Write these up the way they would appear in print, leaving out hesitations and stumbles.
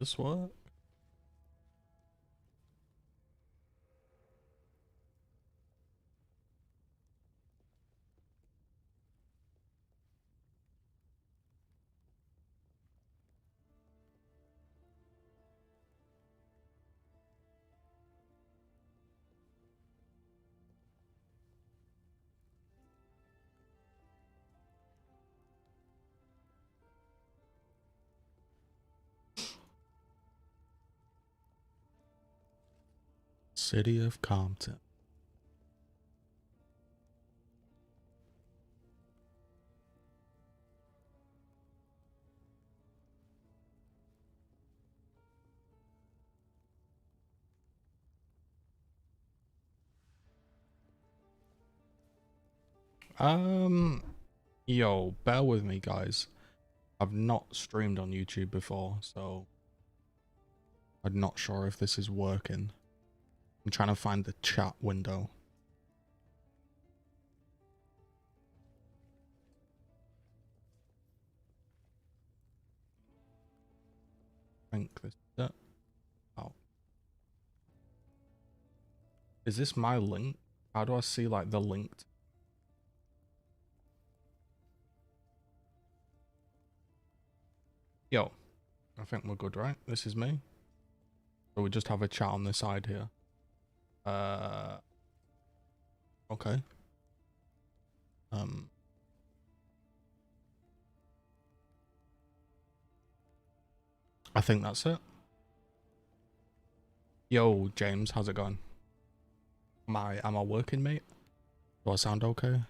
This work? City of Compton. Yo, bear with me, guys. I've not streamed on YouTube before, so I'm not sure if this is working. I'm trying to find the chat window. I think this is it. Oh. Is this my link? How do I see like the linked? Yo, I think we're good, right? This is me. So we just have a chat on the side here. Okay. I think that's it. Yo, James, how's it going? Am I working, mate? Do I sound okay?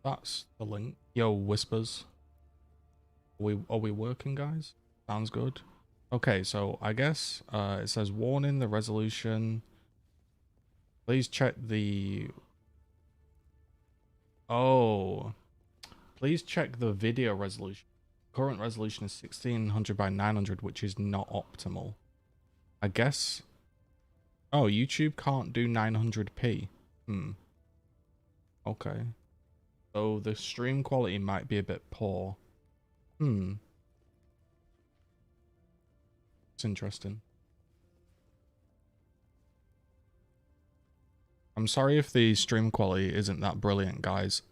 That's the link. Yo, Whispers. Are we working, guys? Sounds good. Okay, so I guess it says warning the resolution. Please check the please check the video resolution. Current resolution is 1600 by 900, which is not optimal. I guess. Oh, YouTube can't do 900p. Okay. So the stream quality might be a bit poor. It's interesting. I'm sorry if the stream quality isn't that brilliant, guys.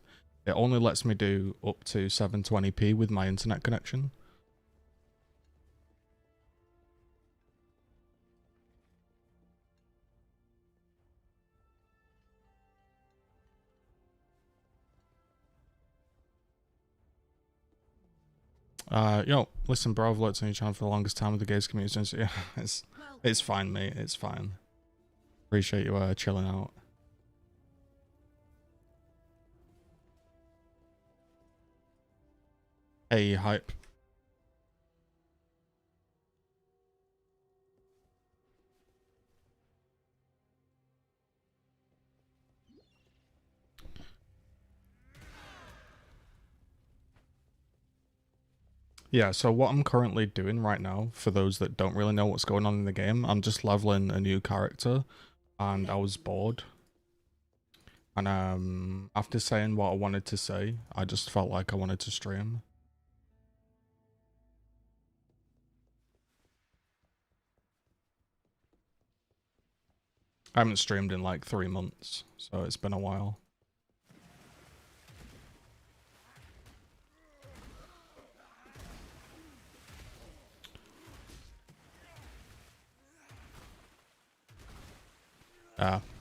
It only lets me do up to 720p with my internet connection. Yo, listen, bro, I've looked on your channel for the longest time with the gays community. So yeah, it's fine, mate. It's fine. Appreciate you chilling out. Hey, hype. Yeah, so what I'm currently doing right now, for those that don't really know what's going on in the game, I'm just leveling a new character, and I was bored. And after saying what I wanted to say, I just felt like I wanted to stream. I haven't streamed in like 3 months, so it's been a while.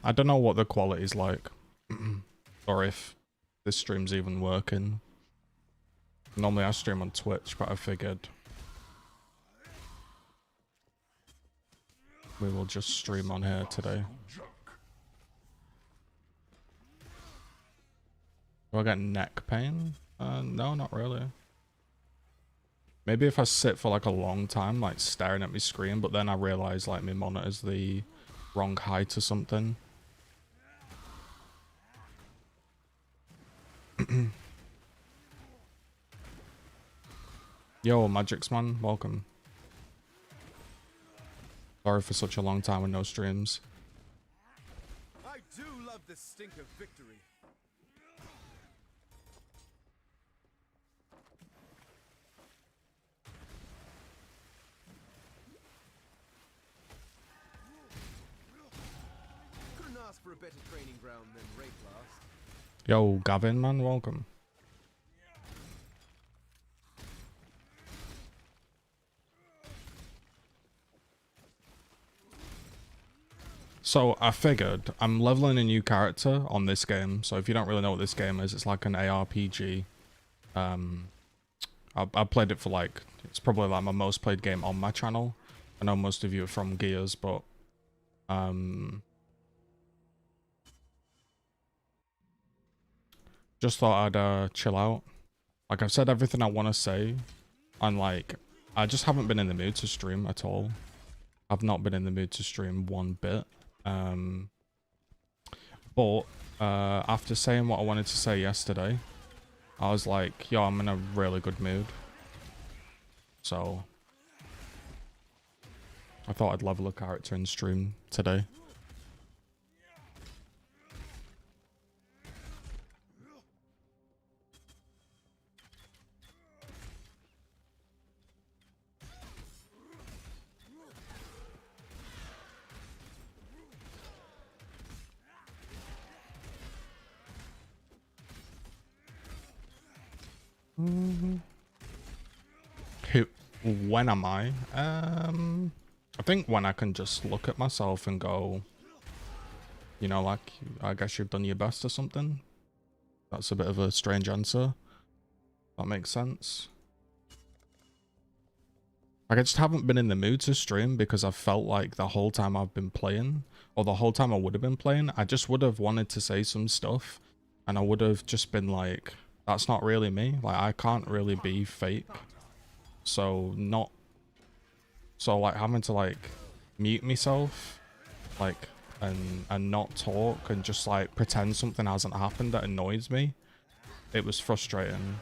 I don't know what the quality's like, or if this stream's even working. Normally I stream on Twitch, but I figured we will just stream on here today. Do I get neck pain? No, not really. Maybe if I sit for like a long time, like staring at my screen, but then I realize like my monitor's the wrong height or something. Yo, Magix man, welcome. Sorry for such a long time with no streams. I do love the stink of victory. Couldn't ask for a better training ground than Raid Blast. Yo, Gavin, man, welcome. So I figured I'm leveling a new character on this game. So if you don't really know what this game is, it's like an ARPG. I played it for like, it's probably like my most played game on my channel. I know most of you are from Gears, but just thought I'd chill out. Like I've said everything I want to say, and like I just haven't been in the mood to stream at all. I've not been in the mood to stream one bit. But after saying what I wanted to say yesterday, I was like, yo, I'm in a really good mood. So I thought I'd level a character and stream today. When am I? I think when I can just look at myself and go, you know, like, I guess you've done your best or something. That's a bit of a strange answer. That makes sense. Like, I just haven't been in the mood to stream because I've felt like the whole time I've been playing, or the whole time I would have been playing, I just would have wanted to say some stuff, and I would have just been like, that's not really me. Like, I can't really be fake. So like having to like mute myself, like, and not talk and just like pretend something hasn't happened that annoys me. It was frustrating.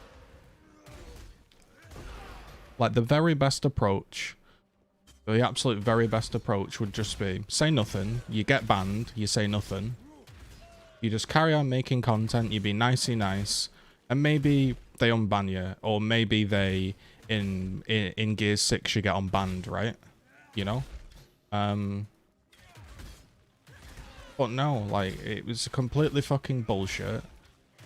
Like the very best approach, the absolute very best approach would just be say nothing. You get banned, you say nothing. You just carry on making content, you be nicey nice, and maybe they unban you, or maybe they in Gears 6 you get unbanned, right? You know? But no, like, it was completely fucking bullshit.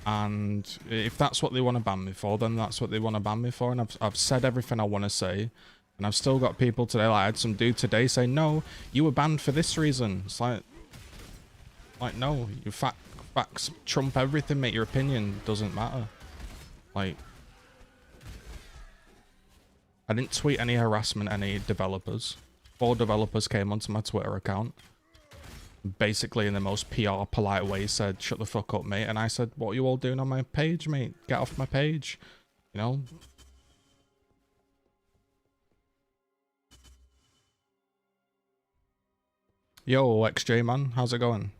And if that's what they want to ban me for, then that's what they want to ban me for. And I've said everything I want to say. And I've still got people today, like I had some dude today say, no, you were banned for this reason. It's like no, your facts trump everything, mate. Your opinion doesn't matter. Like, I didn't tweet any harassment at any developers. 4 developers came onto my Twitter account. Basically in the most PR polite way said, shut the fuck up, mate. And I said, what are you all doing on my page, mate? Get off my page. You know? Yo, XJ man, how's it going?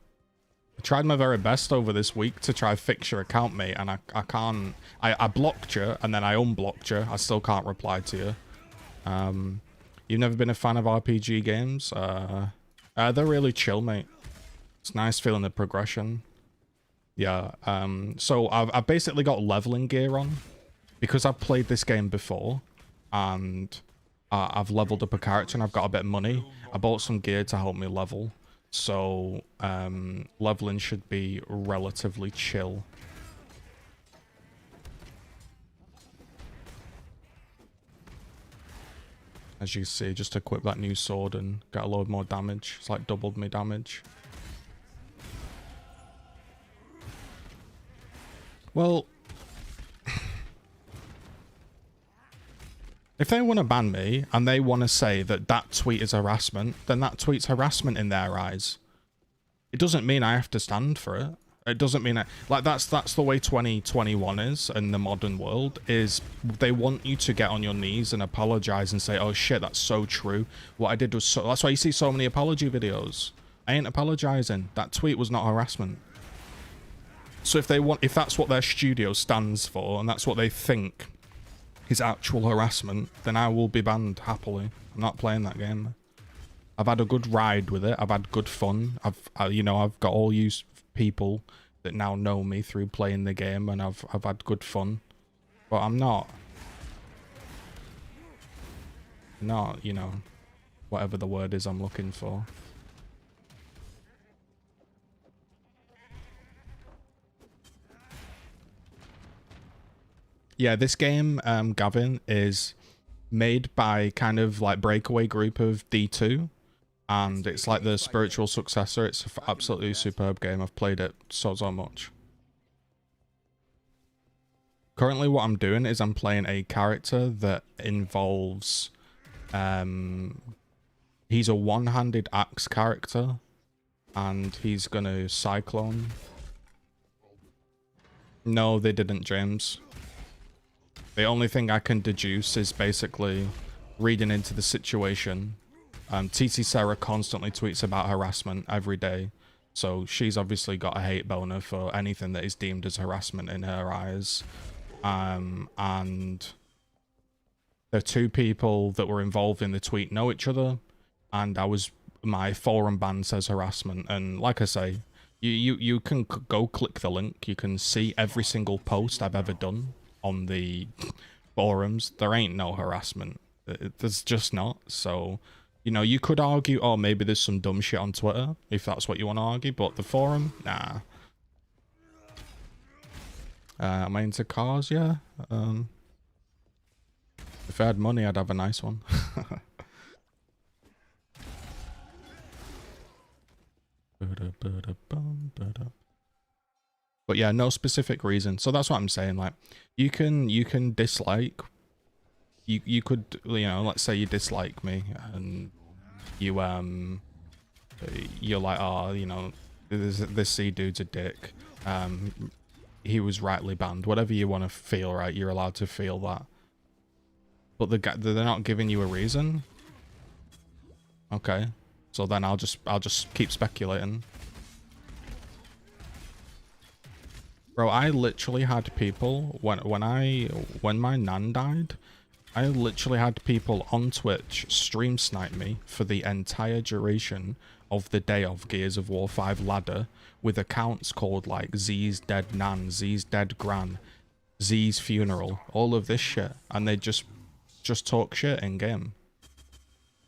I tried my very best over this week to try fix your account, mate, and I can't. I blocked you, and then I unblocked you. I still can't reply to you. You've never been a fan of RPG games? They're really chill, mate. It's nice feeling the progression. Yeah, so I've basically got leveling gear on, because I've played this game before, and I've leveled up a character and I've got a bit of money. I bought some gear to help me level. So, leveling should be relatively chill. As you see, just equip that new sword and get a load more damage. It's like doubled me damage. Well, if they want to ban me and they want to say that that tweet is harassment, then that tweet's harassment in their eyes. It doesn't mean I have to stand for it. It doesn't mean like that's the way 2021 is in the modern world. Is they want you to get on your knees and apologize and say, "Oh shit, that's so true. What I did was so." That's why you see so many apology videos. I ain't apologizing. That tweet was not harassment. So if that's what their studio stands for and that's what they think is actual harassment, then I will be banned happily. I'm not playing that game. I've had a good ride with it. I've had good fun. You know, I've got all you people that now know me through playing the game, and I've had good fun. But I'm not, you know, whatever the word is I'm looking for. Yeah, this game, Gavin, is made by kind of like breakaway group of D2, and it's like the spiritual successor. It's an absolutely superb game. I've played it so much. Currently what I'm doing is I'm playing a character that involves he's a one-handed axe character, and he's gonna cyclone. No, they didn't, James. The only thing I can deduce is basically reading into the situation. TT Sarah constantly tweets about harassment every day, so she's obviously got a hate boner for anything that is deemed as harassment in her eyes. And the two people that were involved in the tweet know each other, and my forum ban says harassment, and like I say, you can go click the link. You can see every single post I've ever done on the forums. There ain't no harassment. There's just not. So, you know, you could argue, oh, maybe there's some dumb shit on Twitter, if that's what you want to argue, but the forum, nah. Am I into cars? Yeah. If I had money, I'd have a nice one. But yeah, no specific reason. So that's what I'm saying. Like, you can dislike. You could, you know, let's say you dislike me, and you're like, oh, you know, this C dude's a dick. He was rightly banned. Whatever you want to feel, right? You're allowed to feel that. But they're not giving you a reason. Okay, so then I'll just keep speculating. Bro, I literally had people when my nan died, I literally had people on Twitch stream snipe me for the entire duration of the day of Gears of War 5 ladder, with accounts called like Z's dead nan, Z's dead gran, Z's funeral, all of this shit, and they just talk shit in game.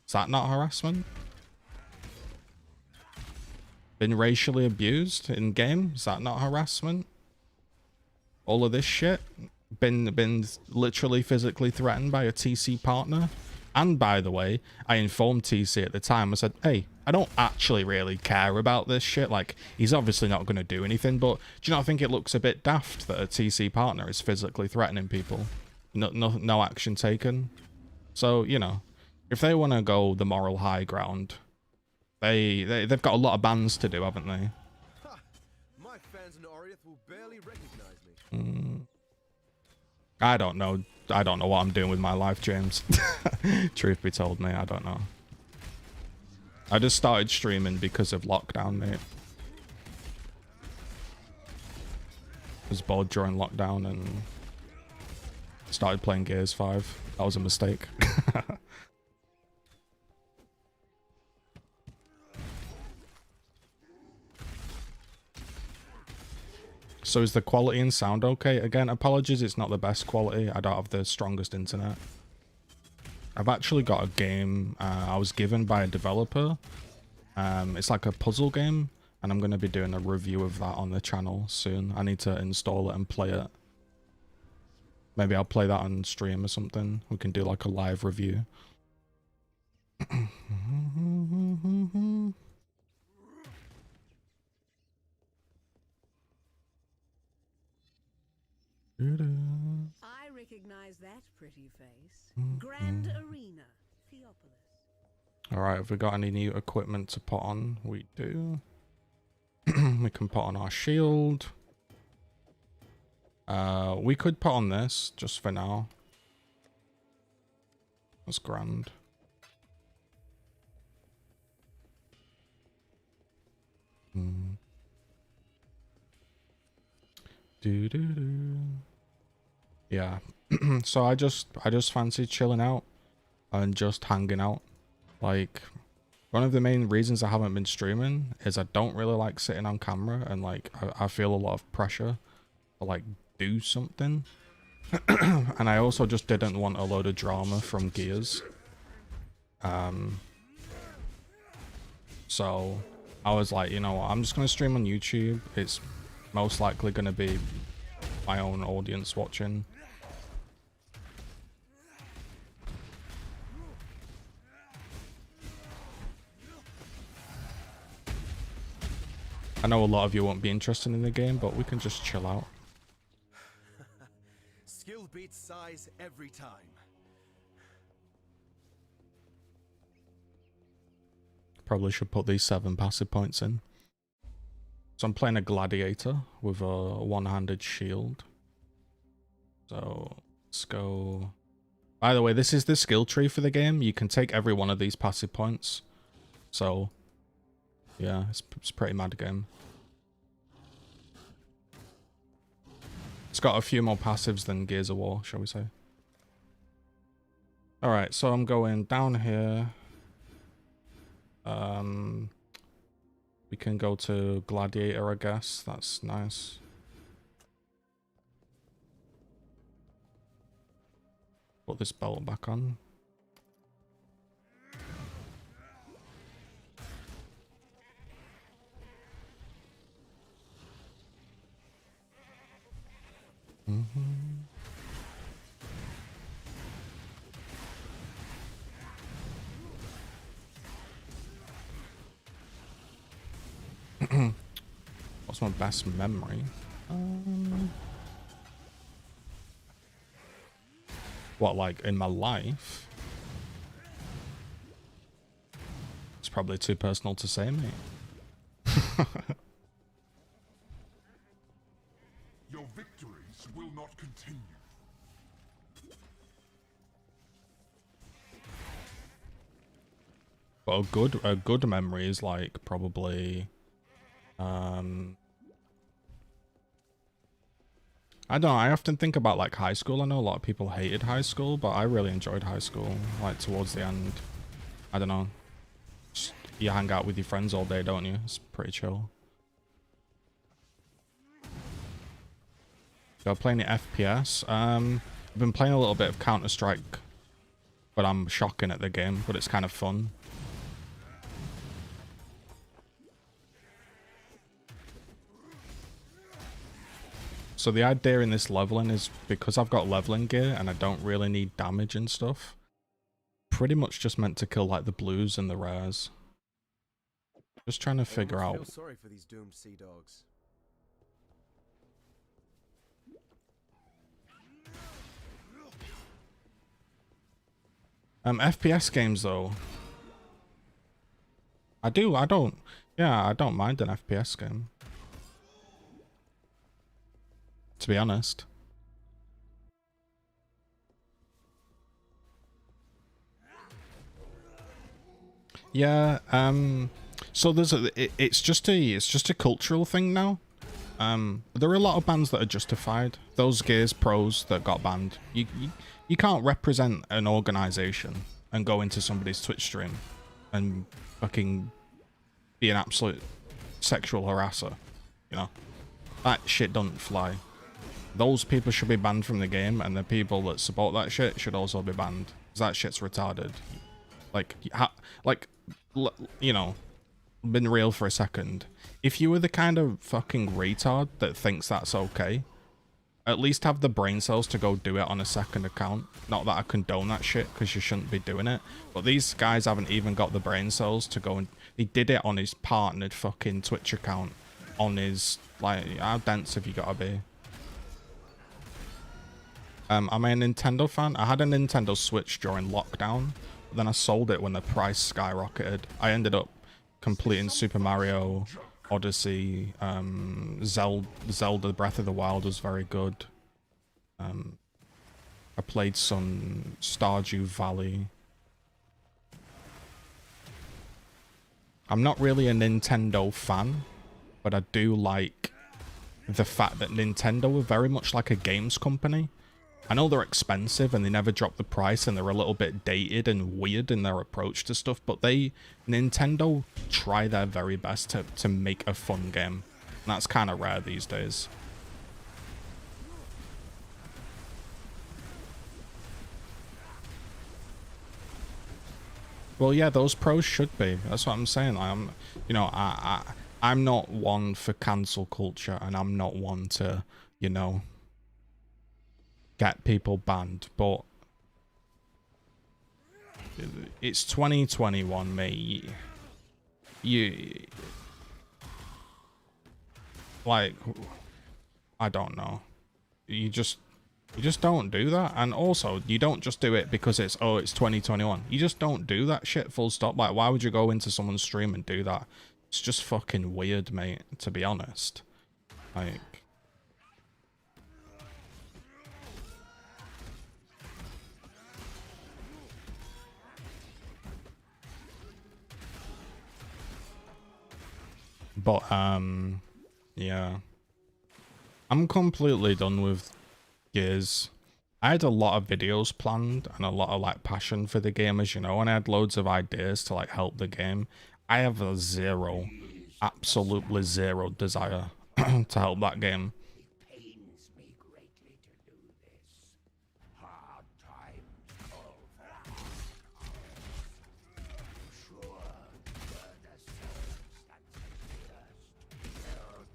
Is that not harassment? Been racially abused in game? Is that not harassment? All of this shit? Been literally physically threatened by a TC partner? And by the way, I informed TC at the time. I said, hey, I don't actually really care about this shit. Like, he's obviously not going to do anything, but do you not think it looks a bit daft that a TC partner is physically threatening people? No action taken. So, you know, if they want to go the moral high ground, they've got a lot of bans to do, haven't they? Ha! My fans in Oriath will barely recognize me. I don't know. I don't know what I'm doing with my life, James. Truth be told, mate, I don't know. I just started streaming because of lockdown, mate. I was bored during lockdown and started playing Gears 5. That was a mistake. So is the quality and sound okay? Again, apologies, it's not the best quality. I don't have the strongest internet. I've actually got a game I was given by a developer. It's like a puzzle game, and I'm going to be doing a review of that on the channel soon. I need to install it and play it. Maybe I'll play that on stream or something. We can do like a live review. I recognize that pretty face. Grand Arena, Theopolis. Alright, have we got any new equipment to put on? We do. We can put on our shield. We could put on this, just for now. That's grand. Yeah. So I just fancy chilling out and just hanging out. Like, One of the main reasons I haven't been streaming is I don't really like sitting on camera, and like I feel a lot of pressure to like do something. And I also just didn't want a load of drama from Gears. So I was like, you know what, I'm just gonna stream on YouTube. It's most likely gonna be my own audience watching. I know a lot of you won't be interested in the game, but we can just chill out. Skill beats size every time. Probably should put these 7 passive points in. So I'm playing a gladiator with a one-handed shield. So let's go. By the way, this is the skill tree for the game. You can take every one of these passive points. So yeah, it's a pretty mad game. It's got a few more passives than Gears of War, shall we say. Alright, so I'm going down here. We can go to Gladiator, I guess. That's nice. Put this belt back on. What's my best memory? What, like in my life? It's probably too personal to say, mate. Your victories will not continue. But a good memory is like probably I don't know, I often think about like high school. I know a lot of people hated high school, but I really enjoyed high school. Like towards the end, I don't know, just, you hang out with your friends all day, don't you? It's pretty chill. So playing the FPS. I've been playing a little bit of Counter-Strike, but I'm shocking at the game, but it's kind of fun. So the idea in this leveling is because I've got leveling gear and I don't really need damage and stuff, pretty much just meant to kill like the blues and the rares. Just trying to figure out. I feel sorry for these doomed sea dogs. FPS games though. I don't mind an FPS game. To be honest. Yeah, so there's it's just a cultural thing now. There are a lot of bans that are justified. Those Gears pros that got banned. You can't represent an organization and go into somebody's Twitch stream and fucking be an absolute sexual harasser, you know? That shit doesn't fly. Those people should be banned from the game, and the people that support that shit should also be banned. 'Cause that shit's retarded. Like, you know, been real for a second. If you were the kind of fucking retard that thinks that's okay, at least have the brain cells to go do it on a second account. Not that I condone that shit, because you shouldn't be doing it. But these guys haven't even got the brain cells to go and... He did it on his partnered fucking Twitch account. On his... Like, how dense have you got to be? Am I a Nintendo fan? I had a Nintendo Switch during lockdown, but then I sold it when the price skyrocketed. I ended up completing Super Mario Odyssey. Zelda Breath of the Wild was very good. I played some Stardew Valley. I'm not really a Nintendo fan, but I do like the fact that Nintendo are very much like a games company. I know they're expensive and they never drop the price and they're a little bit dated and weird in their approach to stuff, but Nintendo try their very best to make a fun game. And that's kind of rare these days. Well, yeah, those pros should be. That's what I'm saying. You know, I'm not one for cancel culture, and I'm not one to, you know, get people banned. But it's 2021, mate. You like, I don't know. You just don't do that. And also, you don't just do it because it's 2021. You just don't do that shit, full stop. Like, why would you go into someone's stream and do that? It's just fucking weird, mate, to be honest. Like, but yeah, I'm completely done with Gears. I had a lot of videos planned and a lot of like passion for the game, as you know, and I had loads of ideas to like help the game. I have a absolutely zero desire to help that game. Pains me greatly to do this. Hard times over. Sure, were the circumstances first, you'll do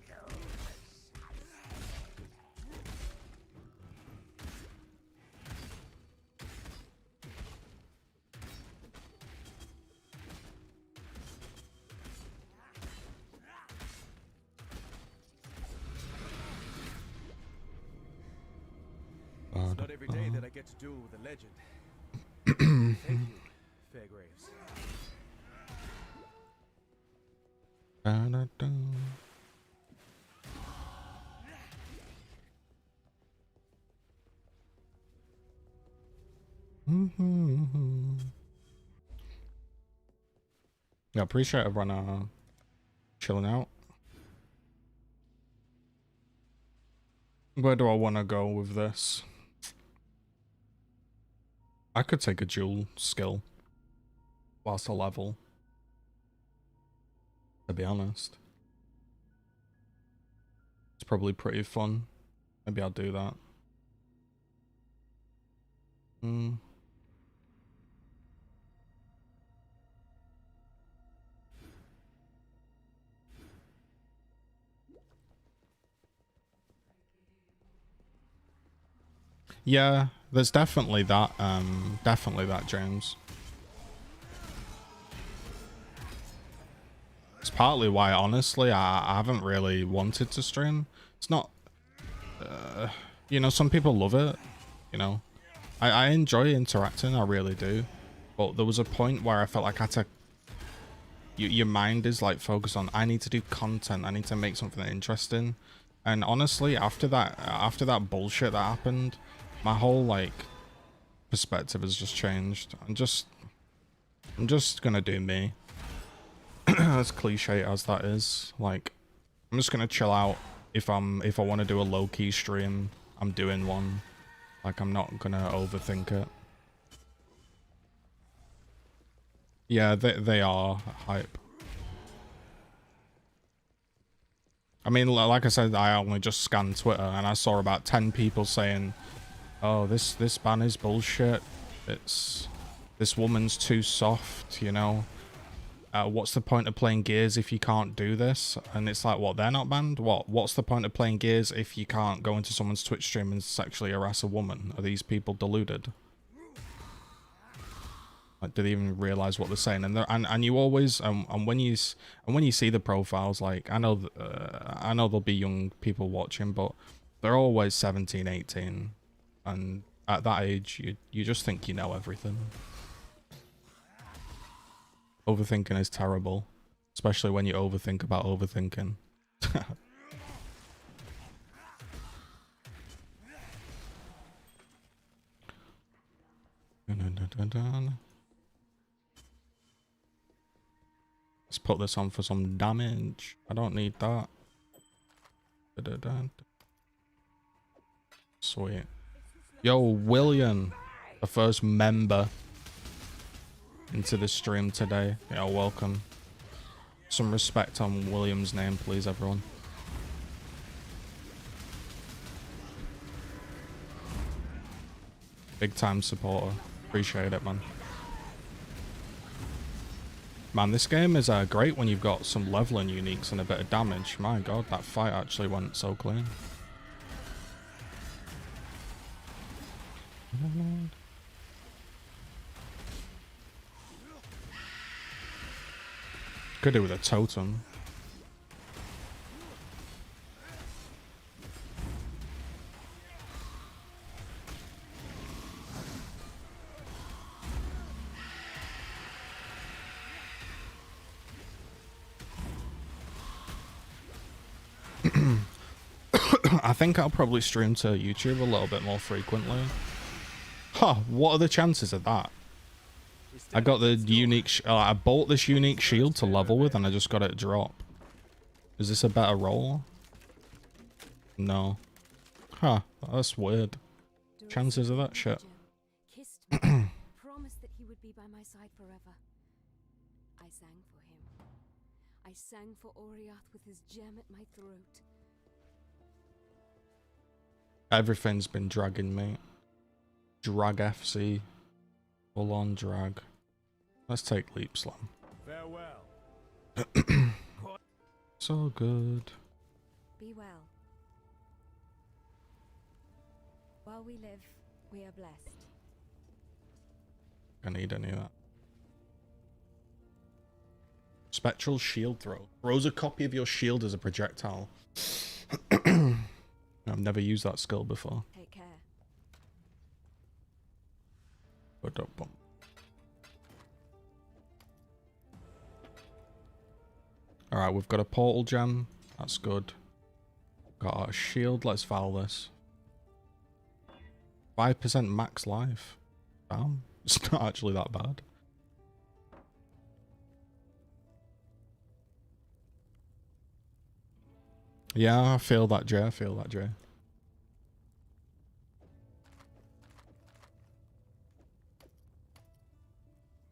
It's not every day that I get to duel with a legend. Thank you, Fairgraves. Yeah, appreciate everyone chilling out. Where do I want to go with this? I could take a dual skill whilst I level, to be honest. It's probably pretty fun. Maybe I'll do that. Yeah, there's definitely that, James. It's partly why, honestly, I haven't really wanted to stream. It's not, you know, some people love it, you know. I enjoy interacting, I really do. But there was a point where I felt like I had to, your mind is like focused on, I need to do content, I need to make something interesting. And honestly, after that bullshit that happened, my whole like perspective has just changed. I'm just gonna do me. As cliche as that is, like, I'm just gonna chill out. If I want to do a low-key stream, I'm doing one. Like, I'm not gonna overthink it. Yeah, they are hype. I mean, like I said, I only just scanned Twitter and I saw about 10 people saying, oh, this ban is bullshit. This woman's too soft, you know. What's the point of playing Gears if you can't do this? And it's like, what, they're not banned? What's the point of playing Gears if you can't go into someone's Twitch stream and sexually harass a woman? Are these people deluded? Like, do they even realize what they're saying? And you always and when you see the profiles, like, I know there'll be young people watching, but they're always 17, 18, and at that age you just think you know everything. Overthinking is terrible, especially when you overthink about overthinking. Let's put this on for some damage. I don't need that. Sweet. Yo, William, the first member into the stream today. Yeah, welcome. Some respect on William's name, please, everyone. Big time supporter. Appreciate it, man. Man, this game is great when you've got some leveling uniques and a bit of damage. My god, that fight actually went so clean. Could do with a totem. I think I'll probably stream to YouTube a little bit more frequently. Huh, what are the chances of that? I got the unique... I bought this unique shield to level with and I just got it drop. Is this a better roll? No. Huh, that's weird. Chances of that shit. Kissed me, promised that he would be by my side forever. I sang for him. I sang for Oriath with his gem at my throat. Everything's been dragging me. Drag FC. Full on drag. Let's take Leap Slam. Farewell. So good. Be well. While we live, we are blessed. I need any of that. Spectral shield throw. Throws a copy of your shield as a projectile. I've never used that skill before. Take care. Alright, we've got a portal gem. That's good. Got our shield. Let's foul this. 5% max life. Damn. It's not actually that bad. Yeah, I feel that, Jay. I feel that, Jay.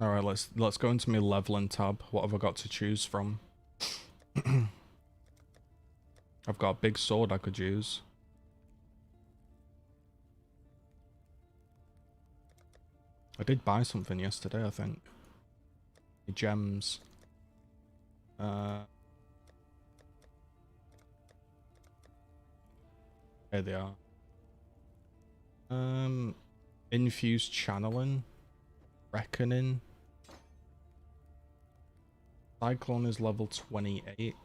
Alright, let's go into my leveling tab. What have I got to choose from? I've got a big sword I could use. I did buy something yesterday, I think. The gems. There they are. Infused channeling. Reckoning. Cyclone is level 28.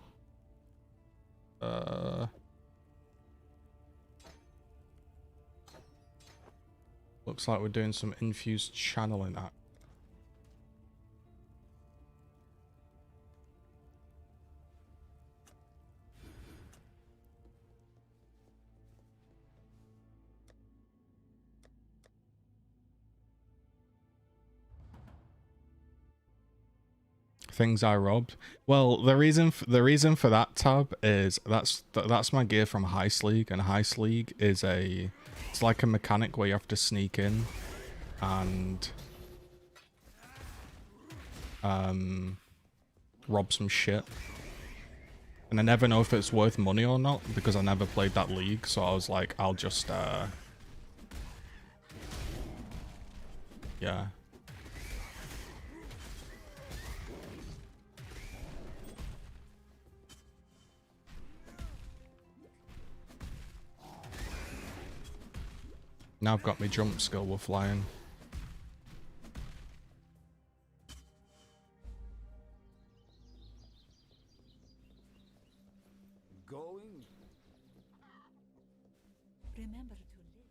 Looks like we're doing some infused channeling act. Things I robbed. Well, the reason for that tab is that's my gear from Heist League, and Heist League is it's like a mechanic where you have to sneak in and rob some shit. And I never know if it's worth money or not because I never played that league, so I was like, I'll just yeah. Now I've got my jump skill with flying. Going? Remember to live.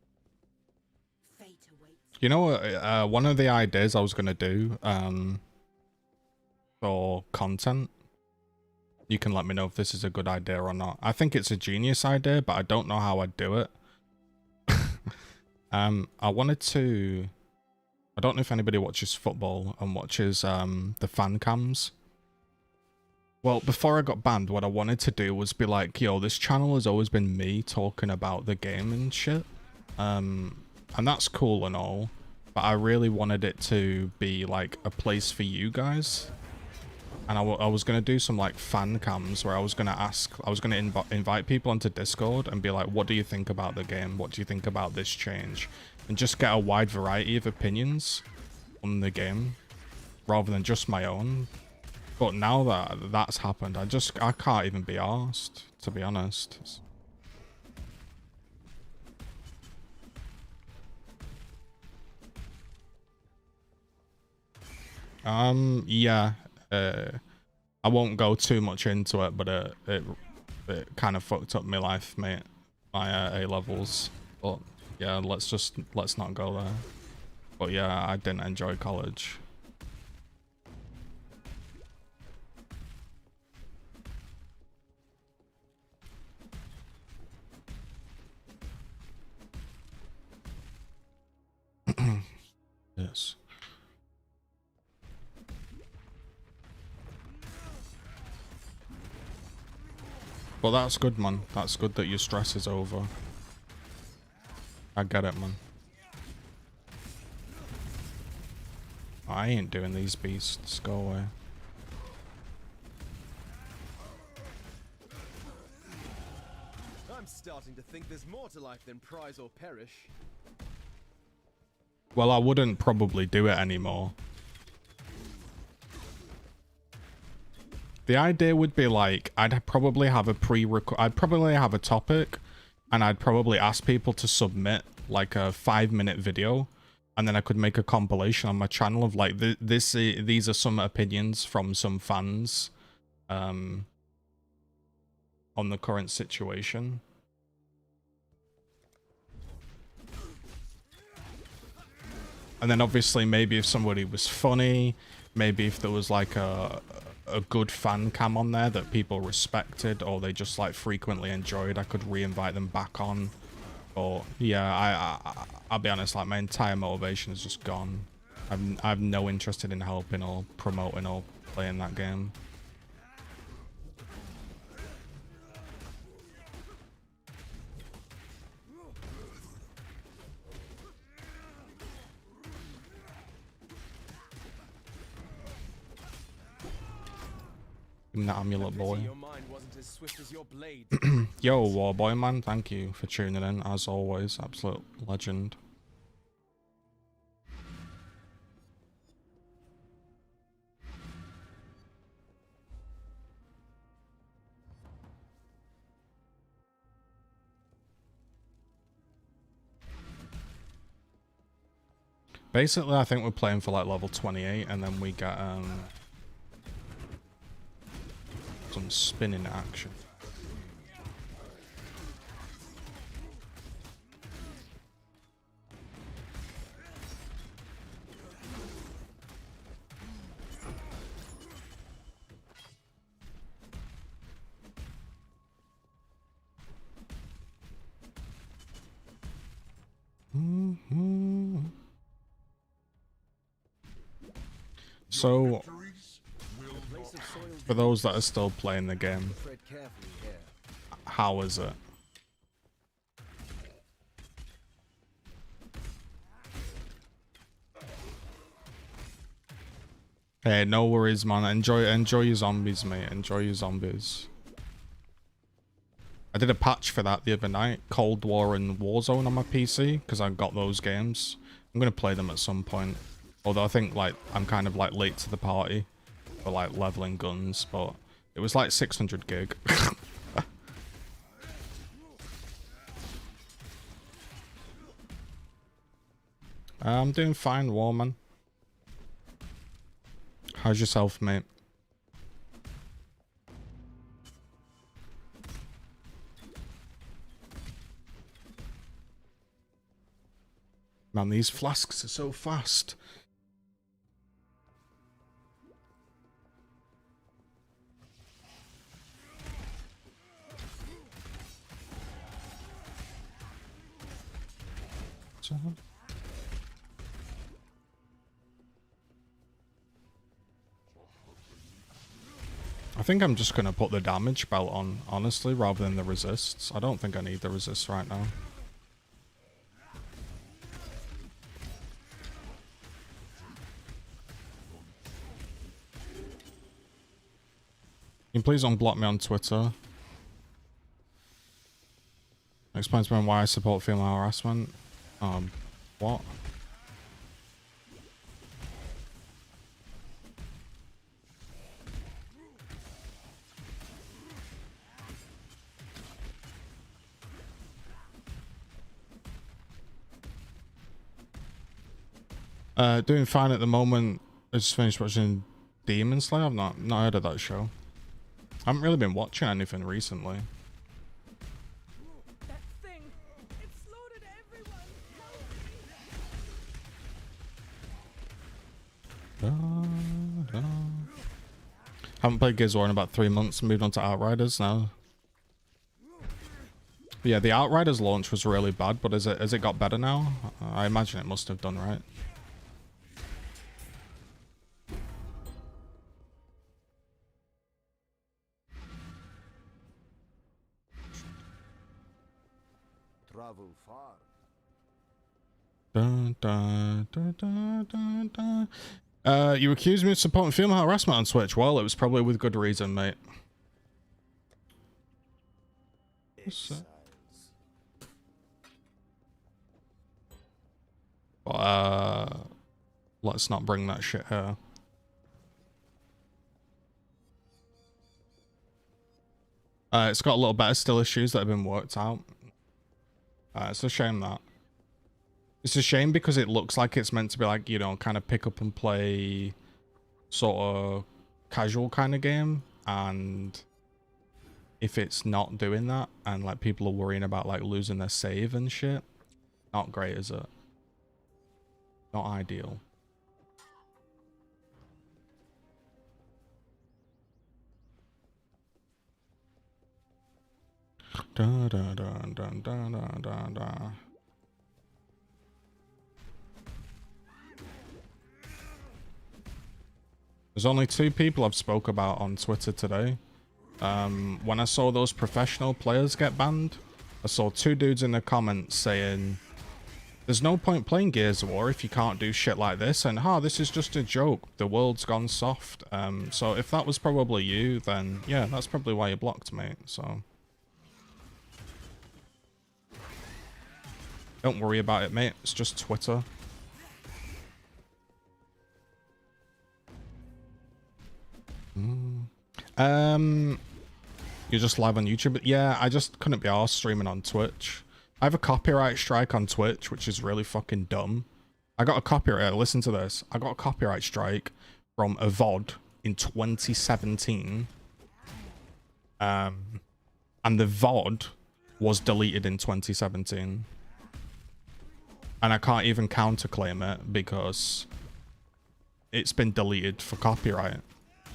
Fate awaits. You know what? One of the ideas I was gonna do for content. You can let me know if this is a good idea or not. I think it's a genius idea, but I don't know how I'd do it. I wanted to... I don't know if anybody watches football and watches the fan cams. Well, before I got banned, what I wanted to do was be like, yo, this channel has always been me talking about the game and shit. And that's cool and all, but I really wanted it to be like a place for you guys. And I was going to do some like fan cams where I was going to invite people onto Discord and be like, what do you think about the game? What do you think about this change? And just get a wide variety of opinions on the game rather than just my own. But now that that's happened, I can't even be arsed, to be honest. Yeah. I won't go too much into it, but it kind of fucked up my life, mate. My A levels. But yeah, let's not go there. But yeah, I didn't enjoy college. Yes. But that's good, man. That's good that your stress is over. I get it, man. I ain't doing these beasts. Go away. I'm starting to think there's more to life than prize or perish. Well, I wouldn't probably do it anymore. The idea would be like, I'd probably have a topic, and I'd probably ask people to submit like a 5-minute video, and then I could make a compilation on my channel of like, these are some opinions from some fans on the current situation. And then obviously maybe if somebody was funny, maybe if there was like a good fan cam on there that people respected or they just like frequently enjoyed, I could re-invite them back on. But yeah, I'll be honest, like my entire motivation is just gone. I've no interest in helping or promoting or playing that game. Give me that amulet, boy. Your mind wasn't as swift as your blade. Yo, Warboy man, thank you for tuning in, as always. Absolute legend. Basically, I think we're playing for like level 28, and then we get some spinning action. So, for those that are still playing the game, how is it? Hey, no worries, man. Enjoy your zombies, mate. Enjoy your zombies. I did a patch for that the other night, Cold War and Warzone on my PC, because I got those games. I'm gonna play them at some point. Although I think like I'm kind of like late to the party for like leveling guns, but it was like 600 gig. I'm doing fine, Warman. How's yourself, mate? Man, these flasks are so fast. I think I'm just going to put the damage belt on, honestly, rather than the resists. I don't think I need the resists right now. you please unblock me on Twitter? Explain to me why I support female harassment. What? Doing fine at the moment. I just finished watching Demon Slayer. I've not heard of that show. I haven't really been watching anything recently. That thing! It slaughtered everyone! Help me! Haven't played Gears of War in about 3 months. Moved on to Outriders now. But yeah, the Outriders launch was really bad, but has it got better now? I imagine it must have done, right? Travel far. Dun, dun, dun, dun, dun, dun. You accused me of supporting female harassment on Twitch. Well, it was probably with good reason, mate. Exiles. But, let's not bring that shit here. It's got a little better still issues that have been worked out. It's a shame that. It's a shame because it looks like it's meant to be like, you know, kind of pick up and play sort of casual kind of game. And if it's not doing that and like people are worrying about like losing their save and shit, not great, is it? Not ideal. Da, da, da, da, da, da, da, da. There's only 2 people I've spoke about on Twitter today. When I saw those professional players get banned, I saw 2 dudes in the comments saying, there's no point playing Gears of War if you can't do shit like this, and this is just a joke, the world's gone soft. So if that was probably you, then yeah, that's probably why you blocked me, so. Don't worry about it, mate, it's just Twitter. You're just live on YouTube? Yeah, I just couldn't be arsed streaming on Twitch. I have a copyright strike on Twitch, which is really fucking dumb. I got a copyright, listen to this. I got a copyright strike from a VOD in 2017. And the VOD was deleted in 2017. And I can't even counterclaim it because it's been deleted for copyright.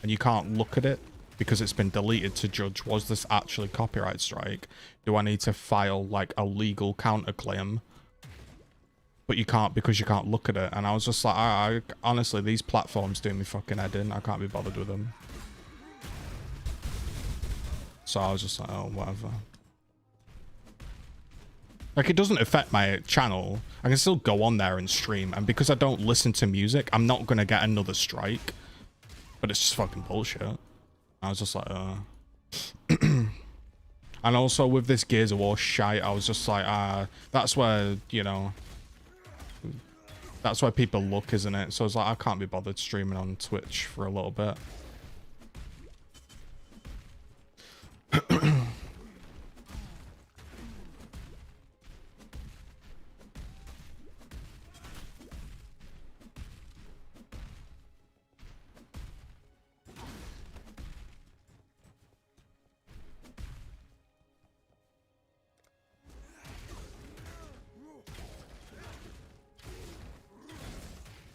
And you can't look at it because it's been deleted to judge, was this actually copyright strike? Do I need to file like a legal counterclaim? But you can't because you can't look at it. And I was just like, I honestly, these platforms do me fucking head in. I can't be bothered with them. So I was just like, oh, whatever. Like, it doesn't affect my channel. I can still go on there and stream. And because I don't listen to music, I'm not going to get another strike. But it's just fucking bullshit. I was just like, And also with this Gears of War shite, I was just like, that's where, you know, that's where people look, isn't it? So I was like, I can't be bothered streaming on Twitch for a little bit.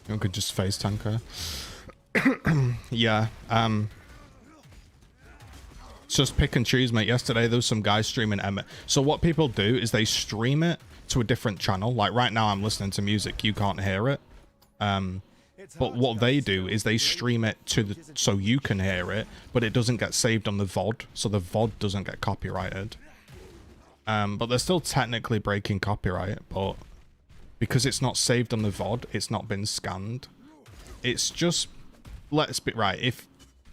You could just face tanker. Yeah, it's just pick and choose, mate. Yesterday there was some guys streaming Emmet. So what people do is they stream it to a different channel. Like right now I'm listening to music, you can't hear it. But what they do is they stream it to the so you can hear it, but it doesn't get saved on the VOD, so the VOD doesn't get copyrighted. But they're still technically breaking copyright, but because it's not saved on the VOD, it's not been scanned. It's just, let's be right,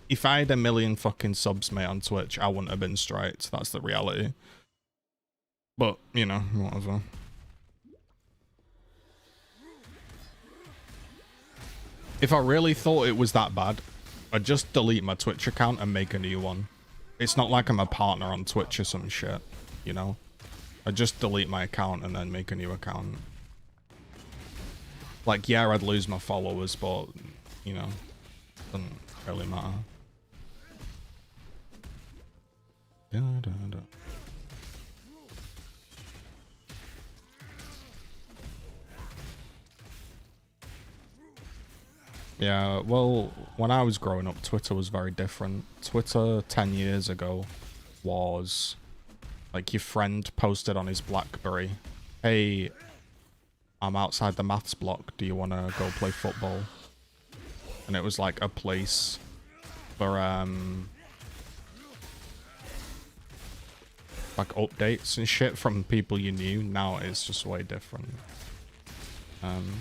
if I had a million fucking subs, mate, on Twitch, I wouldn't have been straight. That's the reality. But, you know, whatever. If I really thought it was that bad, I'd just delete my Twitch account and make a new one. It's not like I'm a partner on Twitch or some shit, you know? I'd just delete my account and then make a new account. Like, yeah, I'd lose my followers, but, you know, doesn't really matter. Da, da, da. Yeah, well, when I was growing up, Twitter was very different. Twitter 10 years ago was like your friend posted on his BlackBerry, hey, I'm outside the maths block, do you want to go play football? And it was like a place for like updates and shit from people you knew. Now it's just way different.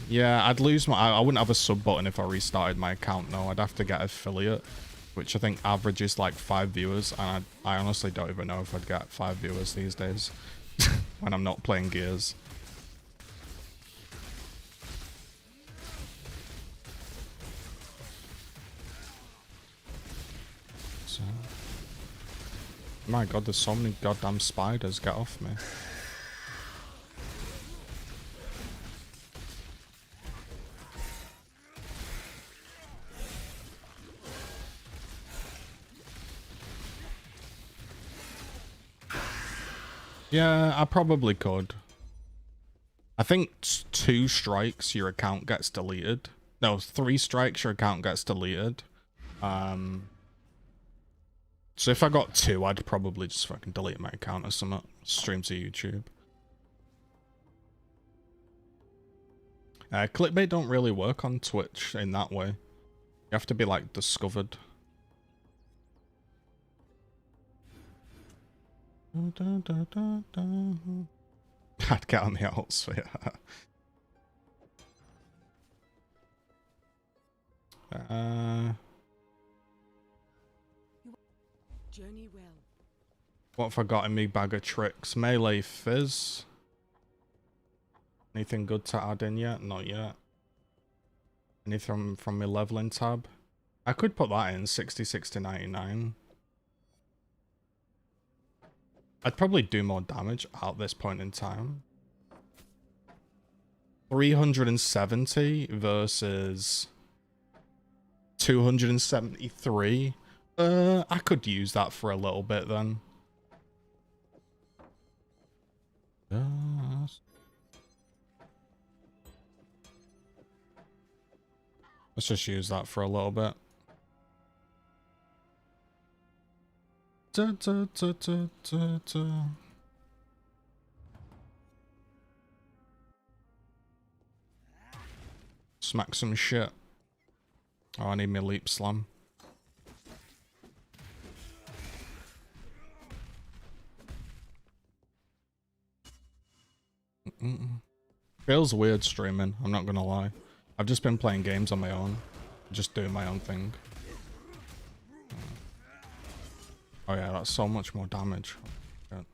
Yeah, I'd lose my... I wouldn't have a sub button if I restarted my account, no. I'd have to get affiliate, which I think averages like 5 viewers, and I honestly don't even know if I'd get 5 viewers these days when I'm not playing Gears. So... My god, there's so many goddamn spiders. Get off me. Yeah, I probably could. I think 2 strikes, your account gets deleted. No, 3 strikes, your account gets deleted. So if I got 2, I'd probably just fucking delete my account or something. Stream to YouTube. Clickbait don't really work on Twitch in that way. You have to be, like, discovered. I'd get on the Altsphere. Journey well. What have I got in me bag of tricks? Melee Fizz. Anything good to add in yet? Not yet. Anything from my leveling tab? I could put that in, 66 to 99. I'd probably do more damage at this point in time. 370 versus 273. I could use that for a little bit then. Let's just use that for a little bit. Smack some shit. Oh, I need my leap slam. Feels weird streaming, I'm not gonna lie. I've just been playing games on my own. Just doing my own thing. Oh yeah, that's so much more damage. God.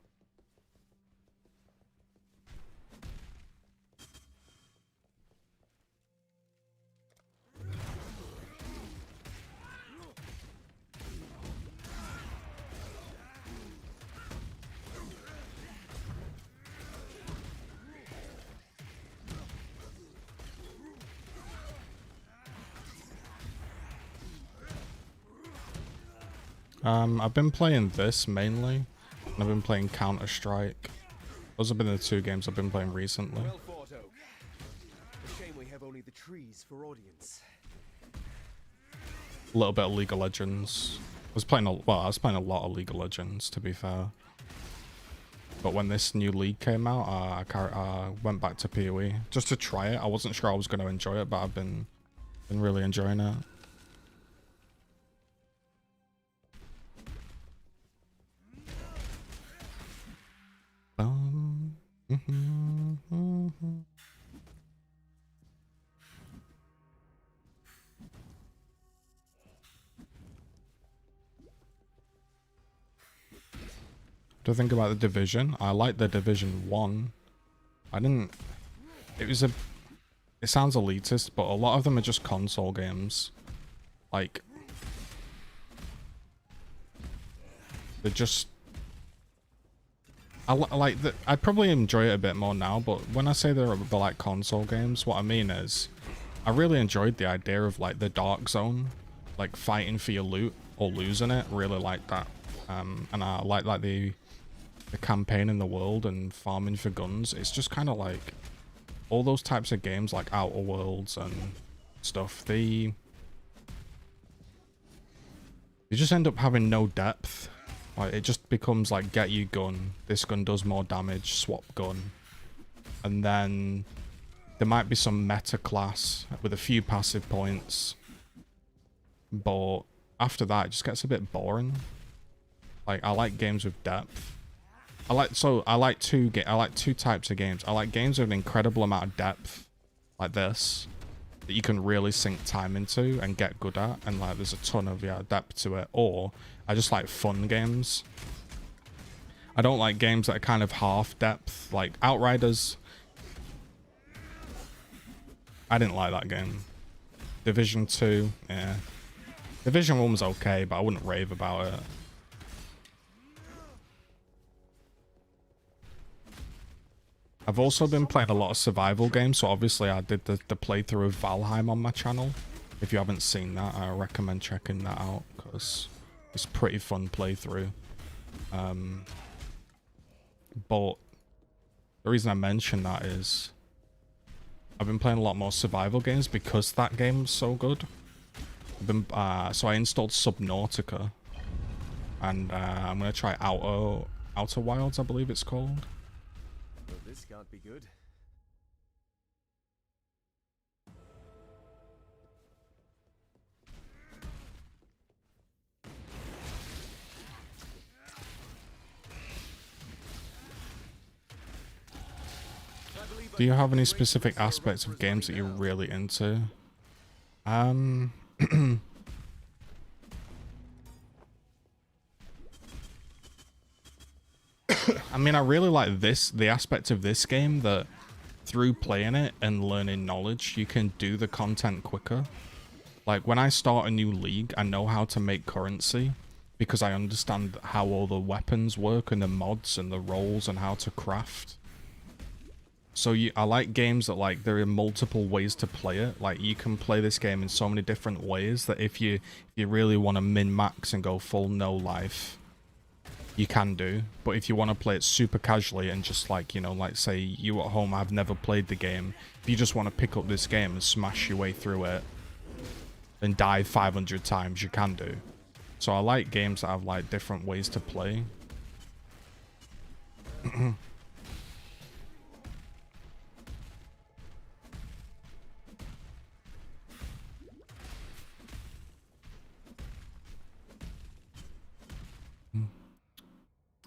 I've been playing this mainly, and I've been playing Counter-Strike. Those have been the 2 games I've been playing recently. Well fought, Oak. A shame we have only the trees for audience. A little bit of League of Legends. I was playing a lot of League of Legends, to be fair. But when this new league came out, I went back to PoE just to try it. I wasn't sure I was going to enjoy it, but I've been really enjoying it. to think about the Division. I like the Division 1. I didn't... It was a... It sounds elitist, but a lot of them are just console games. Like... They're just... I'd probably enjoy it a bit more now, but when I say they're like console games, what I mean is I really enjoyed the idea of like the Dark Zone, like fighting for your loot or losing it. Really like that, and I like the campaign in the world and farming for guns. It's just kind of like all those types of games, like Outer Worlds and stuff. They just end up having no depth. Like, it just becomes like, get you gun, this gun does more damage, swap gun. And then there might be some meta class with a few passive points. But after that, it just gets a bit boring. Like, I like games with depth. I like two types of games. I like games with an incredible amount of depth, like this, that you can really sink time into and get good at, and like there's a ton of depth to it. Or I just like fun games. I don't like games that are kind of half depth, like Outriders. I didn't like that game. Division 2, yeah. Division 1 was okay, but I wouldn't rave about it. I've also been playing a lot of survival games, so obviously I did the playthrough of Valheim on my channel. If you haven't seen that, I recommend checking that out, because it's a pretty fun playthrough. But the reason I mention that is I've been playing a lot more survival games because that game was so good. So I installed Subnautica, and I'm going to try Outer Wilds, I believe it's called. Well, this can't be good. Do you have any specific aspects of games that you're really into? I mean, I really like the aspect of this game that through playing it and learning knowledge, you can do the content quicker. Like, when I start a new league, I know how to make currency because I understand how all the weapons work and the mods and the roles and how to craft. So I like games that, like, there are multiple ways to play it. Like, you can play this game in so many different ways that if you really want to min-max and go full no life, you can do. But if you want to play it super casually and just, like, you know, like, say you at home have never played the game, if you just want to pick up this game and smash your way through it and die 500 times, you can do. So I like games that have, like, different ways to play.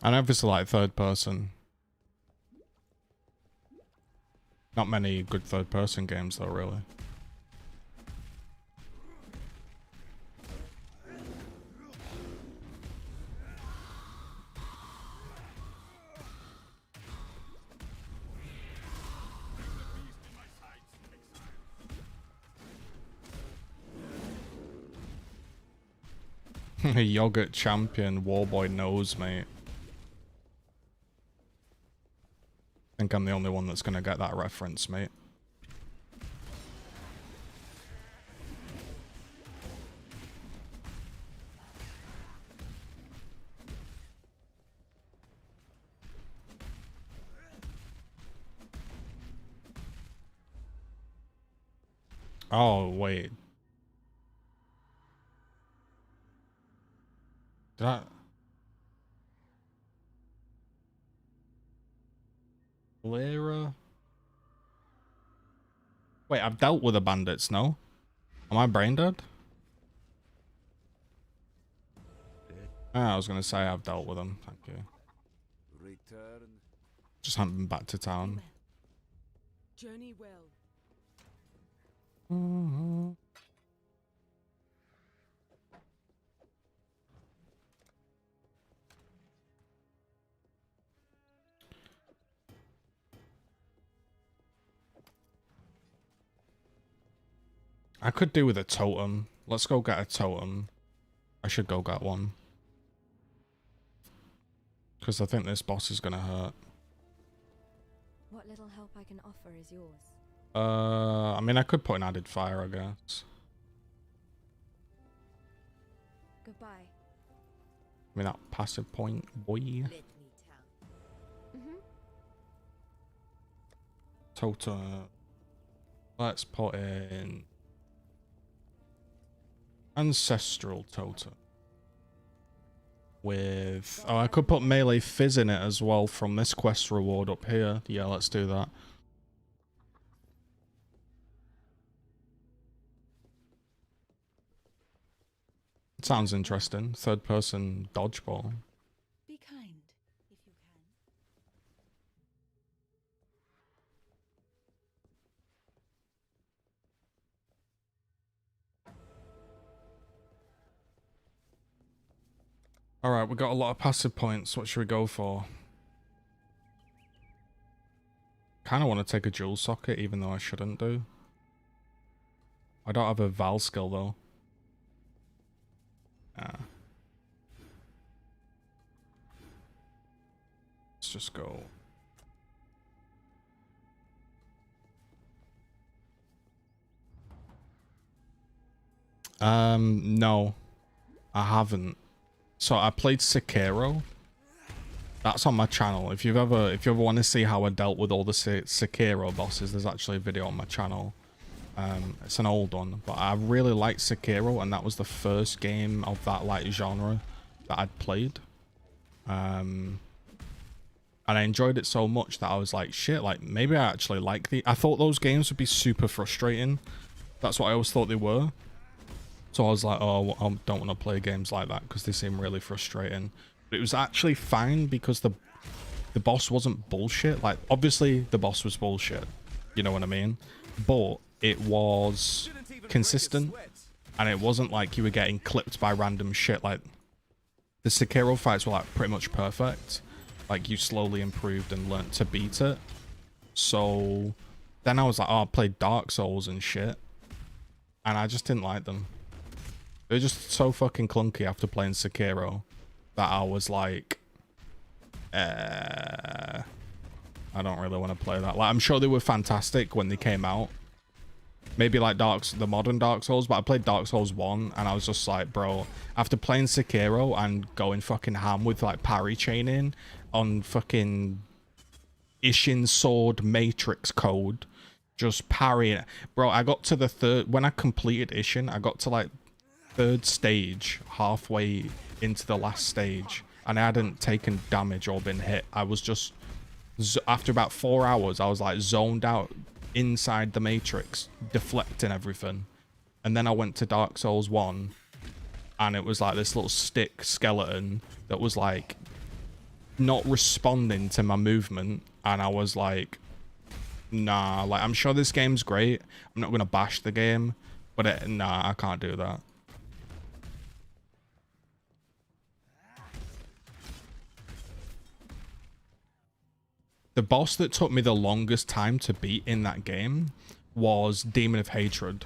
And obviously, like, third person. Not many good third person games though, really. Yogurt champion, Warboy knows, mate. I think I'm the only one that's gonna get that reference, mate. Oh, wait. Did I... Lyra? Wait, I've dealt with the bandits, no? Am I brain dead? I was gonna say I've dealt with them, thank you. Return. Just haven't been back to town. Journey well. I could do with a totem. Let's go get a totem. I should go get one. Because I think this boss is going to hurt. What little help I can offer is yours. I mean, I could put an added fire, I guess. Goodbye. I mean, that passive point, boy. Let me tell. Totem. Let's put in ancestral totem. With... Oh, I could put melee fizz in it as well from this quest reward up here. Yeah, let's do that. Sounds interesting. Third person dodgeball. Be kind, if you can. Alright, we got a lot of passive points. What should we go for? Kind of want to take a jewel socket, even though I shouldn't do. I don't have a Val skill, though. Let's just go. No. I haven't. So I played Sekiro. That's on my channel. If you ever want to see how I dealt with all the Sekiro bosses, there's actually a video on my channel. It's an old one, but I really liked Sekiro, and that was the first game of that like genre that I'd played. And I enjoyed it so much that I was like, shit, like maybe I actually like the. I thought those games would be super frustrating. That's what I always thought they were. So I was like, oh, I don't want to play games like that because they seem really frustrating. But it was actually fine because the boss wasn't bullshit. Like, obviously the boss was bullshit. You know what I mean? But it was consistent. And it wasn't like you were getting clipped by random shit. Like, the Sekiro fights were like pretty much perfect. Like, you slowly improved and learnt to beat it. So then I was like, oh, I played Dark Souls and shit. And I just didn't like them. They're just so fucking clunky after playing Sekiro that I was like, I don't really want to play that. Like, I'm sure they were fantastic when they came out. Maybe like the modern Dark Souls, but I played Dark Souls 1 and I was just like, bro, after playing Sekiro and going fucking ham with like parry chaining on fucking Ishin Sword Matrix code, just parrying it. Bro, I got to the third, when I completed Ishin, I got to like third stage, halfway into the last stage, and I hadn't taken damage or been hit. I was just, after about 4 hours, I was like zoned out inside the Matrix, deflecting everything. And then I went to Dark Souls 1, and it was like this little stick skeleton that was like not responding to my movement, and I was like, nah, like, I'm sure this game's great, I'm not gonna bash the game, but nah, I can't do that. The boss that took me the longest time to beat in that game was Demon of Hatred.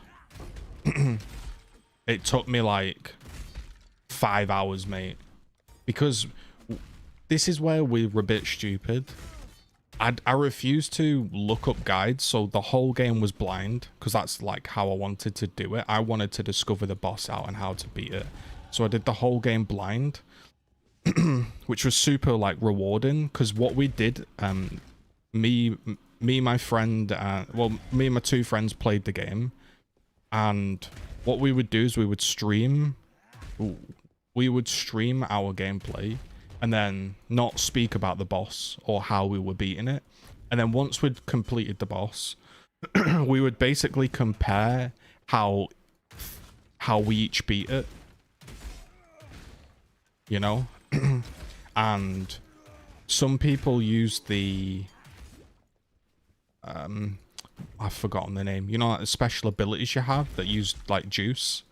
It took me like 5 hours, mate. Because this is where we were a bit stupid. I refused to look up guides, so the whole game was blind, because that's like how I wanted to do it. I wanted to discover the boss out and how to beat it. So I did the whole game blind. Which was super like rewarding, because what we did, me my friend, well, me and my two friends played the game, and what we would do is we would stream our gameplay and then not speak about the boss or how we were beating it, and then once we'd completed the boss we would basically compare how we each beat it, you know. And some people use the I've forgotten the name, you know, like the special abilities you have that use like juice.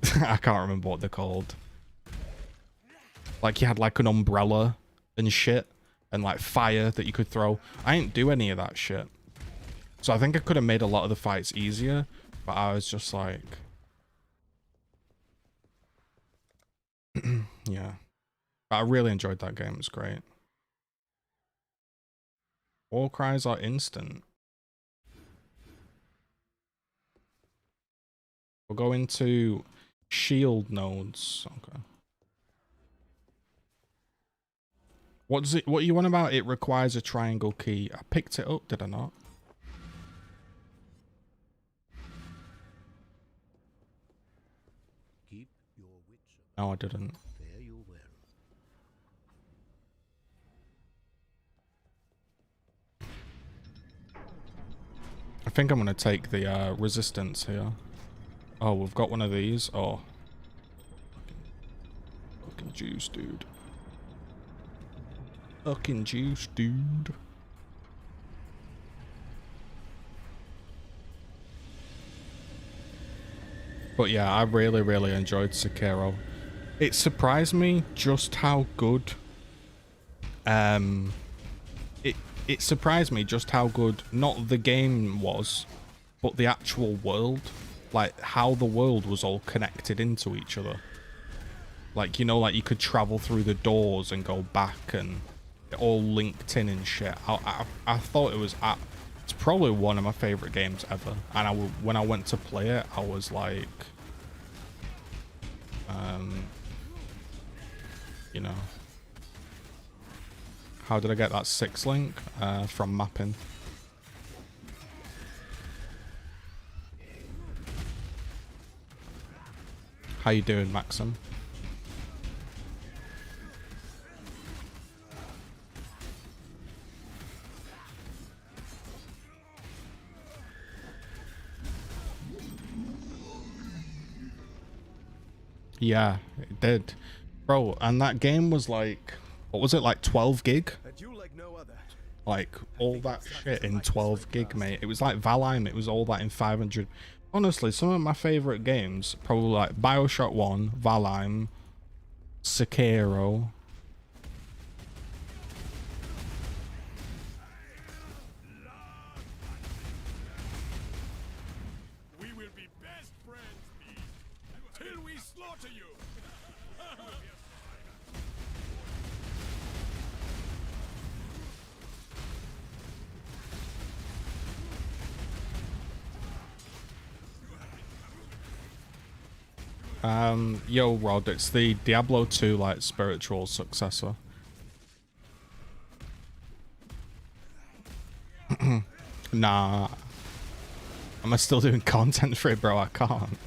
I can't remember what they're called. Like, you had like an umbrella and shit, and like fire that you could throw. I didn't do any of that shit, so I think I could have made a lot of the fights easier but I was just like, yeah. But I really enjoyed that game. It was great. War cries are instant. We'll go into shield nodes. Okay. What does it? What you want about? It requires a triangle key. I picked it up, did I not? Keep your wits No, I didn't. Fare you well. I think I'm gonna take the resistance here. Oh, we've got one of these. Oh, fucking juice, dude. Fucking juice, dude. But yeah, I really, really enjoyed Sekiro. It surprised me just how good. It surprised me just how good not the game was, but the actual world, like how the world was all connected into each other. Like, you know, like you could travel through the doors and go back, and it all linked in and shit. I thought it was it's probably one of my favorite games ever. And when I went to play it, I was like, you know, how did I get that 6 link? From mapping. How you doing, Maxim? Yeah, it did. Bro, and that game was like, what was it, like 12 gig? And you like no other. Like, all that shit in 12 gig, mate. It was like Valheim, it was all that in 500. Honestly, some of my favorite games, probably like Bioshock 1, Valheim, Sekiro. We will be best friends, Beast, till we slaughter you. Yo, Rod, it's the Diablo 2, like, spiritual successor. Nah. Am I still doing content for it, bro? I can't.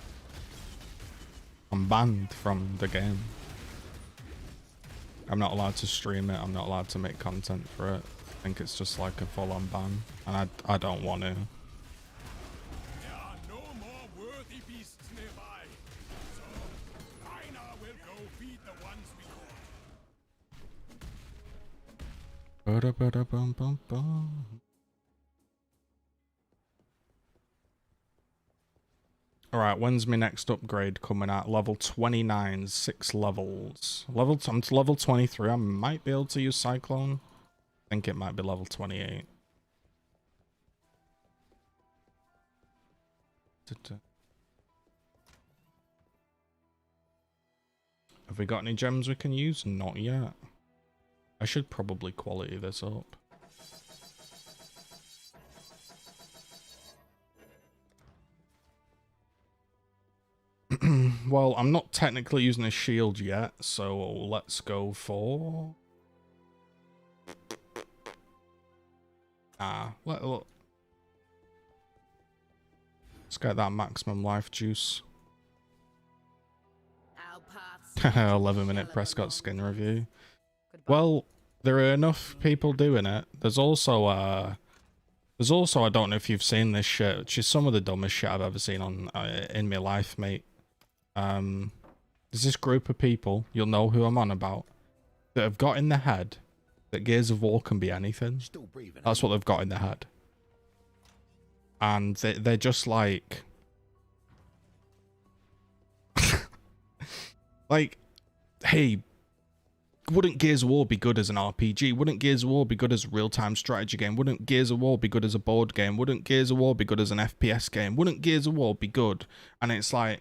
I'm banned from the game. I'm not allowed to stream it. I'm not allowed to make content for it. I think it's just like a full-on ban. And I don't want to. There are no more worthy beasts nearby. So, Rainer will go feed the ones we caught. Ba-da-ba-da-bum-bum-bum. Alright, when's my next upgrade coming at? Level 29, 6 levels. I'm to level 23. I might be able to use Cyclone. I think it might be level 28. Have we got any gems we can use? Not yet. I should probably quality this up. Well, I'm not technically using a shield yet, so let's go for... Let's get that maximum life juice. 11-minute Prescott skin review. Well, there are enough people doing it. There's also, I don't know if you've seen this shit, which is some of the dumbest shit I've ever seen on in my life, mate. There's this group of people, you'll know who I'm on about, that have got in their head that Gears of War can be anything. That's what they've got in their head. And they're just like... like, hey, Wouldn't Gears of War be good as an RPG? Wouldn't Gears of War be good as a real-time strategy game? Wouldn't Gears of War be good as a board game? Wouldn't Gears of War be good as an FPS game? Wouldn't Gears of War be good? And it's like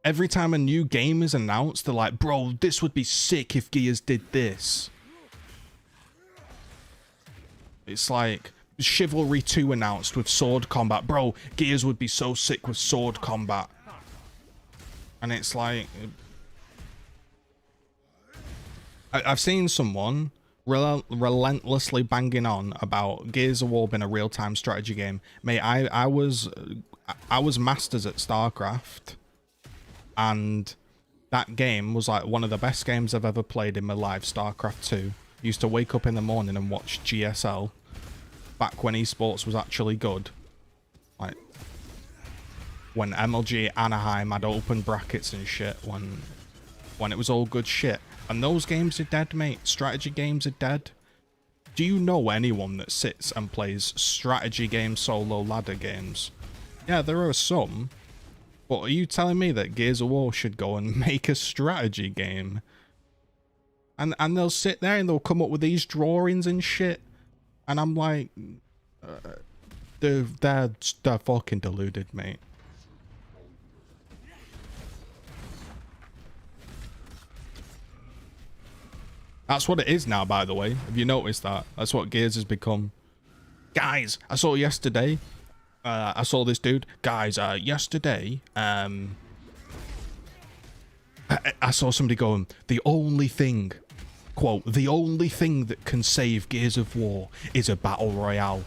every time a new game is announced, they're like, bro, this would be sick if Gears did this. It's like Chivalry 2 announced with sword combat. Bro, Gears would be so sick with sword combat. And it's like, I've seen someone relentlessly banging on about Gears of War being a real-time strategy game. Mate, I was masters at StarCraft, and that game was like one of the best games I've ever played in my life. StarCraft 2. Used to wake up in the morning and watch GSL back when esports was actually good. Like when MLG Anaheim had open brackets and shit, when it was all good shit. And those games are dead, mate. Strategy games are dead. Do you know anyone that sits and plays strategy games, solo ladder games? Yeah, there are some. But are you telling me that Gears of War should go and make a strategy game? And they'll sit there and they'll come up with these drawings and shit. And I'm like, they're fucking deluded, mate. That's what it is now, by the way. Have you noticed that? That's what Gears has become. Guys, I saw yesterday. I saw this dude. Guys, yesterday, I saw somebody going, the only thing, quote, the only thing that can save Gears of War is a battle royale.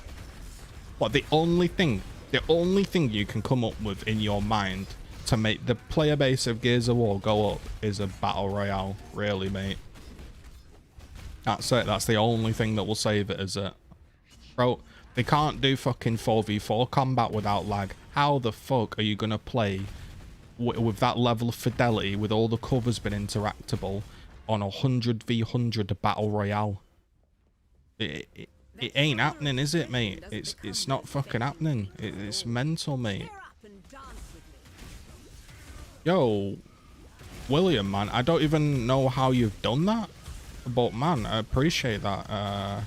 What, the only thing you can come up with in your mind to make the player base of Gears of War go up is a battle royale? Really, mate? That's it. That's the only thing that will save it, is it? Bro, they can't do fucking 4v4 combat without lag. How the fuck are you going to play with that level of fidelity, with all the covers being interactable, on a 100v100 battle royale? It ain't happening, is it, mate? It's not fucking happening. It's mental, mate. Yo, William, man, I don't even know how you've done that. But man, I appreciate that,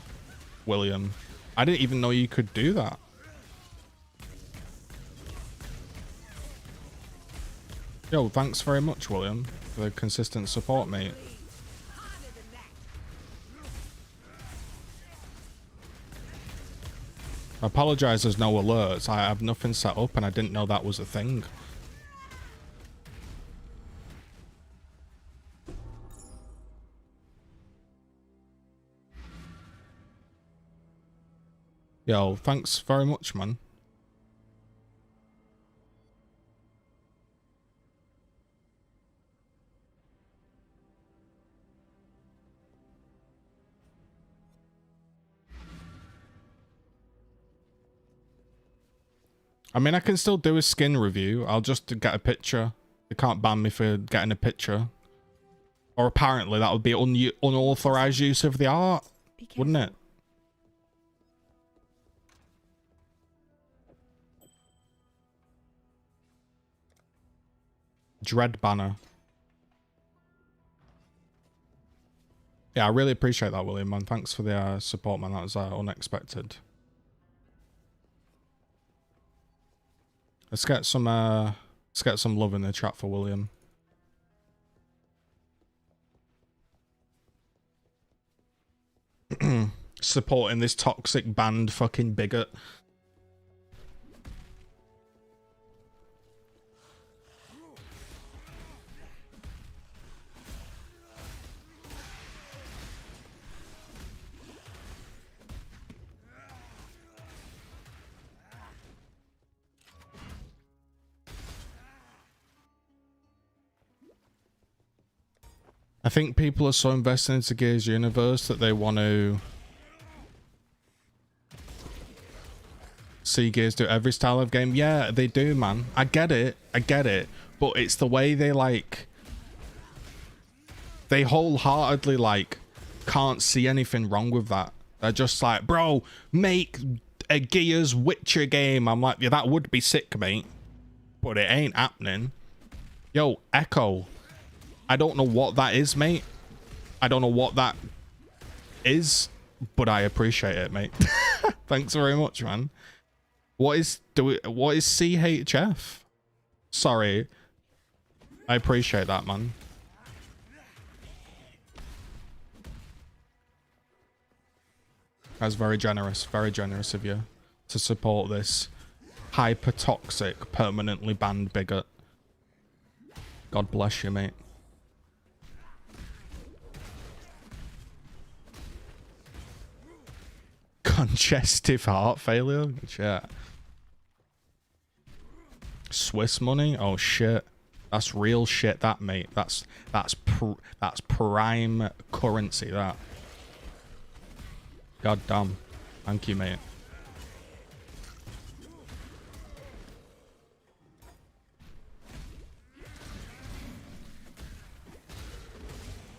William. I didn't even know you could do that. Yo, thanks very much, William, for the consistent support, mate. I apologise there's no alerts. I have nothing set up and I didn't know that was a thing. Yo, thanks very much, man. I mean, I can still do a skin review. I'll just get a picture. They can't ban me for getting a picture. Or apparently that would be unauthorized use of the art, wouldn't it? Dread banner. Yeah, I really appreciate that, William, man. Thanks for the support, man. That was unexpected. Let's get some love in the chat for William. Supporting this toxic band fucking bigot. I think people are so invested into Gears universe that they want to see Gears do every style of game. Yeah, they do, man. I get it. But it's the way they they wholeheartedly can't see anything wrong with that. They're just like, bro, make a Gears Witcher game. I'm like, yeah, that would be sick, mate. But it ain't happening. Yo, Echo. I don't know what that is, mate. I don't know what that is, but I appreciate it, mate. Thanks very much, man. What is CHF? Sorry. I appreciate that, man. That's very generous of you to support this hyper toxic, permanently banned bigot. God bless you, mate. Congestive heart failure? Shit. Swiss money? Oh shit. That's real shit, that, mate. That's prime currency, that. God damn. Thank you, mate.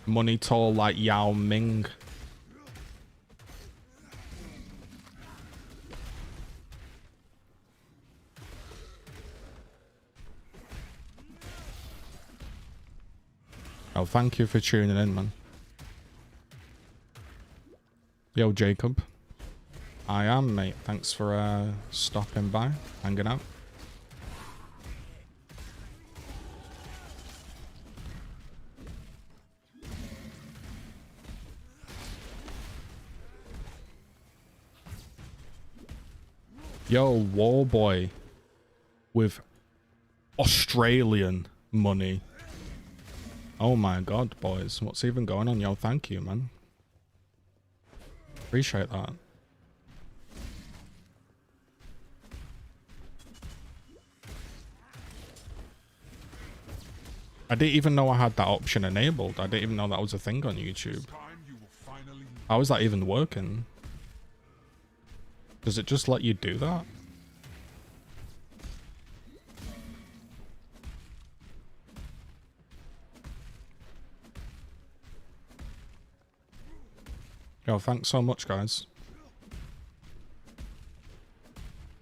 Money tall like Yao Ming. Oh, thank you for tuning in, man. Yo, Jacob. I am, mate. Thanks for stopping by, hanging out. Yo, Warboy with Australian money. Oh my god, boys. What's even going on? Yo, thank you, man. Appreciate that. I didn't even know I had that option enabled. I didn't even know that was a thing on YouTube. How is that even working? Does it just let you do that? Yo, thanks so much, guys.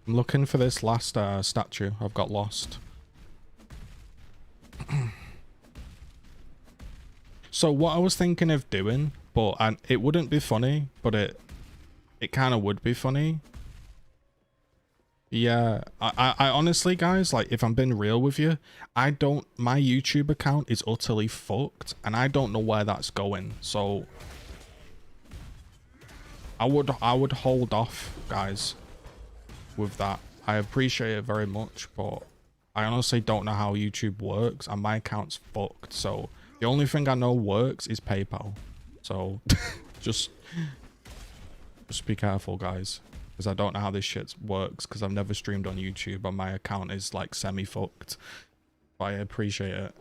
I'm looking for this last statue. I've got lost. So what I was thinking of doing, but it wouldn't be funny, but it kind of would be funny. Yeah, I honestly, guys, like, if I'm being real with you, my YouTube account is utterly fucked, and I don't know where that's going. So I would hold off, guys, with that. I appreciate it very much, but I honestly don't know how YouTube works, and my account's fucked. So the only thing I know works is PayPal. So just be careful, guys, because I don't know how this shit works, because I've never streamed on YouTube and my account is like semi-fucked. But I appreciate it.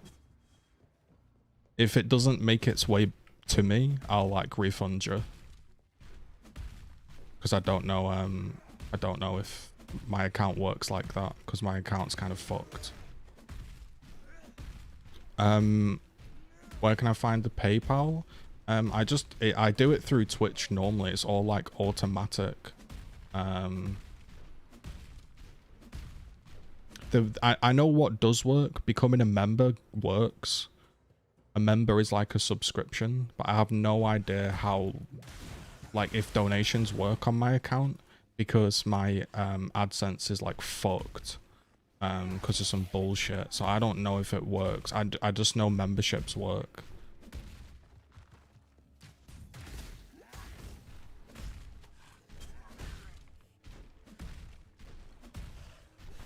If it doesn't make its way to me, I'll like refund you, because I don't know if my account works like that, because my account's kind of fucked. Where can I find the PayPal? I do it through Twitch normally. It's all like automatic. I know what does work. Becoming a member works. A member is like a subscription, but I have no idea how, like, if donations work on my account, because my AdSense is like fucked because of some bullshit. So I don't know if it works. I just know memberships work.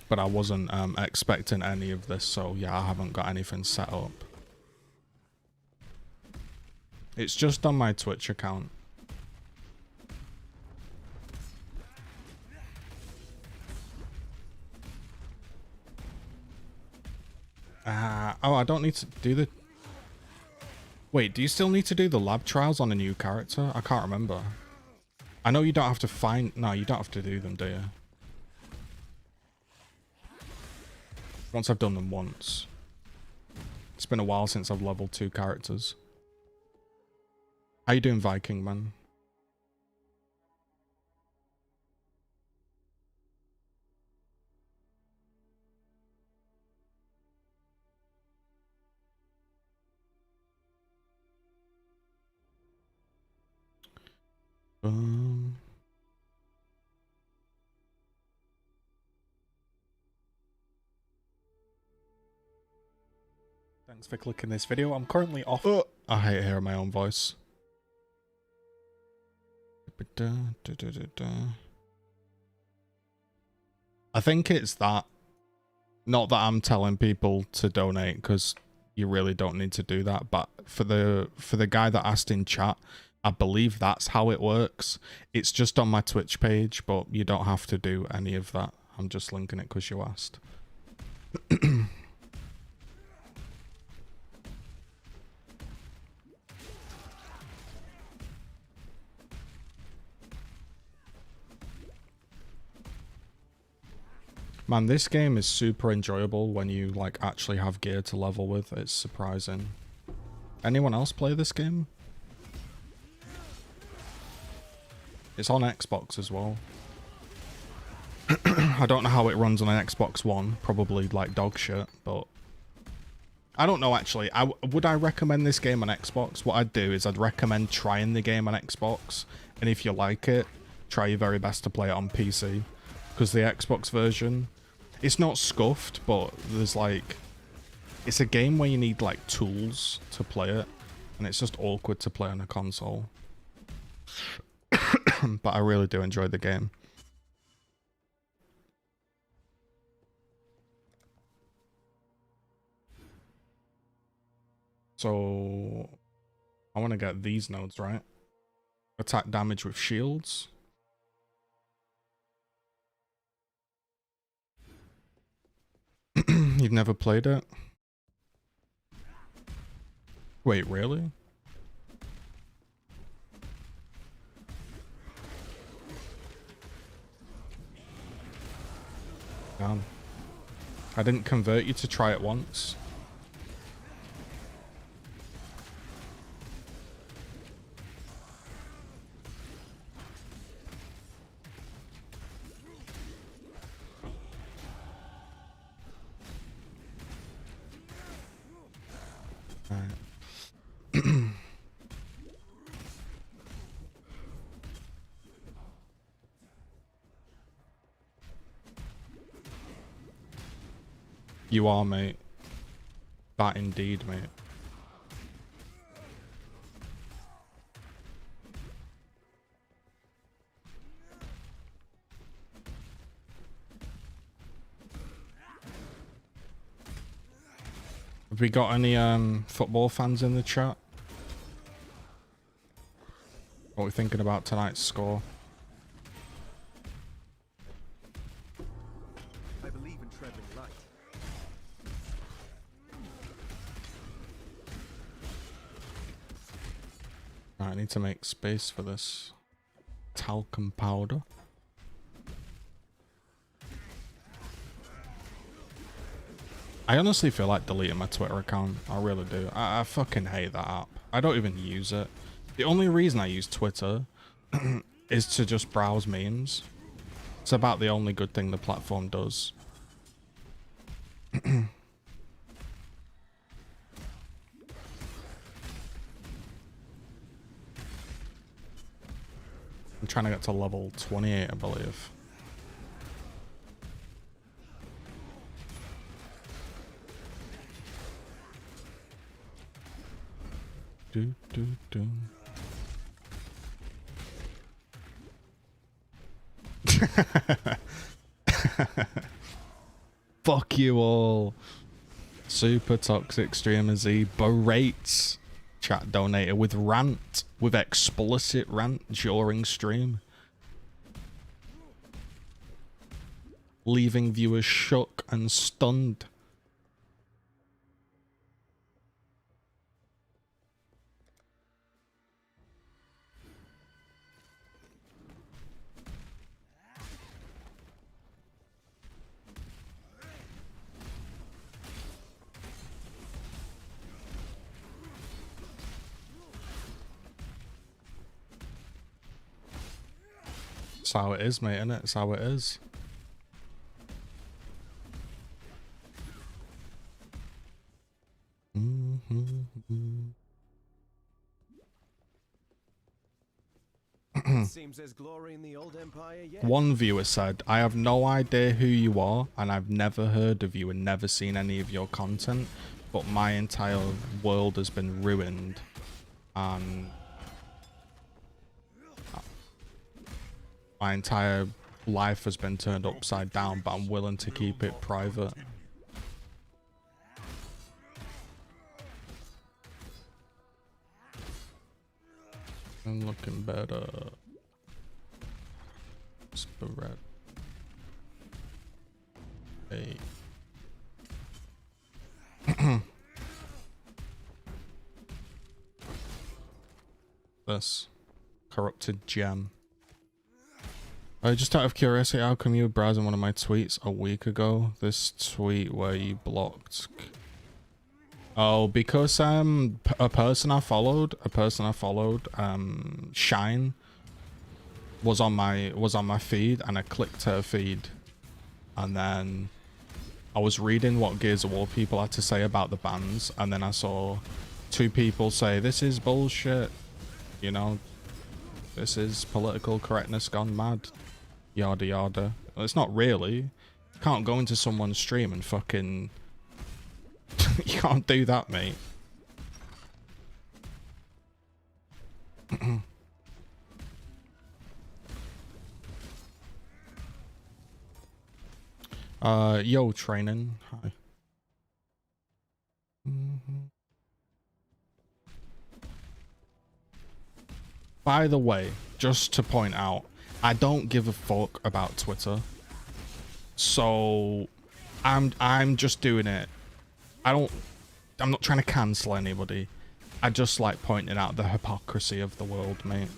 But I wasn't expecting any of this, so yeah, I haven't got anything set up. It's just on my Twitch account. Oh, I don't need to do the... Wait, do you still need to do the lab trials on a new character? I can't remember. I know you don't have to find... No, you don't have to do them, do you? Once I've done them once. It's been a while since I've leveled 2 characters. How you doing, Viking, man? Um, Thanks for clicking this video. I'm currently off. I hate hearing my own voice. I think it's that. Not that I'm telling people to donate, because you really don't need to do that. But for the guy that asked in chat, I believe that's how it works. It's just on my Twitch page, but you don't have to do any of that. I'm just linking it because you asked. Man, this game is super enjoyable when you like actually have gear to level with. It's surprising. Anyone else play this game? It's on Xbox as well. I don't know how it runs on an Xbox One. Probably like dog shit, but I don't know actually. Would I recommend this game on Xbox? What I'd do is I'd recommend trying the game on Xbox, and if you like it, try your very best to play it on PC, because the Xbox version, it's not scuffed, but there's like, it's a game where you need like tools to play it, and it's just awkward to play on a console. But I really do enjoy the game. So I want to get these nodes right. Attack damage with shields. You've never played it? Wait, really? Damn. I didn't convert you to try it once. Alright. You are, mate. That indeed, mate. Have we got any football fans in the chat? What are we thinking about tonight's score? I believe in treading light. Right, I need to make space for this talcum powder. I honestly feel like deleting my Twitter account. I really do. I fucking hate that app. I don't even use it. The only reason I use Twitter is to just browse memes. It's about the only good thing the platform does. I'm trying to get to level 28, I believe. Do, do, do. Fuck you all. Super Toxic Streamer Z berates chat donator with rant, with explicit rant during stream, leaving viewers shook and stunned. It's how it is, mate, innit? It's how it is. Seems there's glory in the old empire yet. One viewer said, I have no idea who you are, and I've never heard of you and never seen any of your content, but my entire world has been ruined, and my entire life has been turned upside down, but I'm willing to keep it private. I'm looking better. Spirit. Hey. This corrupted gem. Just out of curiosity, how come you were browsing one of my tweets a week ago? This tweet where you blocked. Oh, because a person I followed, Shine, was on my feed, and I clicked her feed, and then I was reading what Gears of War people had to say about the bans, and then I saw 2 people say this is bullshit, you know, this is political correctness gone mad, yada yada. Well, it's not really. You can't go into someone's stream and fucking you can't do that, mate. Yo, training. Hi. By the way, just to point out, I don't give a fuck about Twitter. So I'm just doing it. I'm not trying to cancel anybody. I just like pointing out the hypocrisy of the world, mate.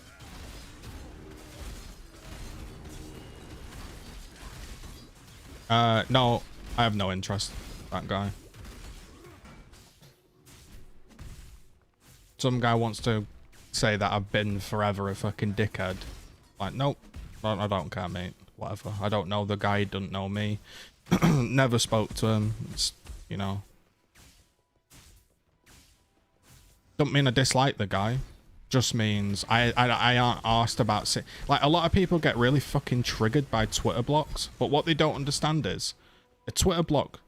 No, I have no interest in that guy. Some guy wants to say that I've been forever a fucking dickhead. Like, nope, I don't care, mate. Whatever. I don't know the guy, he doesn't know me. Never spoke to him. It's, you know. Don't mean I dislike the guy. Just means I aren't asked about like, a lot of people get really fucking triggered by Twitter blocks, but what they don't understand is a Twitter block.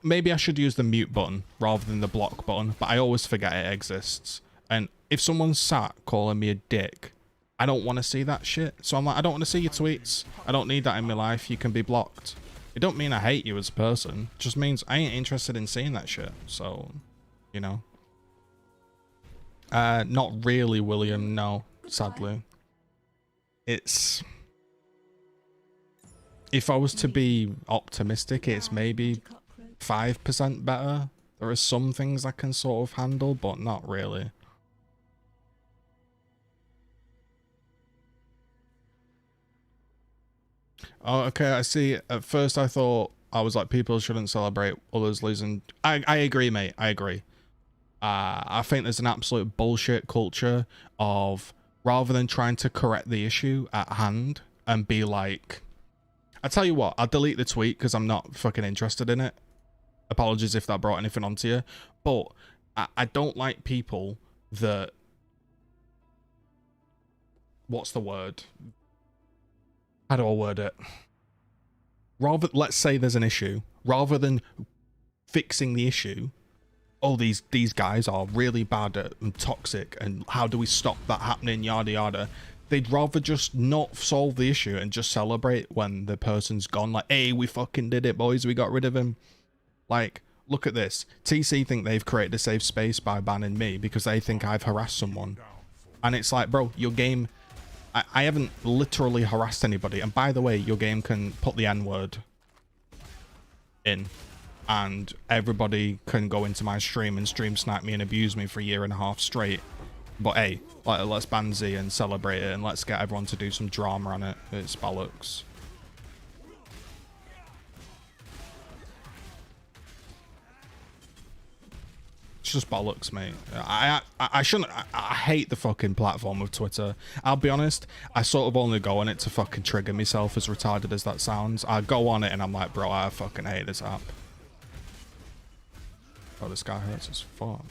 Maybe I should use the mute button rather than the block button, but I always forget it exists. And if someone's sat calling me a dick, I don't want to see that shit. So I'm like, I don't want to see your tweets. I don't need that in my life. You can be blocked. It don't mean I hate you as a person. It just means I ain't interested in seeing that shit. So, you know. Not really, William. No, sadly. It's... If I was to be optimistic, it's maybe 5% better. There are some things I can sort of handle, but not really. Oh, okay, I see. At first I thought, I was like, people shouldn't celebrate others losing. I agree, mate. I agree. I think there's an absolute bullshit culture of, rather than trying to correct the issue at hand and be like, I tell you what, I'll delete the tweet because I'm not fucking interested in it. Apologies if that brought anything onto you. But I don't like people that... What's the word? How do I word it? Rather, let's say there's an issue. Rather than fixing the issue, oh, these guys are really bad and toxic, and how do we stop that happening, yada yada. They'd rather just not solve the issue and just celebrate when the person's gone. Like, hey, we fucking did it, boys. We got rid of him. Like, look at this. TC think they've created a safe space by banning me because they think I've harassed someone. And it's like, bro, your game... I haven't literally harassed anybody. And by the way, your game can put the N-word in. And everybody can go into my stream and stream snipe me and abuse me for a year and a half straight. But hey, let's ban Z and celebrate it, and let's get everyone to do some drama on it. It's bollocks. It's just bollocks, mate. I shouldn't... I hate the fucking platform of Twitter. I'll be honest, I sort of only go on it to fucking trigger myself, as retarded as that sounds. I go on it and I'm like, bro, I fucking hate this app. Oh, this guy hurts as fuck.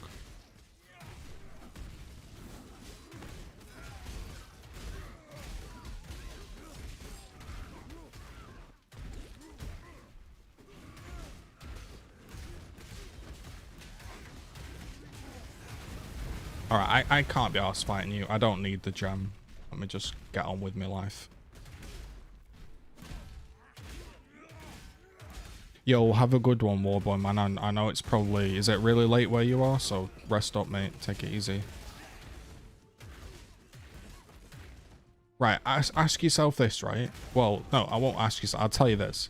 Alright, I can't be arsed fighting you. I don't need the gem. Let me just get on with my life. Yo, have a good one, Warboy, man. I know it's probably... Is it really late where you are? So rest up, mate. Take it easy. Right, ask yourself this, right? Well, no, I won't ask you. I'll tell you this.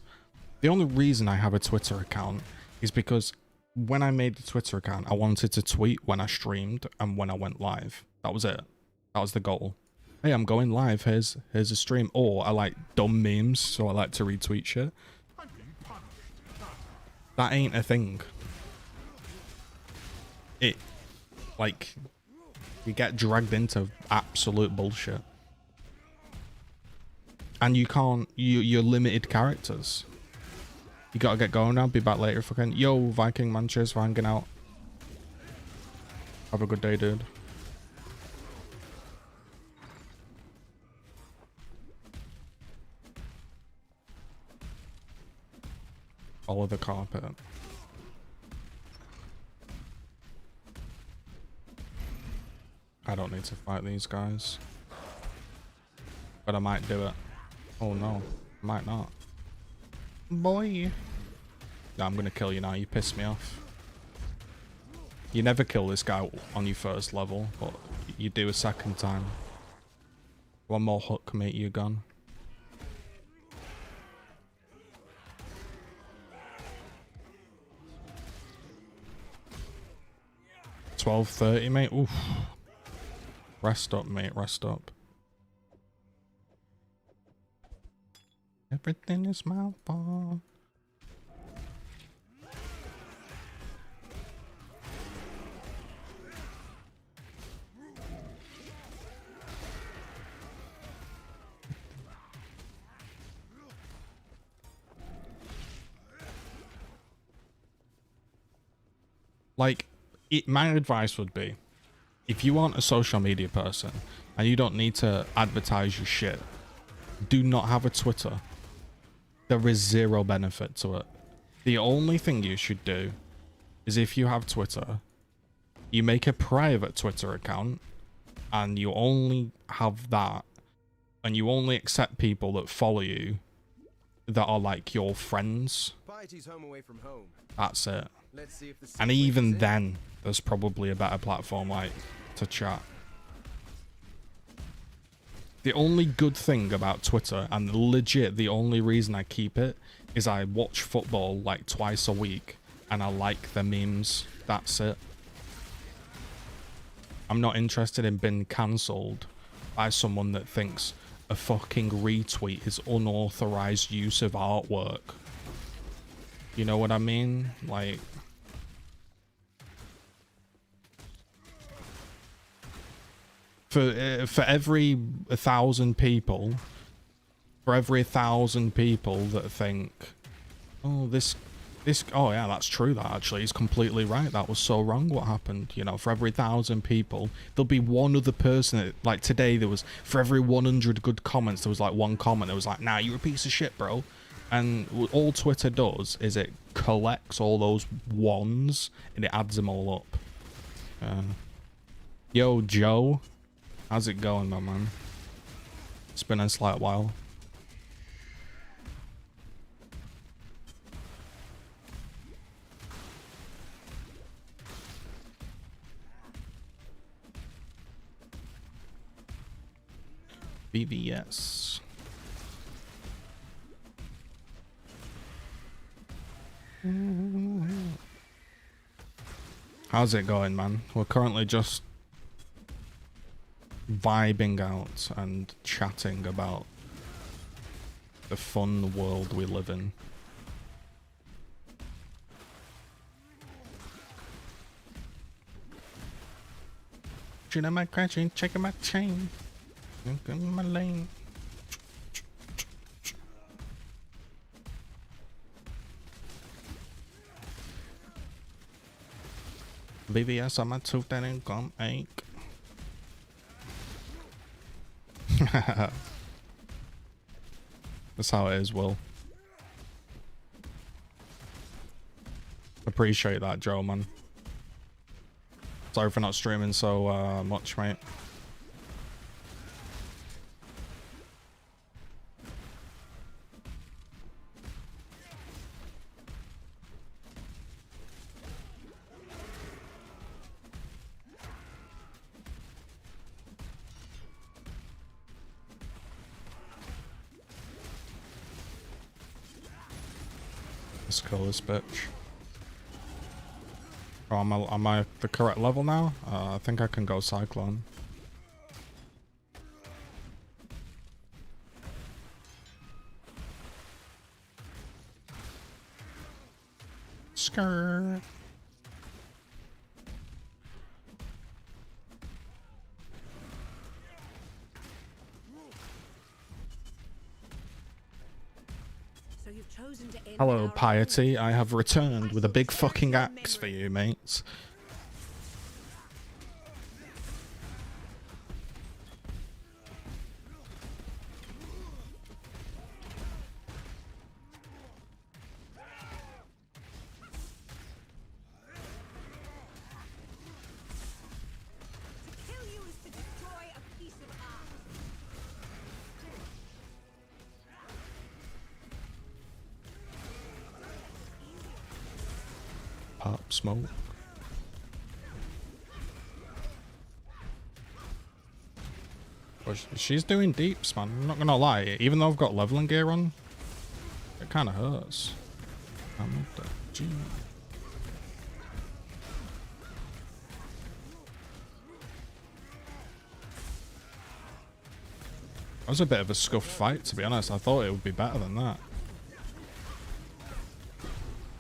The only reason I have a Twitter account is because when I made the Twitter account, I wanted to tweet when I streamed and when I went live. That was it. That was the goal. Hey, I'm going live. Here's a stream. Or I like dumb memes, so I like to retweet shit. That ain't a thing. Like, you get dragged into absolute bullshit. And you can't, you're limited characters. You gotta get going now. Be back later if I can. Yo, Viking man, cheers for hanging out. Have a good day, dude. Follow the carpet. I don't need to fight these guys. But I might do it. Oh no, might not. Boy. No, I'm gonna kill you now. You pissed me off. You never kill this guy on your first level, but you do a second time. One more hook, mate, you're gone. $12.30, mate. Oof. Rest up, mate. Rest up. Everything is my fault. Like, my advice would be, if you aren't a social media person and you don't need to advertise your shit, do not have a Twitter. There is zero benefit to it. The only thing you should do is, if you have Twitter, you make a private Twitter account and you only have that, and you only accept people that follow you that are like your friends. Piety's home away from home. That's it. Let's see if the And sequence even is in. then, there's probably a better platform like to chat. The only good thing about Twitter, and legit the only reason I keep it, is I watch football like twice a week and I like the memes. That's it. I'm not interested in being cancelled by someone that thinks a fucking retweet is unauthorized use of artwork. You know what I mean? Like, for every 1,000 people, that think, oh, oh yeah, that's true, that actually is completely right, that was so wrong what happened, you know, for every 1,000 people, there'll be one other person that, like today, there was, for every 100 good comments, there was like one comment that was like, nah, you're a piece of shit, bro. And all Twitter does is it collects all those ones and it adds them all up. Yo, Joe. How's it going, my man? It's been a slight while. BVS. How's it going, man? We're currently just vibing out and chatting about the fun world we live in. Checking my crashing, checking my chain, in my lane. BVS on my tooth that ain't gum ache. That's how it is, Will. Appreciate that, Joe, man. Sorry for not streaming so much, mate. Let's kill this bitch. Oh, am I at the correct level now? I think I can go Cyclone. Skrrr. So you've chosen to end Hello, our Piety. I have returned with a big fucking axe for you, mates. kill you is to destroy a piece of art. Pop smoke. Well, she's doing deeps, man. I'm not gonna lie. Even though I've got leveling gear on, it kind of hurts. I'm the G. That was a bit of a scuffed fight, to be honest. I thought it would be better than that.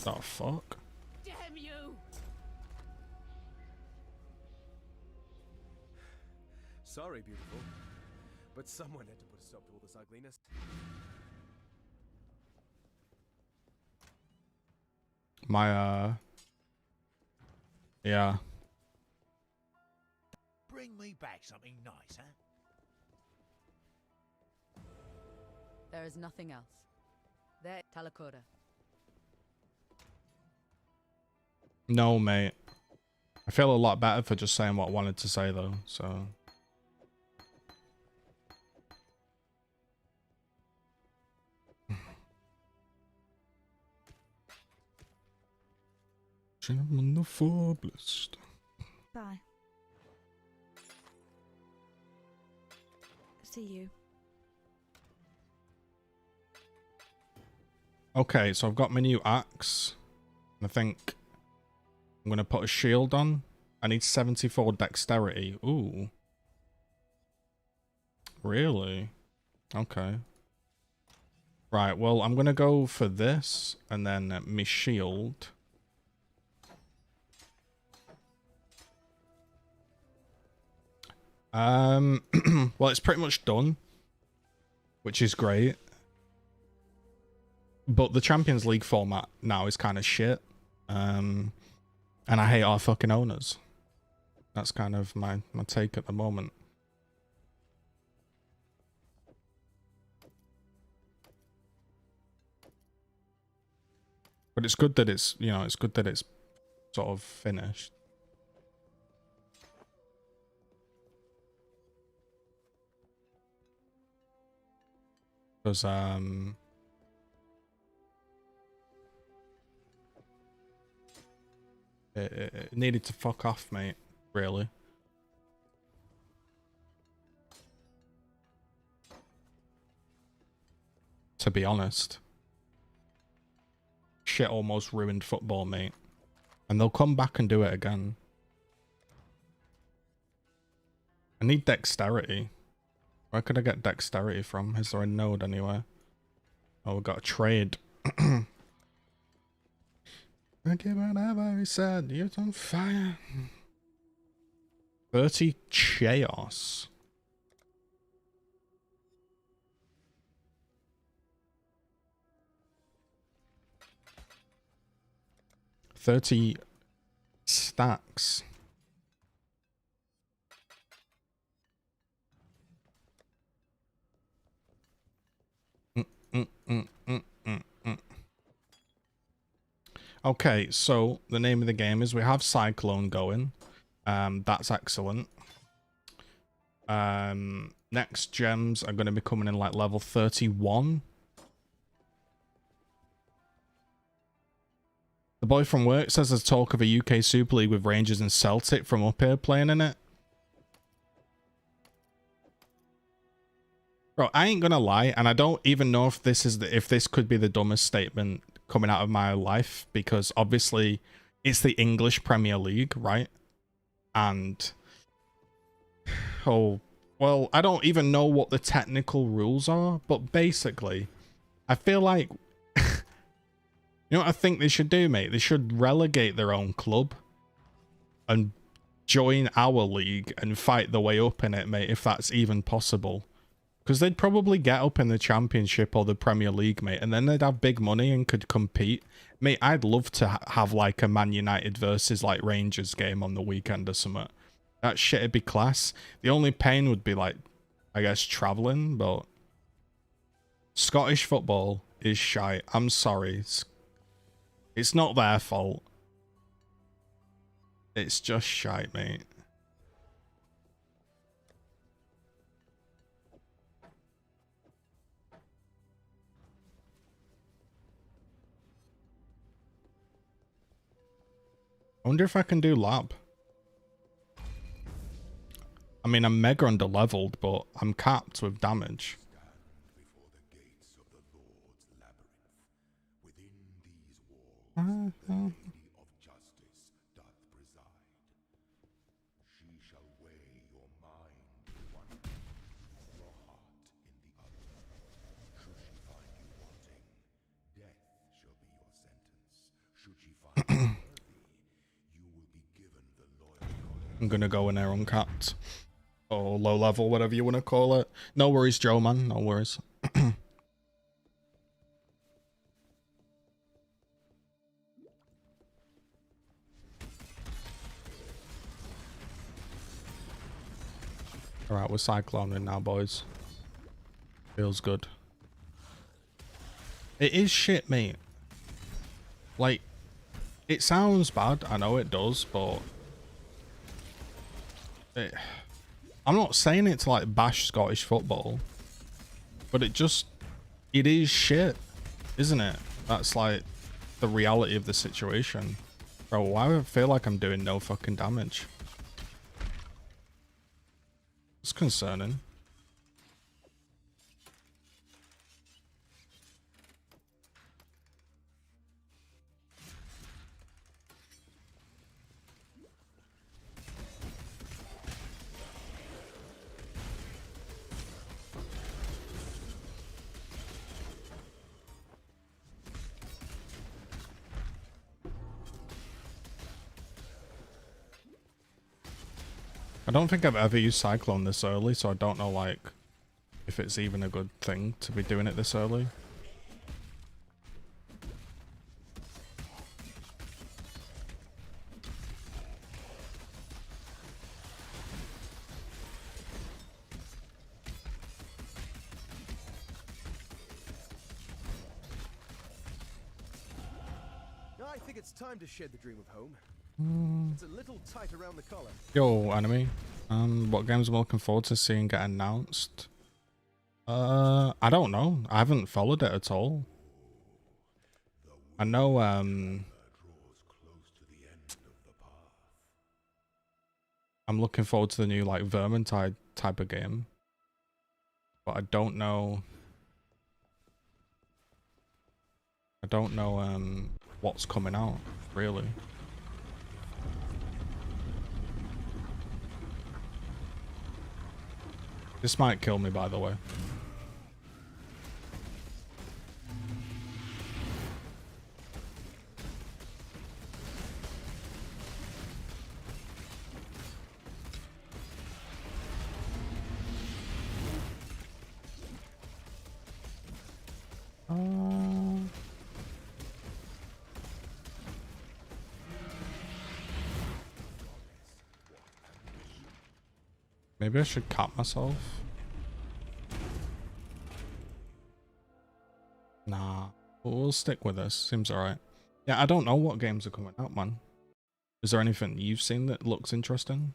Oh, fuck. Damn you! Sorry, beautiful. But someone had to put a stop to all this ugliness. My, yeah. Bring me back something nice, huh? There is nothing else. There, Talakura. No, mate. I feel a lot better for just saying what I wanted to say, though, so... Gentlemen, the Forblest. Bye. See you. Okay, so I've got my new axe. I think I'm going to put a shield on. I need 74 dexterity. Ooh. Really? Okay. Right, well, I'm going to go for this and then my shield. Well, it's pretty much done, which is great. But the Champions League format now is kind of shit. And I hate our fucking owners. That's kind of my take at the moment. But it's good that it's, you know, it's good that it's sort of finished. Because, it needed to fuck off, mate, really. To be honest. Shit almost ruined football, mate. And they'll come back and do it again. I need dexterity. Where could I get dexterity from? Is there a node anywhere? Oh, we've got a trade. Thank you, whatever he said. You're on fire. 30 chaos. $30 stacks. Okay, so the name of the game is we have Cyclone going. That's excellent. Next gems are going to be coming in like level 31. The boy from work says there's talk of a UK Super League with Rangers and Celtic from up here playing in it. Bro, I ain't gonna lie, and I don't even know if this could be the dumbest statement coming out of my life, because obviously it's the English Premier League, right? And oh, well, I don't even know what the technical rules are, but basically, I feel like you know what I think they should do, mate? They should relegate their own club and join our league and fight the way up in it, mate, if that's even possible. Because they'd probably get up in the Championship or the Premier League, mate, and then they'd have big money and could compete. Mate, I'd love to have like a Man United versus like Rangers game on the weekend or something. That shit'd be class. The only pain would be like, I guess, travelling, but Scottish football is shite. I'm sorry. It's not their fault. It's just shite, mate. I wonder if I can do lab. I mean, I'm mega under-leveled, but I'm capped with damage. Before the gates of the Lord's labyrinth, within these walls, the Lady of Justice doth preside. She shall weigh your mind in one hand, your heart in the other. Should she find you wanting, death shall be your sentence. Should she find you worthy, you will be given the loyal collar. I'm gonna go in there uncapped. Or low level, whatever you want to call it. No worries, Joe, man. No worries. Alright, we're cycloning now, boys. Feels good. It is shit, mate. Like, it sounds bad. I know it does, but I'm not saying it to like bash Scottish football, but it is shit, isn't it? That's like the reality of the situation. Bro, why do I feel like I'm doing no fucking damage? It's concerning. I don't think I've ever used Cyclone this early, so I don't know, like, if it's even a good thing to be doing it this early. I think it's time to shed the dream of home. It's a little tight around the collar. Yo, enemy. What games am I looking forward to seeing get announced? I don't know. I haven't followed it at all. I know, I'm looking forward to the new, like, Vermintide type of game. But I don't know, what's coming out, really. This might kill me, by the way. Maybe I should cap myself. Nah, we'll stick with this. Seems alright. Yeah, I don't know what games are coming out, man. Is there anything you've seen that looks interesting?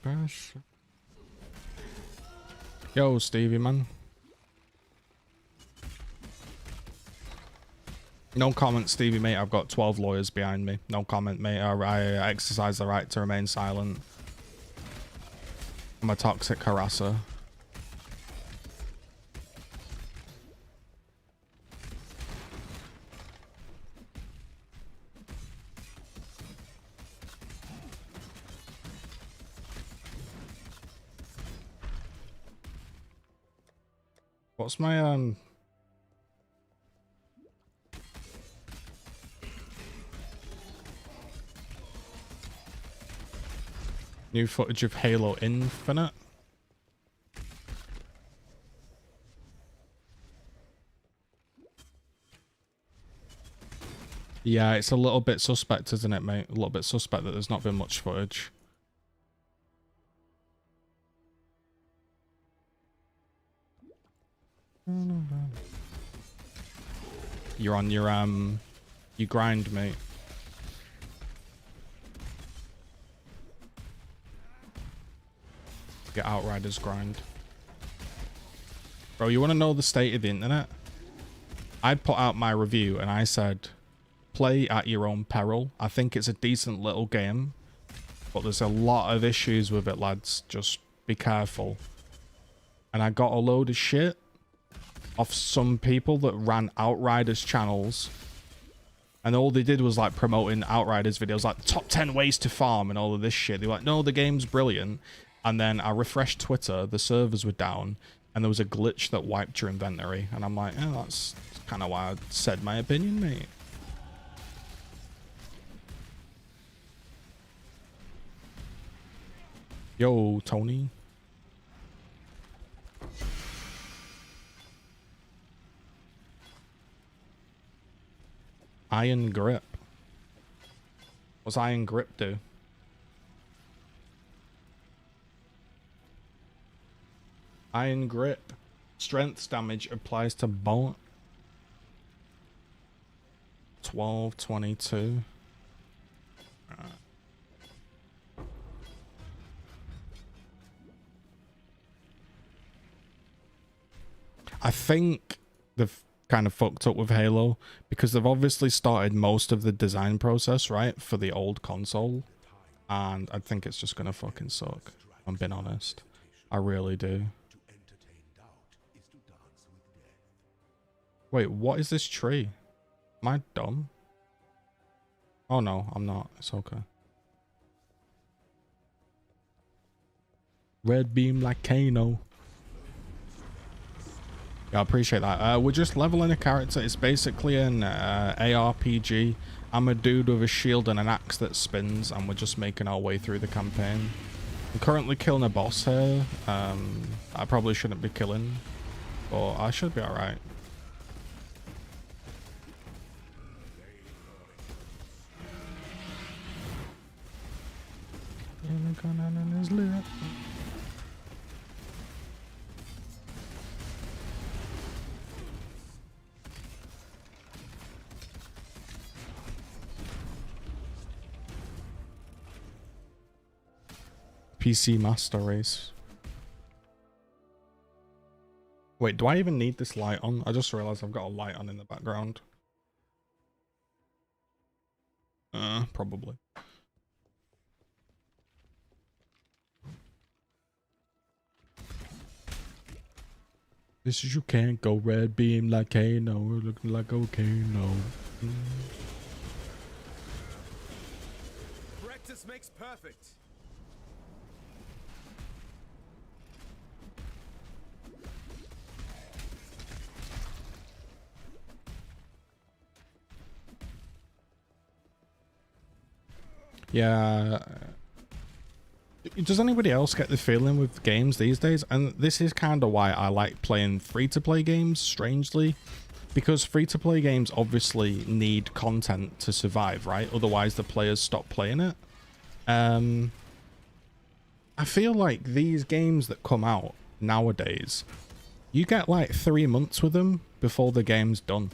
Gosh. Yo, Stevie, man. No comment, Stevie, mate. I've got 12 lawyers behind me. No comment, mate. I exercise the right to remain silent. I'm a toxic harasser. What's my new footage of Halo Infinite? Yeah, it's a little bit suspect, isn't it, mate? A little bit suspect that there's not been much footage. You're on your you grind, mate. Get Outriders grind. Bro, you want to know the state of the internet? I put out my review and I said, play at your own peril. I think it's a decent little game, but there's a lot of issues with it, lads. Just be careful. And I got a load of shit off some people that ran Outriders channels, and all they did was like promoting Outriders videos, like top 10 ways to farm and all of this shit. They were like, no, the game's brilliant. And then I refreshed Twitter, the servers were down, and there was a glitch that wiped your inventory. And I'm like, oh, that's kind of why I said my opinion, mate. Yo, Tony. Iron Grip. What's Iron Grip do? Iron Grip. Strength damage applies to bolt. 1222. I think they've kind of fucked up with Halo because they've obviously started most of the design process, right, for the old console. And I think it's just gonna fucking suck. I'm being honest. I really do. Wait, what is this tree? Am I dumb? Oh no, I'm not. It's okay. Red beam like Kano. Yeah, I appreciate that. We're just leveling a character. It's basically an ARPG. I'm a dude with a shield and an axe that spins, and we're just making our way through the campaign. I'm currently killing a boss here. I probably shouldn't be killing, but I should be alright. PC Master Race. Wait, do I even need this light on? I just realized I've got a light on in the background. Probably. This is you can't go red beam like Kano, looking like Kano. Practice makes perfect. Yeah. Does anybody else get the feeling with games these days? And this is kind of why I like playing free-to-play games, strangely. Because free-to-play games obviously need content to survive, right? Otherwise the players stop playing it. I feel like these games that come out nowadays, you get like 3 months with them before the game's done.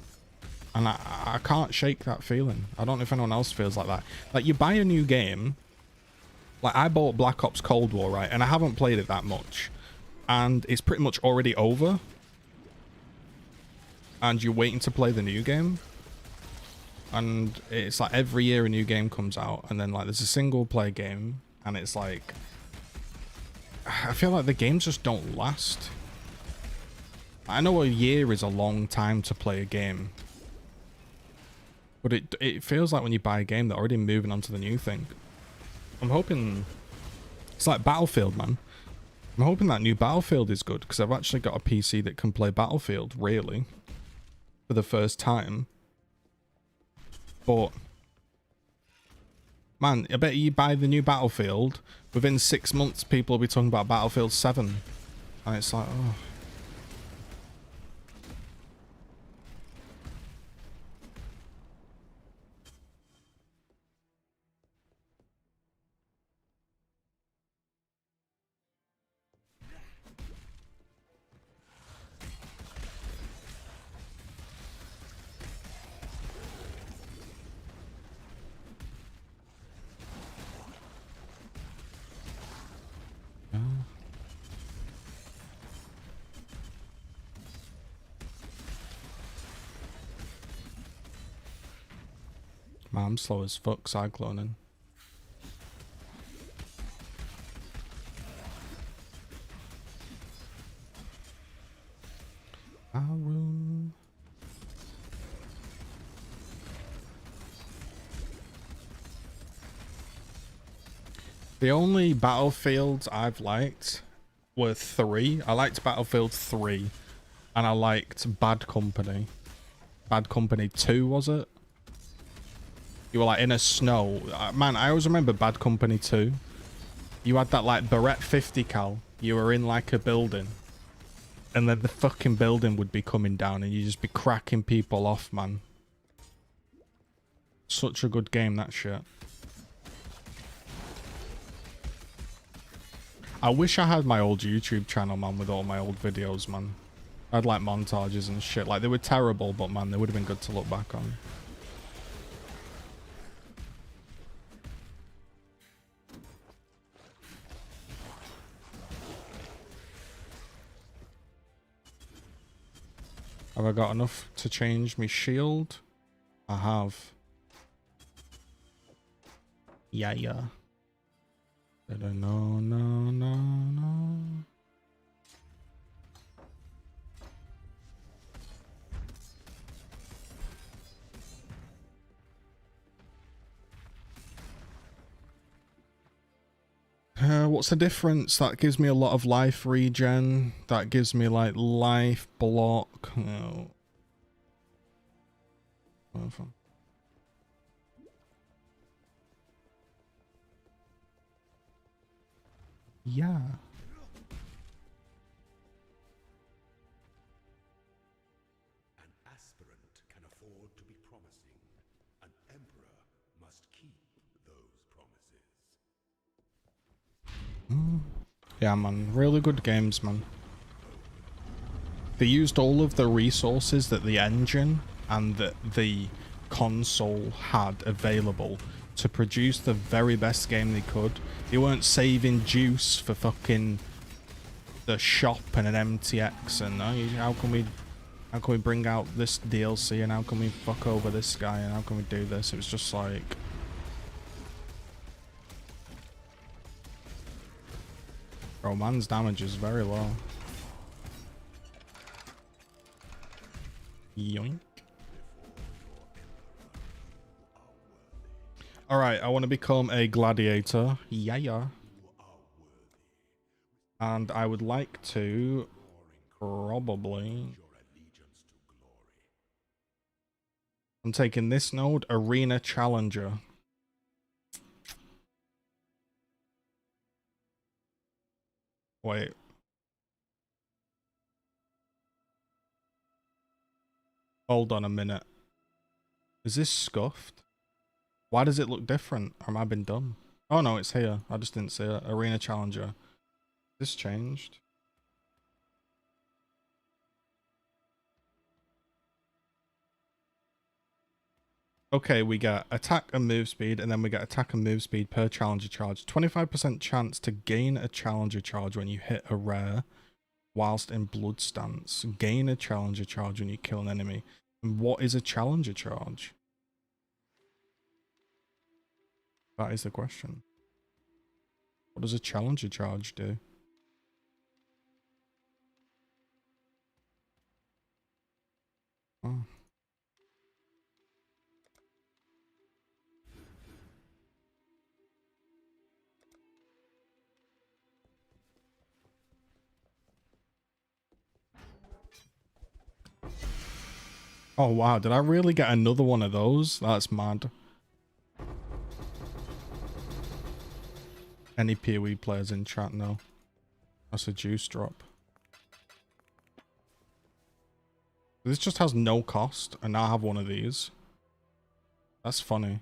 And I can't shake that feeling. I don't know if anyone else feels like that. Like, you buy a new game. Like, I bought Black Ops Cold War, right? And I haven't played it that much. And it's pretty much already over. And you're waiting to play the new game. And it's like every year a new game comes out. And then, like, there's a single player game. And it's like... I feel like the games just don't last. I know a year is a long time to play a game. But it feels like when you buy a game, they're already moving on to the new thing. I'm hoping... It's like Battlefield, man. I'm hoping that new Battlefield is good, because I've actually got a PC that can play Battlefield, really. For the first time. But... Man, I bet you buy the new Battlefield, within 6 months people will be talking about Battlefield 7. And it's like, oh... Man, I'm slow as fuck cycloning. The only Battlefields I've liked were 3. I liked Battlefield 3. And I liked Bad Company. Bad Company 2, was it? You were like in a snow. Man, I always remember Bad Company 2. You had that like Barrett 50 cal. You were in like a building. And then the fucking building would be coming down and you'd just be cracking people off, man. Such a good game, that shit. I wish I had my old YouTube channel, man, with all my old videos, man. I had like montages and shit. Like, they were terrible, but man, they would have been good to look back on. Have I got enough to change my shield? I have. Yeah. No. What's the difference? That gives me a lot of life regen. That gives me like life block. No. Yeah. An aspirant can afford to be promising. An emperor must keep those promises. Yeah, man. Really good games, man. They used all of the resources that the engine and that the console had available to produce the very best game they could. They weren't saving juice for fucking the shop and an MTX and how can we bring out this DLC and how can we fuck over this guy and how can we do this? It was just like... Bro, man's damage is very low. Yoink. Alright, I want to become a gladiator. Yeah. And I would like to probably... I'm taking this node, Arena Challenger. Wait. Hold on a minute. Is this scuffed? Why does it look different? Or am I been done? Oh no, it's here. I just didn't see it. Arena Challenger. This changed. Okay, we get attack and move speed, and then we get attack and move speed per challenger charge. 25% chance to gain a challenger charge when you hit a rare whilst in blood stance. Gain a challenger charge when you kill an enemy. And what is a challenger charge? That is the question. What does a challenger charge do? Oh. Oh wow, did I really get another one of those? That's mad. Any PoE players in chat now? That's a juice drop. This just has no cost, and now I have one of these. That's funny.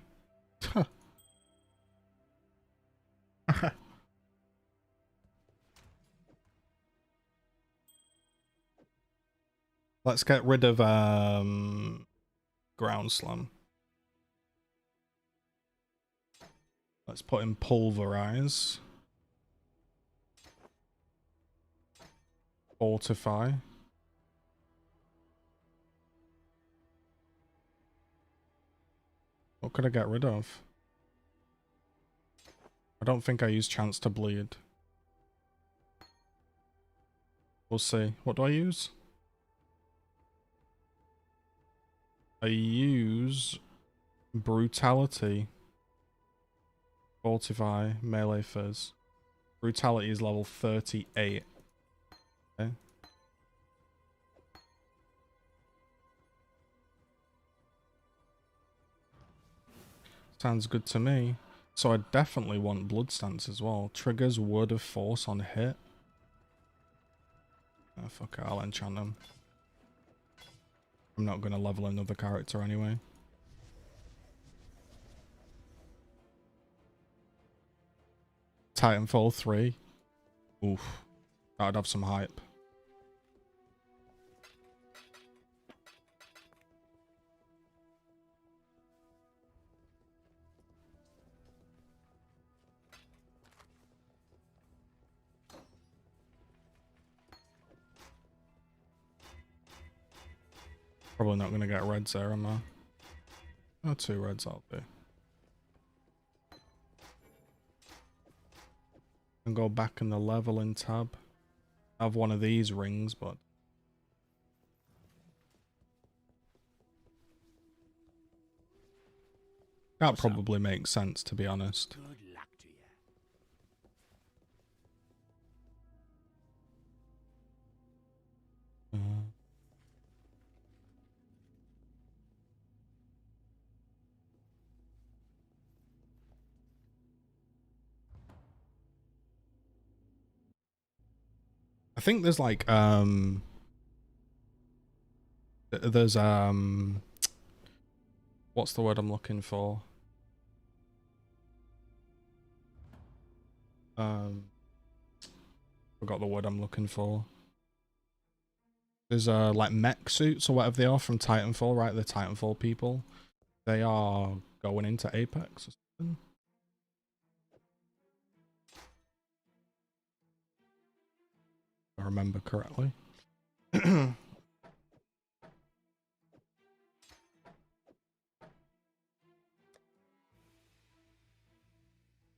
Let's get rid of ground slam. Let's put in pulverize. Fortify. What could I get rid of? I don't think I use chance to bleed. We'll see. What do I use? I use brutality. Fortify, melee fizz. Brutality is level 38. Okay. Sounds good to me. So I definitely want blood stance as well. Triggers word of force on hit. Oh, fuck it, I'll enchant them. I'm not going to level another character anyway. Titanfall 3. Oof. That'd have some hype. Probably not going to get reds there, am I? Oh, 2 reds I'll do. And go back in the leveling tab. I have one of these rings, but that probably makes sense, to be honest. Good luck to you. I think there's like there's what's the word I'm looking for? Forgot the word I'm looking for. There's like mech suits or whatever they are from Titanfall, right? The Titanfall people. They are going into Apex or something. If I remember correctly.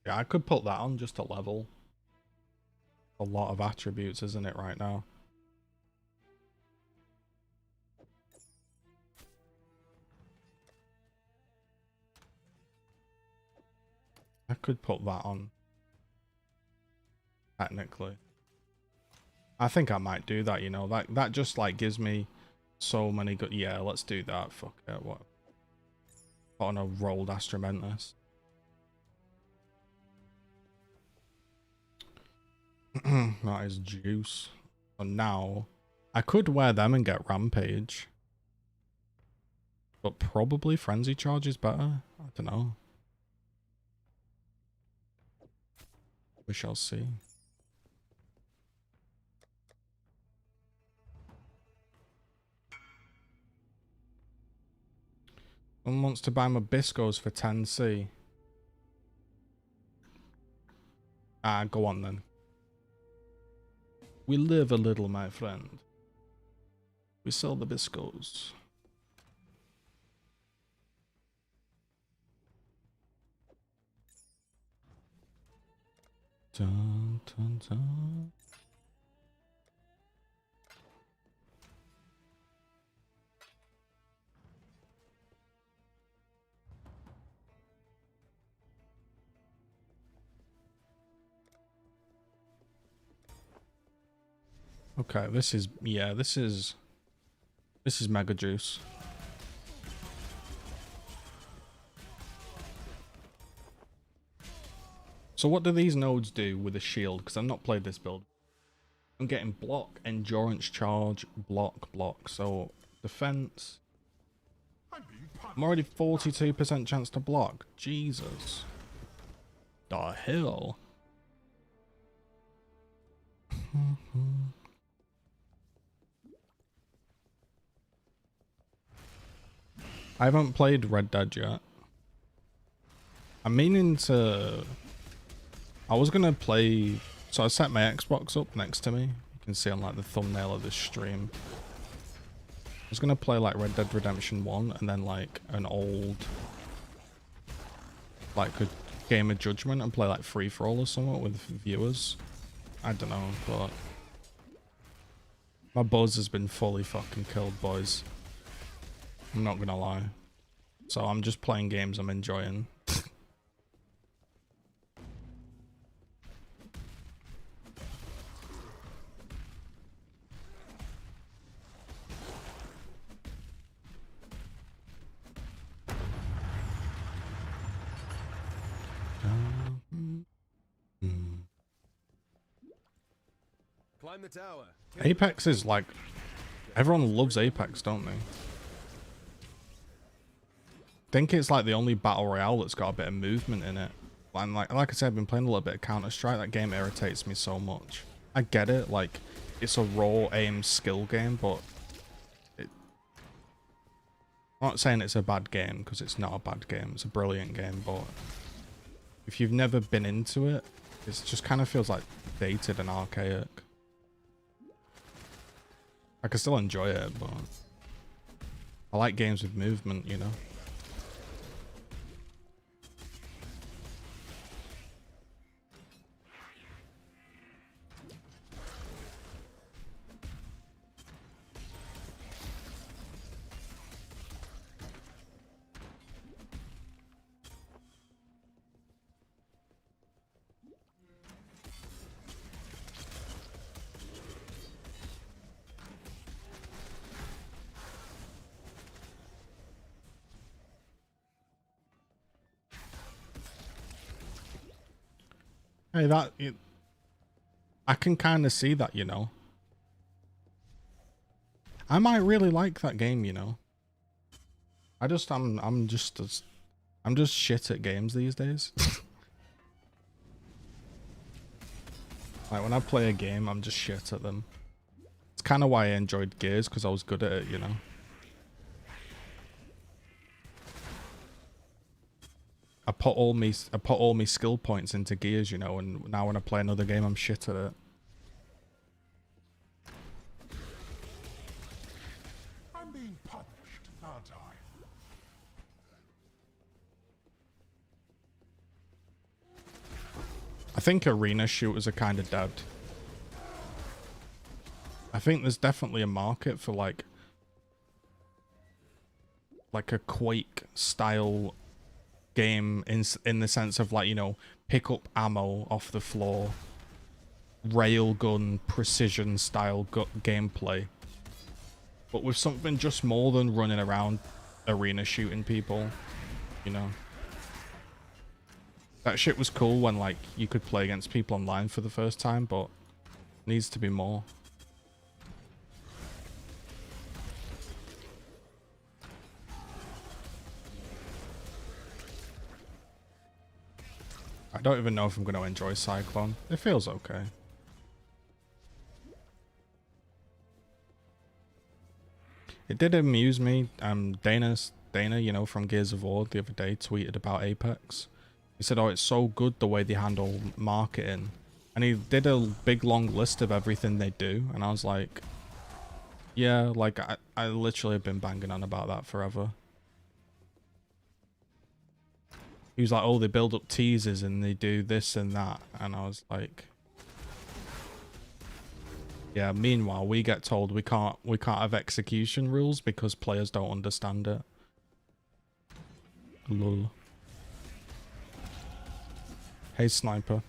Yeah, I could put that on just to level. A lot of attributes, isn't it, right now? I could put that on. Technically. I think I might do that, you know. That just like gives me so many good. Yeah, let's do that. Fuck it. What? Put on a rolled Astramentus. That is juice. And now, I could wear them and get Rampage. But probably Frenzy Charge is better. I don't know. We shall see. Someone wants to buy my Biscos for 10C. Ah, go on then. We live a little, my friend. We sell the Biscos. Dun, dun, dun. Okay, this is mega juice. So what do these nodes do with a shield? Because I've not played this build. I'm getting block, endurance charge, block, block. So defense. I'm already 42% chance to block. Jesus. The hell. I haven't played Red Dead yet. I'm meaning to... I was gonna play... So I set my Xbox up next to me. You can see on like the thumbnail of this stream. I was gonna play like Red Dead Redemption 1 and then like an old... like a Game of Judgment and play like free-for-all or something with viewers. I don't know, but... my buzz has been fully fucking killed, boys. I'm not gonna lie. So I'm just playing games I'm enjoying. Climb the tower. Apex is like... everyone loves Apex, don't they? I think it's like the only battle royale that's got a bit of movement in it. And like I said, I've been playing a little bit of Counter-Strike. That game irritates me so much. I get it, like it's a raw aim skill game, but I'm not saying it's a bad game because it's not a bad game. It's a brilliant game, but if you've never been into it, it just kind of feels like dated and archaic. I can still enjoy it, but I like games with movement, you know. Hey, I can kind of see that, you know. I might really like that game, you know. I'm just shit at games these days. Like when I play a game, I'm just shit at them. It's kind of why I enjoyed Gears, because I was good at it, you know. I put all me skill points into Gears, you know, and now when I play another game, I'm shit at it. I'm being punished, aren't I? I think arena shooters are kind of dead. I think there's definitely a market for like a Quake style game in the sense of like, you know, pick up ammo off the floor, railgun precision style gameplay, but with something just more than running around arena shooting people, you know. That shit was cool when like you could play against people online for the first time, but Needs to be more. I don't even know if I'm going to enjoy Cyclone. It feels okay. It did amuse me. Dana, you know, from Gears of War the other day tweeted about Apex. He said, oh, it's so good the way they handle marketing. And he did a big long list of everything they do. And I was like, yeah, like I literally have been banging on about that forever. He was like, oh, they build up teasers and they do this and that. And I was like, yeah, meanwhile, we get told we can't have execution rules because players don't understand it. Lol. Hey, Sniper.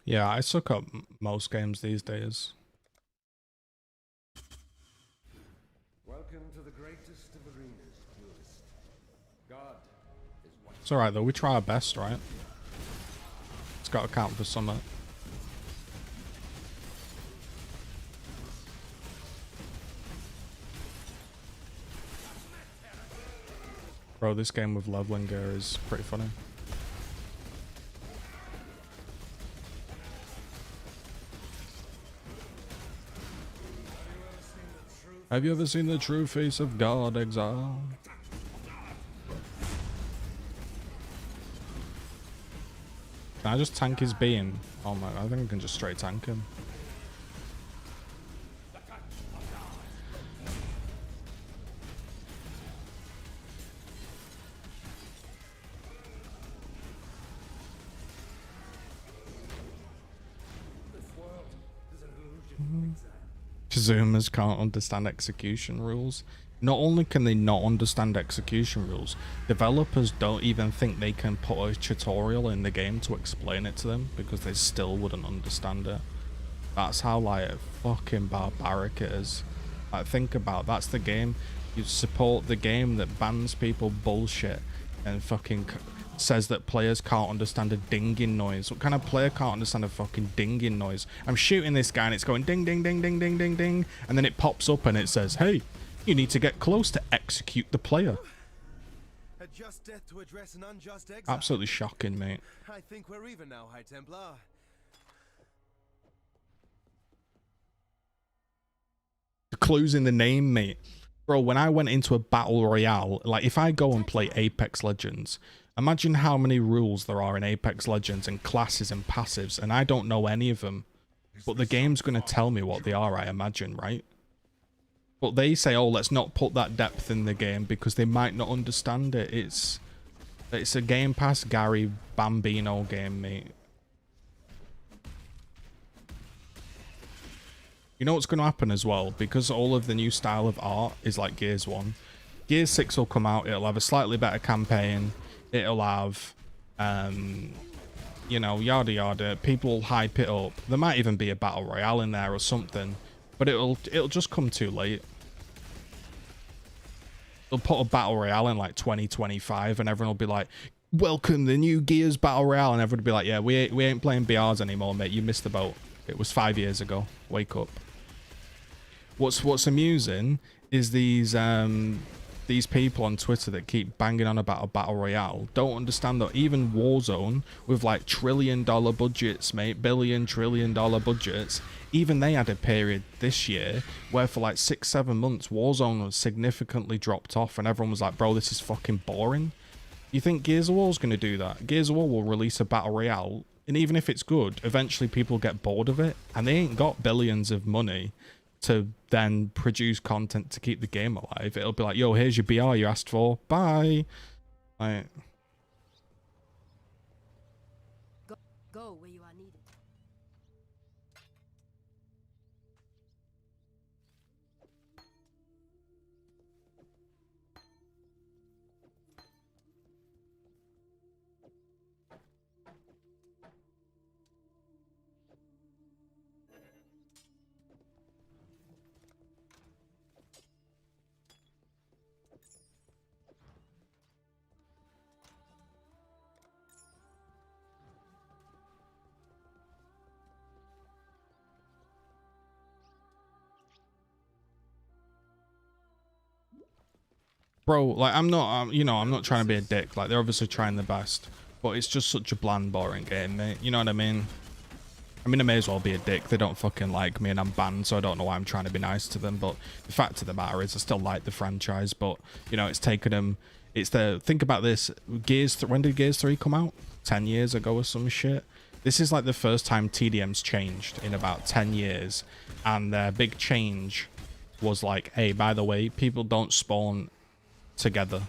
Yeah, I suck up most games these days. Welcome to the greatest of arenas, duelist. God is one. It's alright though, we try our best, right? It's got to count for something. Bro, this game with leveling gear is pretty funny. Have you ever seen the true face of God, Exile? Can I just tank his beam? Oh my, I think I can just straight tank him. Kazoomas can't understand execution rules. Not only can they not understand execution rules, developers don't even think they can put a tutorial in the game to explain it to them because they still wouldn't understand it. That's how like fucking barbaric it is. Like think about, that's the game. You support the game that bans people bullshit and fucking says that players can't understand a dinging noise. What kind of player can't understand a fucking dinging noise? I'm shooting this guy and it's going ding ding ding ding ding ding ding, and then it pops up and it says, hey, you need to get close to execute the player. A just death to address an unjust exile. Absolutely shocking, mate. I think we're even now, High Templar. The clue's in the name, mate. Bro, when I went into a battle royale, like if I go and play Apex Legends, imagine how many rules there are in Apex Legends and classes and passives, and I don't know any of them. But the game's going to tell me what they are, I imagine, right? But they say, oh, let's not put that depth in the game because they might not understand it. It's a Game Pass Gary Bambino game, mate. You know what's going to happen as well? Because all of the new style of art is like Gears 1. Gears 6 will come out. It'll have a slightly better campaign. It'll have, you know, yada yada. People will hype it up. There might even be a battle royale in there or something. But it'll just come too late. They'll put a battle royale in like 2025 and everyone will be like, welcome the new Gears battle royale. And everyone will be like, yeah, we ain't playing BRs anymore, mate. You missed the boat. It was 5 years ago. Wake up. What's amusing is these people on Twitter that keep banging on about a battle royale don't understand that even Warzone with like $1 trillion budgets, mate, $1 trillion budgets, even they had a period this year where for like 6-7 months Warzone was significantly dropped off and everyone was like, bro, this is fucking boring. You think Gears of War is going to do that? Gears of War will release a battle royale, and even if it's good, eventually people get bored of it, and they ain't got billions of money to then produce content to keep the game alive. It'll be like, yo, here's your BR you asked for. Bye. Like, Go where you are needed. Bro, like, I'm not, you know, I'm not trying to be a dick. Like, they're obviously trying their best. But it's just such a bland, boring game, mate. You know what I mean? I mean, I may as well be a dick. They don't fucking like me and I'm banned, so I don't know why I'm trying to be nice to them. But the fact of the matter is I still like the franchise. But, you know, it's taken them... It's the... Think about this. When did Gears 3 come out? 10 years ago or some shit? This is like the first time TDM's changed in about 10 years. And their big change was like, hey, by the way, people don't spawn together.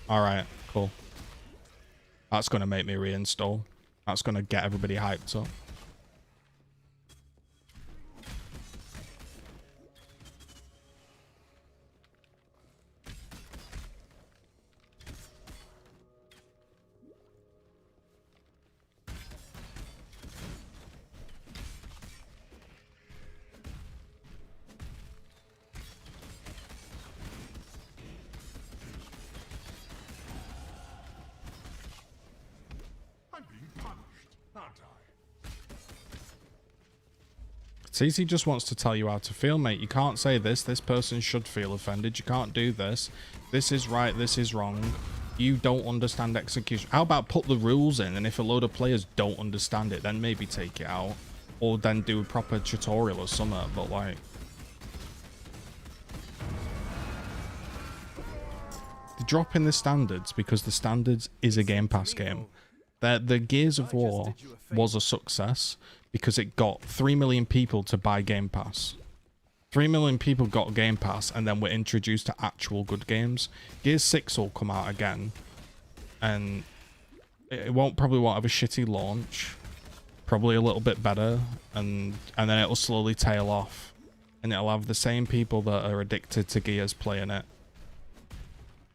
Alright, cool. That's going to make me reinstall. That's going to get everybody hyped up. I'm being punished, aren't I? Tizzy just wants to tell you how to feel, mate. You can't say this. This person should feel offended. You can't do this. This is right. This is wrong. You don't understand execution. How about put the rules in, and if a load of players don't understand it, then maybe take it out. Or then do a proper tutorial or something, but like... They're dropping the standards because the standards is a Game Pass game. The Gears of War was a success because it got 3 million people to buy Game Pass. 3 million people got Game Pass and then were introduced to actual good games. Gears 6 will come out again and it probably won't have a shitty launch. Probably a little bit better and then it'll slowly tail off. And it'll have the same people that are addicted to Gears playing it.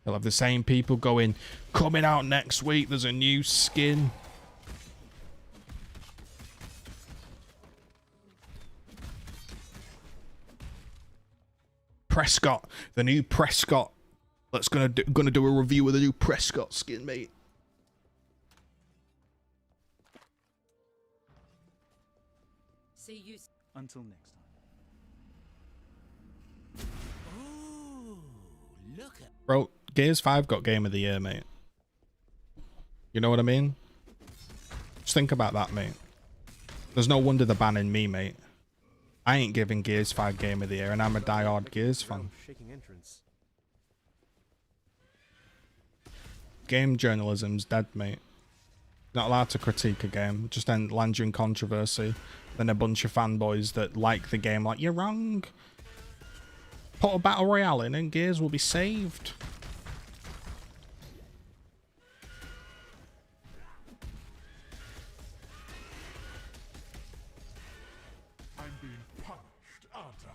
They'll have the same people going, coming out next week, there's a new skin. Prescott, the new Prescott. Let's gonna do a review of the new Prescott skin, mate. See you. Until next time. Ooh, look at... Bro, Gears 5 got Game of the Year, mate. You know what I mean? Just think about that, mate. There's no wonder they're banning me, mate. I ain't giving Gears 5 Game of the Year, and I'm a die-hard Gears fan. Game journalism's dead, mate. Not allowed to critique a game. Just then land you in controversy. Then a bunch of fanboys that like the game like, you're wrong. Put a battle royale in and Gears will be saved. I'm being punished, aren't I?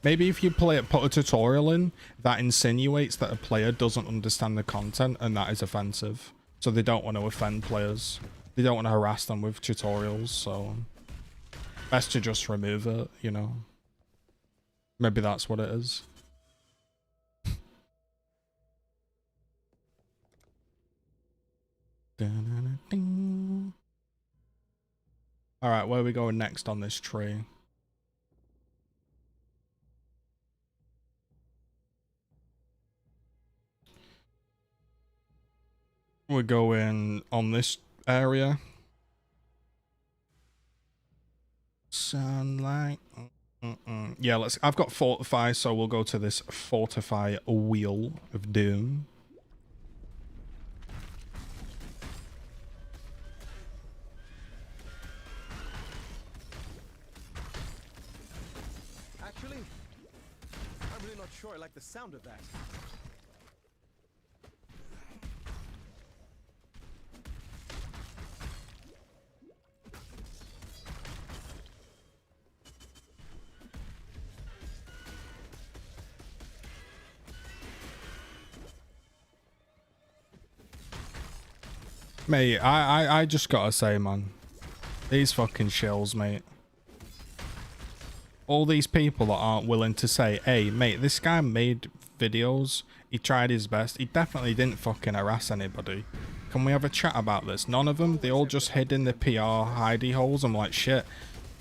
Maybe if you put a tutorial in that insinuates that a player doesn't understand the content and that is offensive. So they don't want to offend players. They don't want to harass them with tutorials, so best to just remove it, you know. Maybe that's what it is. Alright, where are we going next on this tree? We're going on this area. Sunlight. Yeah, I've got Fortify, so we'll go to this Fortify Wheel of Doom. Actually, I'm really not sure I like the sound of that. Mate, I just gotta say, man. These fucking shills, mate. All these people that aren't willing to say, hey, mate, this guy made videos. He tried his best. He definitely didn't fucking harass anybody. Can we have a chat about this? None of them. They all just hid in the PR hidey holes. I'm like, shit.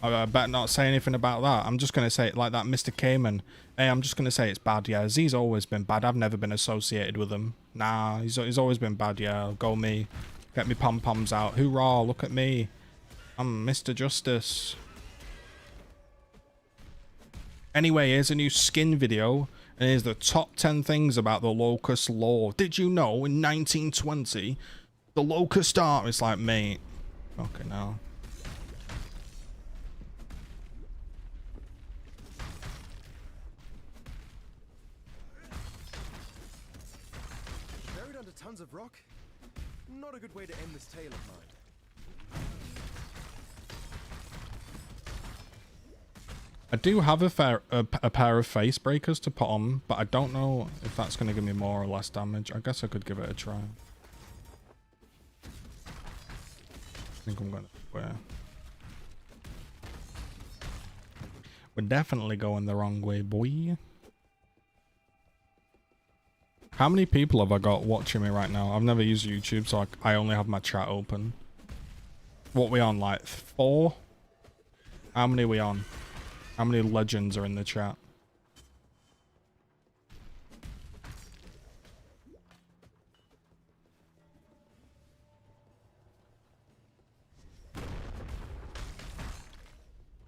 I better not say anything about that. I'm just going to say it like that Mr. Cayman. Hey, I'm just going to say it's bad, yeah. Z's always been bad. I've never been associated with him. Nah, he's always been bad, yeah. Go me. Get me pom-poms out. Hoorah, look at me. I'm Mr. Justice. Anyway, here's a new skin video. And here's the top 10 things about the Locust lore. Did you know in 1920, the Locust art is like, mate. Okay, now. Buried under tons of rock? Not a good way to end this tale of mine. I do have a pair of face breakers to put on, but I don't know if that's going to give me more or less damage. I guess I could give it a try. I think I'm going to... We're definitely going the wrong way, boy. How many people have I got watching me right now? I've never used YouTube, so I only have my chat open. What we on, like 4? How many are we on? How many legends are in the chat?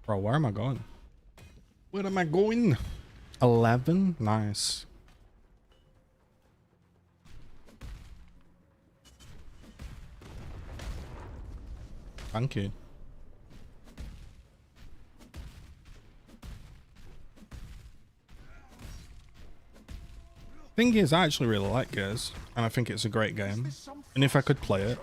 Bro, where am I going? Where am I going? 11? Nice. Thank you. Thing is, I actually really like Gears, and I think it's a great game. And if I could play it,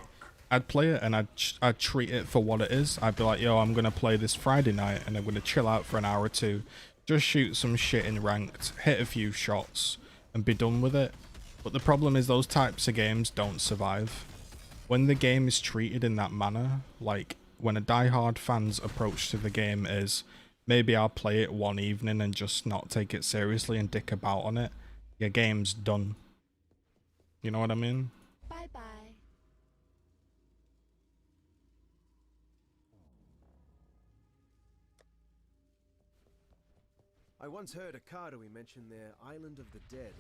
I'd play it and I'd treat it for what it is. I'd be like, yo, I'm gonna play this Friday night and I'm gonna chill out for an hour or two, just shoot some shit in ranked, hit a few shots, and be done with it. But the problem is those types of games don't survive. When the game is treated in that manner, like when a diehard fan's approach to the game is, maybe I'll play it one evening and just not take it seriously and dick about on it, your game's done. You know what I mean? Bye-bye. I once heard a Karui mention their Island of the Dead.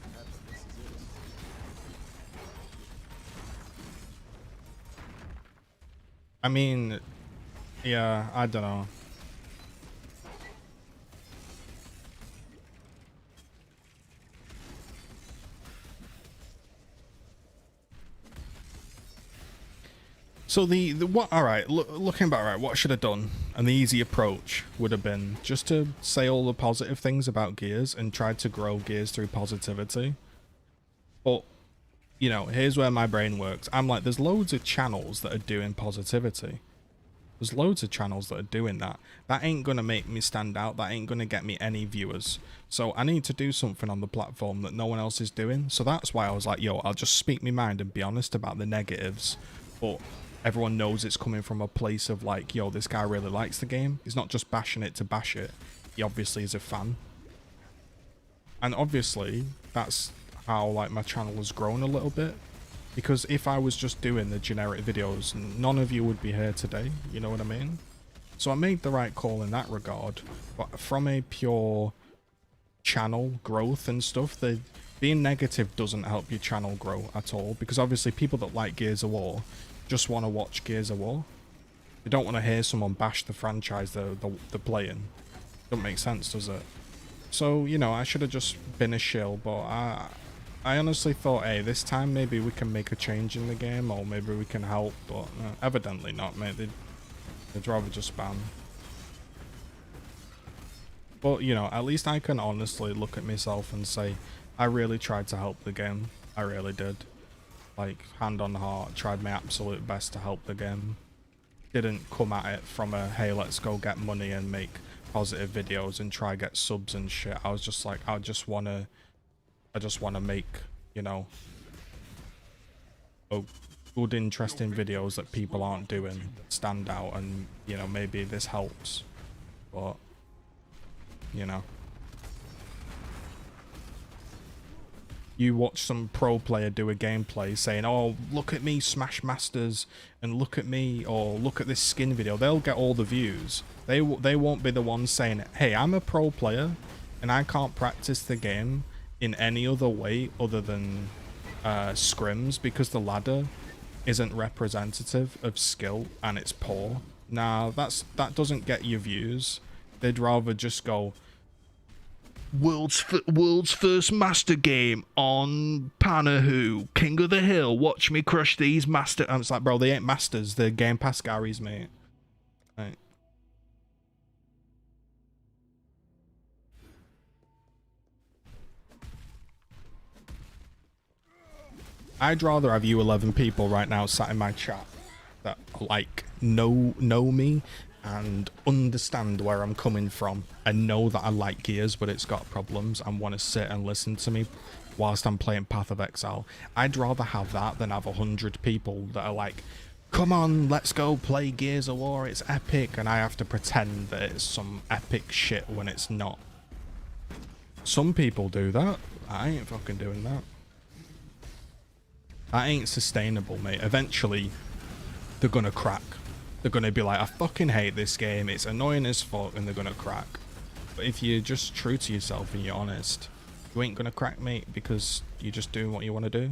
Perhaps this is it. I mean, yeah, I don't know. So the what? All right, looking back, right, what should have done? And the easy approach would have been just to say all the positive things about Gears and try to grow Gears through positivity. But you know, here's where my brain works. I'm like, there's loads of channels that are doing positivity. There's loads of channels that are doing that. That ain't gonna make me stand out. That ain't gonna get me any viewers. So I need to do something on the platform that no one else is doing. So that's why I was like, yo, I'll just speak my mind and be honest about the negatives. But everyone knows it's coming from a place of like, yo, this guy really likes the game. He's not just bashing it to bash it. He obviously is a fan. And obviously, that's how like my channel has grown a little bit. Because if I was just doing the generic videos, none of you would be here today. You know what I mean? So I made the right call in that regard. But from a pure channel growth and stuff, being negative doesn't help your channel grow at all. Because obviously people that like Gears of War just want to watch Gears of War. They don't want to hear someone bash the franchise they're playing. Don't make sense, does it? So, you know, I should have just been a shill, but I honestly thought, hey, this time maybe we can make a change in the game, or maybe we can help, but evidently not, mate. They'd rather just spam. But, you know, at least I can honestly look at myself and say, I really tried to help the game. I really did. Like, hand on heart, tried my absolute best to help the game. Didn't come at it from a, hey, let's go get money and make positive videos and try get subs and shit. I was just like, I just want to make, you know, good, interesting videos that people aren't doing stand out, and, you know, maybe this helps. But, you know. you watch some pro player do a gameplay saying, oh, look at me smash masters and look at me, or look at this skin video, they'll get all the views. They won't be the ones saying, hey, I'm a pro player and I can't practice the game in any other way other than scrims because the ladder isn't representative of skill and it's poor. Nah, that doesn't get you views. They'd rather just go, world's first master game on Panahu, King of the Hill, watch me crush these master. And it's like, bro, they ain't masters, they're Game Pass Garys, mate. Right. I'd rather have you 11 people right now sat in my chat that like know me and understand where I'm coming from and know that I like Gears but it's got problems and want to sit and listen to me whilst I'm playing Path of Exile. I'd rather have that than have 100 people that are like, come on, let's go play Gears of War, it's epic, and I have to pretend that it's some epic shit when it's not. Some people do that. I ain't fucking doing that. That ain't sustainable, mate. Eventually, they're gonna crack. They're gonna be like, I fucking hate this game, it's annoying as fuck, and they're gonna crack. But if you're just true to yourself and you're honest, you ain't gonna crack, mate, because you're just doing what you want to do.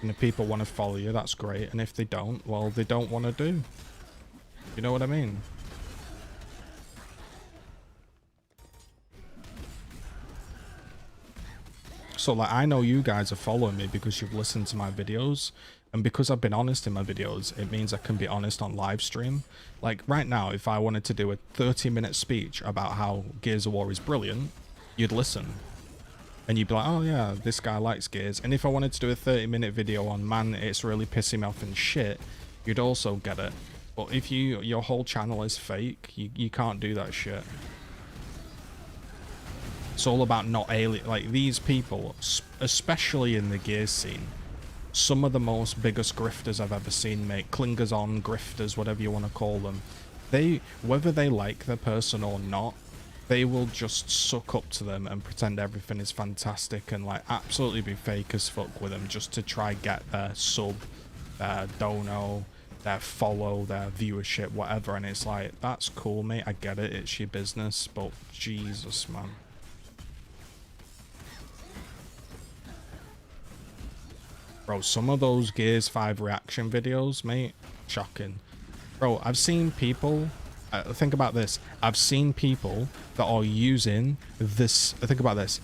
And if people want to follow you, that's great. And if they don't, well, they don't want to do. You know what I mean? So, like, I know you guys are following me because you've listened to my videos. And because I've been honest in my videos, it means I can be honest on live stream. Like, right now, if I wanted to do a 30-minute speech about how Gears of War is brilliant, you'd listen. And you'd be like, oh yeah, this guy likes Gears. And if I wanted to do a 30-minute video on, man, it's really pissing me off and shit, you'd also get it. But if your whole channel is fake, you can't do that shit. It's all about not alien. Like, these people, especially in the Gears scene, some of the most biggest grifters I've ever seen, mate. Clingers on, grifters, whatever you want to call them. Whether they like the person or not, they will just suck up to them and pretend everything is fantastic and like absolutely be fake as fuck with them just to try get their sub, their dono, their follow, their viewership, whatever. And it's like, that's cool, mate, I get it, it's your business, but Jesus, man. Bro, some of those Gears 5 reaction videos, mate, shocking. Bro, I've seen people, think about this, I've seen people that are using this, think about this,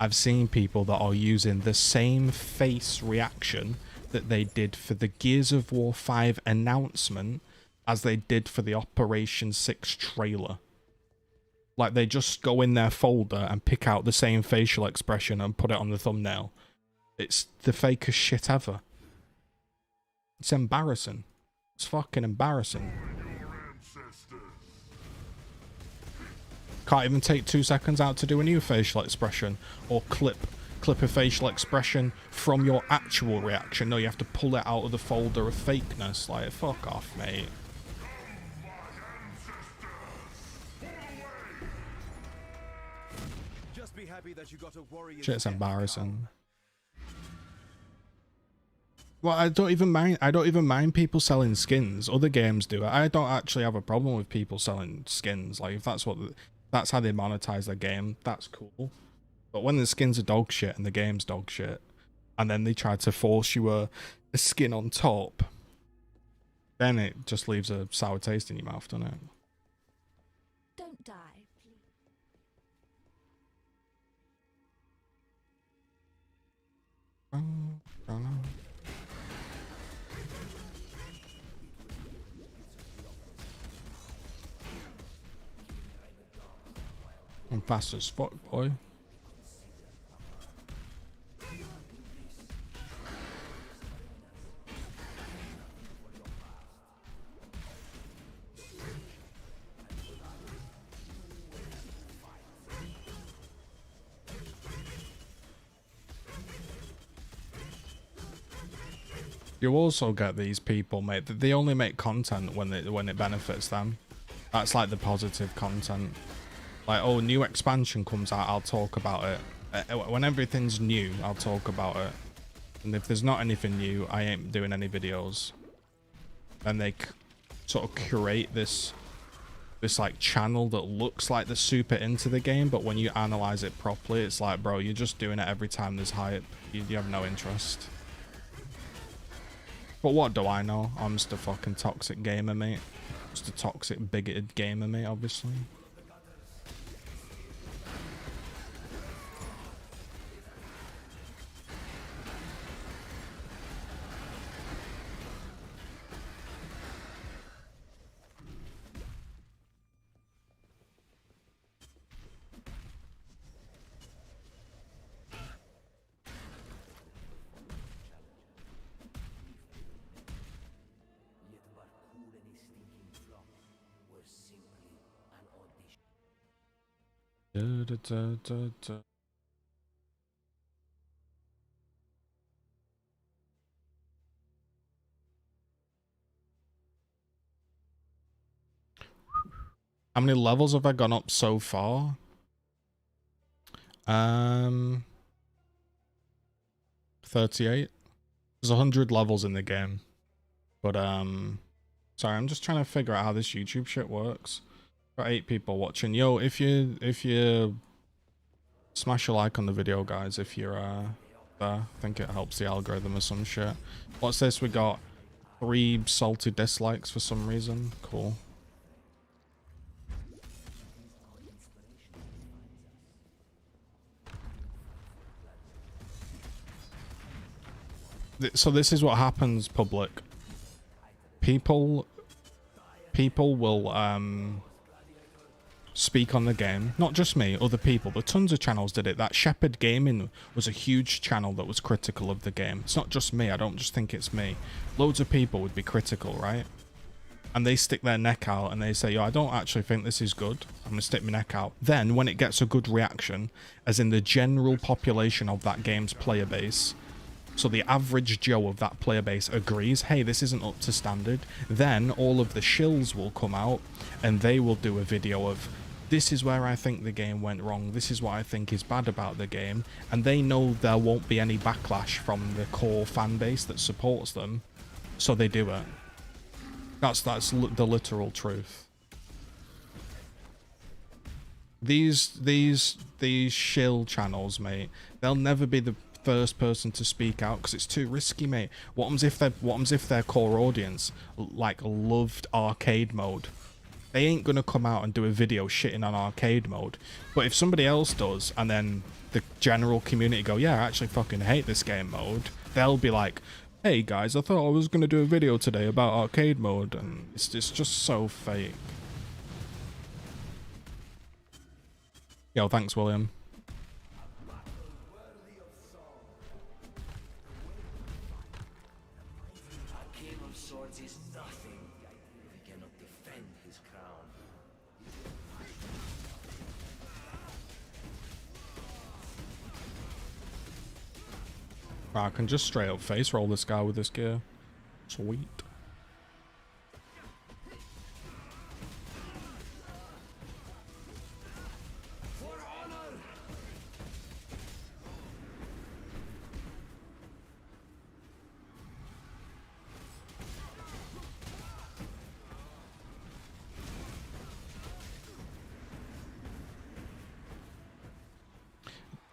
I've seen people that are using the same face reaction that they did for the Gears of War 5 announcement as they did for the Operation 6 trailer. Like, they just go in their folder and pick out the same facial expression and put it on the thumbnail. It's the fakest shit ever. It's embarrassing. It's fucking embarrassing. Can't even take 2 seconds out to do a new facial expression or clip a facial expression from your actual reaction. No, you have to pull it out of the folder of fakeness. Like, fuck off, mate. Just be happy that you got a warrior. Shit's embarrassing. Well, I don't even mind people selling skins. Other games do it. I don't actually have a problem with people selling skins. Like, if that's how they monetize their game, that's cool. But when the skins are dog shit and the game's dog shit, and then they try to force you a skin on top, then it just leaves a sour taste in your mouth, doesn't it? Don't die, please. Don't know. I'm fast as fuck, boy. You also get these people, mate, that they only make content when it benefits them. That's like the positive content. Like, oh, new expansion comes out, I'll talk about it. When everything's new, I'll talk about it. And if there's not anything new, I ain't doing any videos. And they sort of curate this like channel that looks like they're super into the game, but when you analyze it properly, it's like, bro, you're just doing it every time there's hype. You have no interest. But what do I know? I'm just a fucking toxic gamer, mate. Just a toxic, bigoted gamer, mate, obviously. Da, da, da, da, da. How many levels have I gone up so far? 38. There's 100 levels in the game. But sorry, I'm just trying to figure out how this YouTube shit works. Got 8 people watching. Yo, if you smash a like on the video, guys, if you're there. I think it helps the algorithm or some shit. What's this? We got 3 salty dislikes for some reason. Cool. So this is what happens, public. People will speak on the game. Not just me, other people, but tons of channels did it. That Shepherd Gaming was a huge channel that was critical of the game. It's not just me, I don't just think it's me. Loads of people would be critical, right? And they stick their neck out and they say, yo, I don't actually think this is good. I'm gonna stick my neck out. Then when it gets a good reaction, as in the general population of that game's player base, so the average Joe of that player base agrees, hey, this isn't up to standard, then all of the shills will come out and they will do a video of, this is where I think the game went wrong, this is what I think is bad about the game, and they know there won't be any backlash from the core fan base that supports them, so they do it. That's the literal truth. These shill channels, mate, they'll never be the first person to speak out because it's too risky, mate. What happens if their core audience like loved arcade mode? They ain't gonna come out and do a video shitting on arcade mode. But if somebody else does, and then the general community go, yeah, I actually fucking hate this game mode, they'll be like, hey guys, I thought I was gonna do a video today about arcade mode, and it's just so fake. Yo, thanks, William. I can just straight up face roll this guy with this gear. Sweet.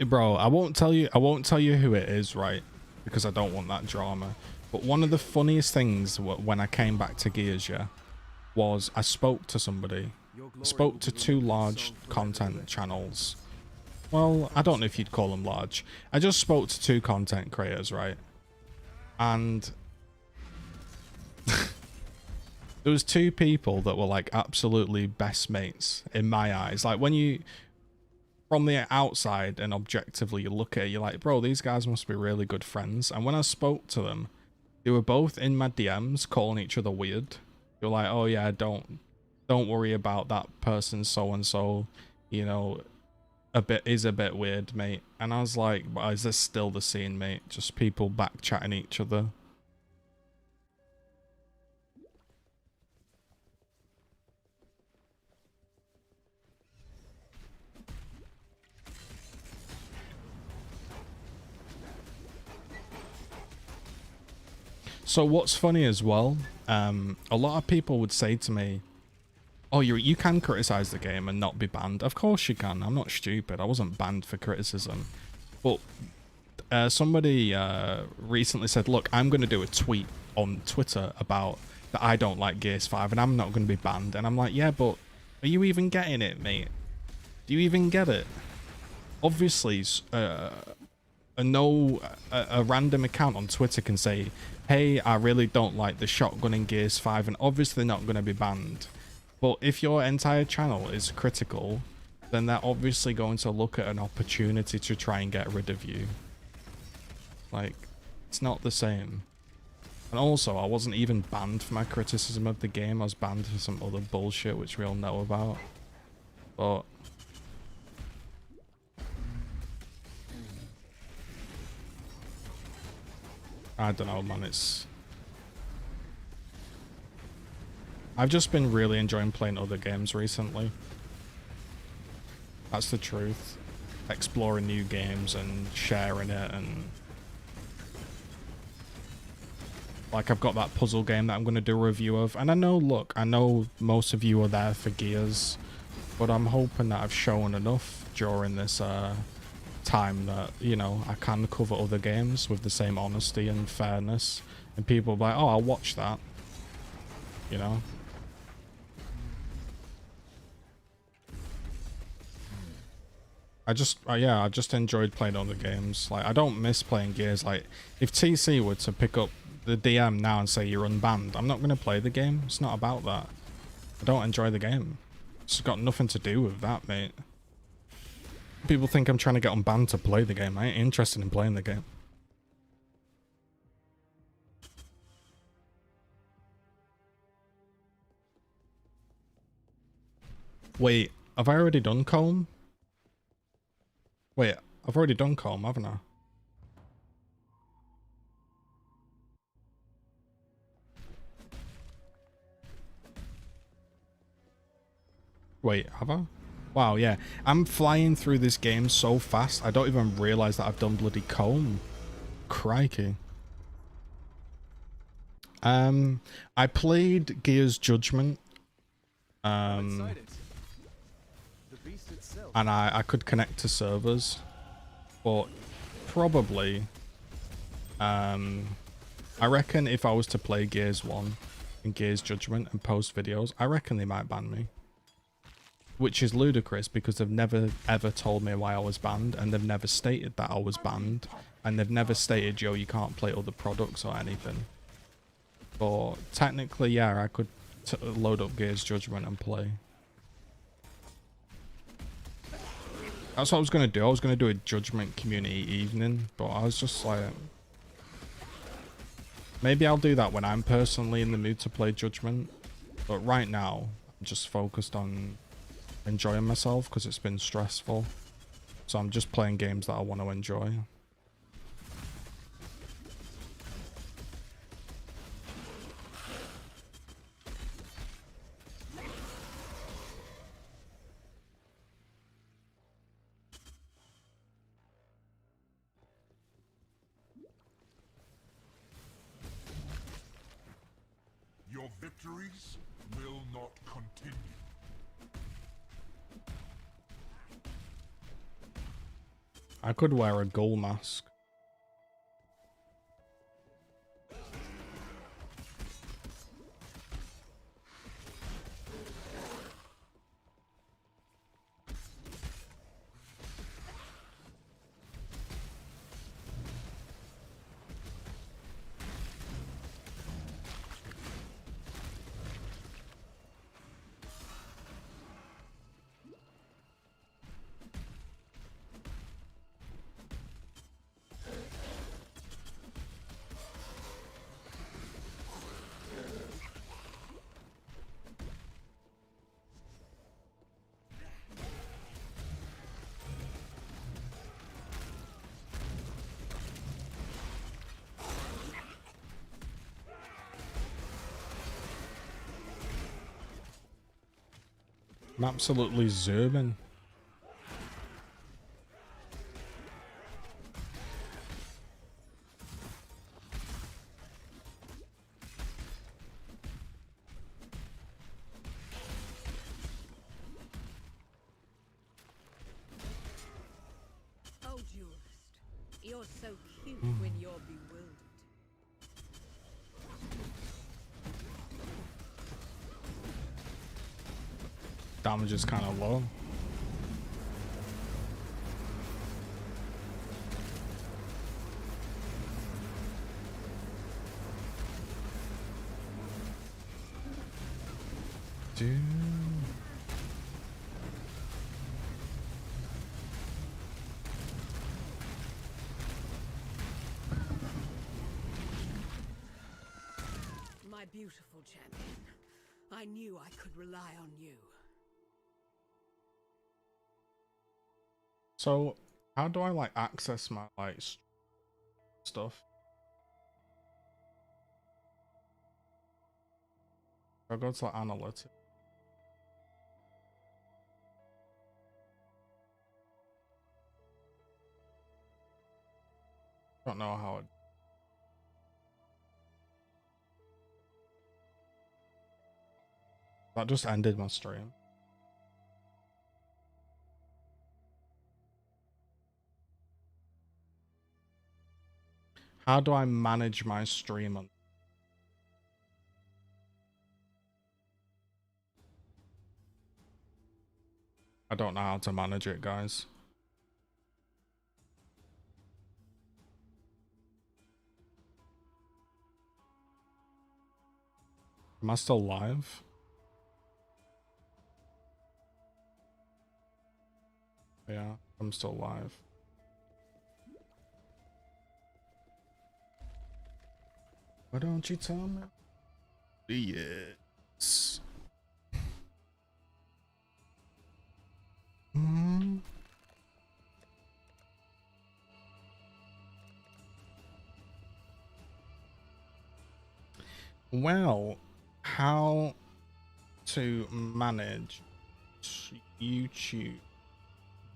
Bro, I won't tell you who it is, right? Because I don't want that drama. But one of the funniest things when I came back to Gears, yeah, was I spoke to somebody. I spoke to 2 large content channels. Well, I don't know if you'd call them large. I just spoke to 2 content creators, right? And there was 2 people that were like absolutely best mates in my eyes. Like when you, from the outside and objectively you look at it, you're like, bro, these guys must be really good friends. And when I spoke to them, they were both in my DMs calling each other weird. They were like, oh yeah, don't worry about that person so and so, you know, is a bit weird, mate. And I was like, but is this still the scene, mate? Just people back chatting each other. So what's funny as well, a lot of people would say to me, oh, you can criticize the game and not be banned. Of course you can. I'm not stupid. I wasn't banned for criticism. But somebody recently said, look, I'm going to do a tweet on Twitter about that I don't like Gears 5 and I'm not going to be banned. And I'm like, yeah, but are you even getting it, mate? Do you even get it? Obviously, a random account on Twitter can say, hey, I really don't like the shotgun in Gears 5, and obviously not going to be banned. But if your entire channel is critical, then they're obviously going to look at an opportunity to try and get rid of you. Like, it's not the same. And also, I wasn't even banned for my criticism of the game. I was banned for some other bullshit, which we all know about. But I don't know, man. I've just been really enjoying playing other games recently. That's the truth. Exploring new games and sharing it, and like I've got that puzzle game that I'm going to do a review of. And I know, look, I know most of you are there for Gears, but I'm hoping that I've shown enough during this time that, you know, I can cover other games with the same honesty and fairness, and people are like, oh, I'll watch that, you know. I just enjoyed playing other games. Like, I don't miss playing Gears. Like, if TC were to pick up the DM now and say you're unbanned, I'm not going to play the game. It's not about that. I don't enjoy the game. It's got nothing to do with that, mate. People think I'm trying to get unbanned to play the game. I ain't interested in playing the game. Wait, have I already done Comb? Wait, I've already done Comb, haven't I? Wait, have I? Wow, yeah. I'm flying through this game so fast, I don't even realise that I've done bloody Comb. Crikey. I played Gears Judgment. And I could connect to servers. But probably... I reckon if I was to play Gears 1 and Gears Judgment and post videos, I reckon they might ban me. Which is ludicrous because they've never ever told me why I was banned, and they've never stated that I was banned, and they've never stated, yo, you can't play other products or anything. But technically, yeah, I could load up Gears Judgment and play. That's what I was going to do. I was going to do a Judgment community evening, but I was just like... Maybe I'll do that when I'm personally in the mood to play Judgment. But right now, I'm just focused on enjoying myself because it's been stressful. So I'm just playing games that I want to enjoy. Your victories will not continue. I could wear a ghoul mask. I'm absolutely zooming. duelist. You're so cute when you're bewildered. Damage is kind of low. Dude. My beautiful champion. I knew I could rely on you. So, how do I like access my like stuff? I go to like analytics. Don't know how it. That just ended my stream. How do I manage my stream on? I don't know how to manage it, guys. Am I still live? Yeah, I'm still live. Why don't you tell me? Yes. Well, how to manage YouTube?